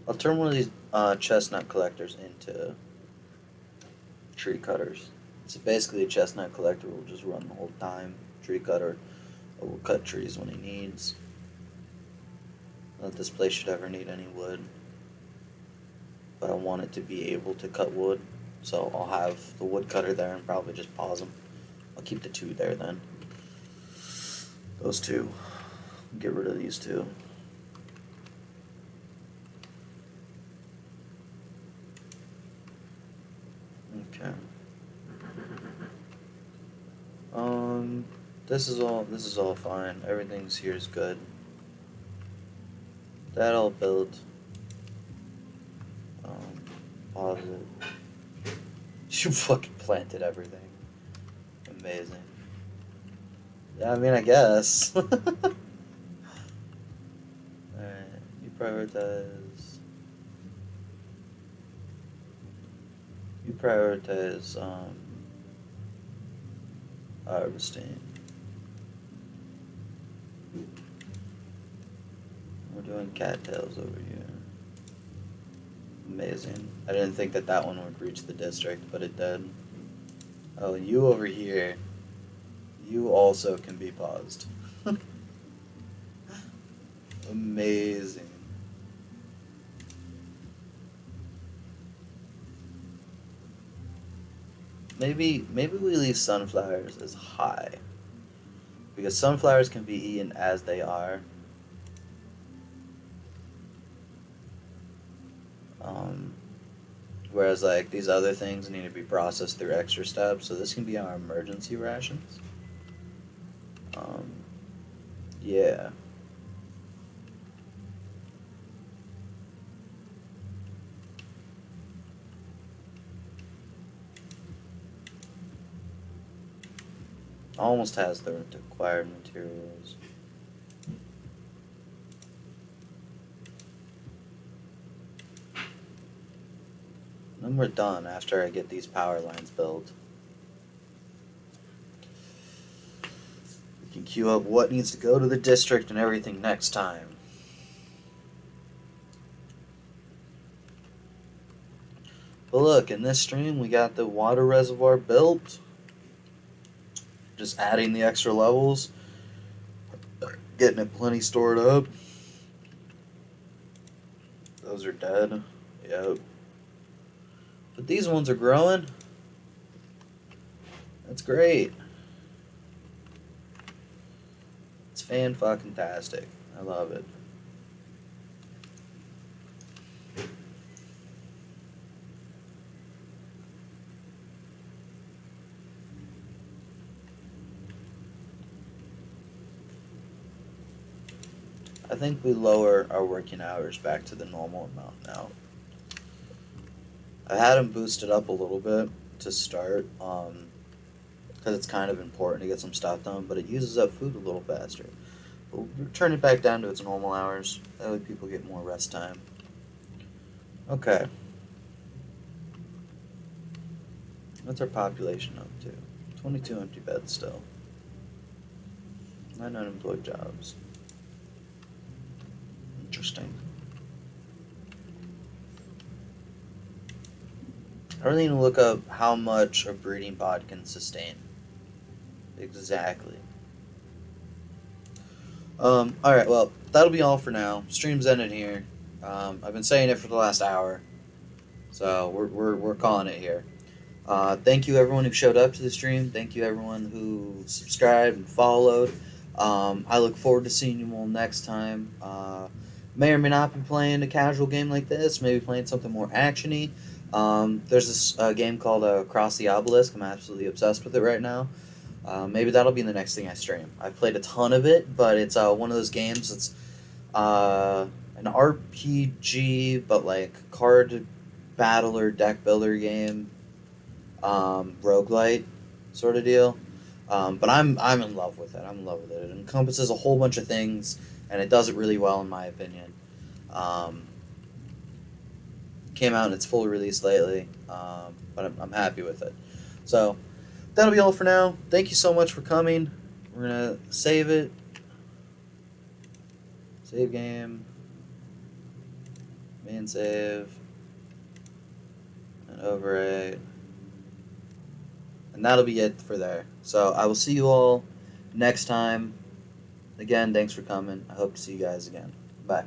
I'll turn one of these chestnut collectors into tree cutters. So basically, a chestnut collector will just run the whole time. Tree cutter will cut trees when he needs. Not that this place should ever need any wood, but I want it to be able to cut wood. So I'll have the woodcutter there and probably just pause them. I'll keep the two there then. Those two. Get rid of these two. Okay. This is all fine. Everything's here is good. That all built. Pause it. You fucking planted everything. Amazing. Yeah, I mean, I guess. Alright, you prioritize. You prioritize, harvesting. We're doing cattails over here. Amazing. I didn't think that that one would reach the district, but it did. Oh, you over here. You also can be paused. Amazing. Maybe we leave sunflowers as high. Because sunflowers can be eaten as they are. Whereas like these other things need to be processed through extra steps, so this can be our emergency rations. Yeah. Almost has the required materials. Then we're done after I get these power lines built. We can queue up what needs to go to the district and everything next time. But look, in this stream we got the water reservoir built. Just adding the extra levels. Getting it plenty stored up. Those are dead. Yep. But these ones are growing. That's great. It's fan-fucking-tastic. I love it. I think we lower our working hours back to the normal amount now. I had them boosted up a little bit to start, because it's kind of important to get some stuff done, but it uses up food a little faster. We'll turn it back down to its normal hours. That way people get more rest time. Okay. What's our population up to? 22 empty beds still. 9 unemployed jobs. Interesting. I really need to look up how much a breeding pod can sustain. Exactly. Alright, well, that'll be all for now. Stream's ended here. I've been saying it for the last hour. So we're calling it here. Thank you everyone who showed up to the stream. Thank you everyone who subscribed and followed. I look forward to seeing you all next time. May or may not be playing a casual game like this. Maybe playing something more actiony. There's this game called Across the Obelisk. I'm absolutely obsessed with it right now. Maybe that'll be the next thing I stream. I've played a ton of it, but it's one of those games that's an RPG, but like card battler, deck builder game, roguelite sort of deal. But I'm in love with it. I'm in love with it. It encompasses a whole bunch of things, and it does it really well in my opinion. Came out in its full release lately, but I'm happy with it. So, that'll be all for now. Thank you so much for coming. We're gonna save it. Save game. Main save. And overwrite. And that'll be it for there. So I will see you all next time. Again, thanks for coming. I hope to see you guys again. Bye.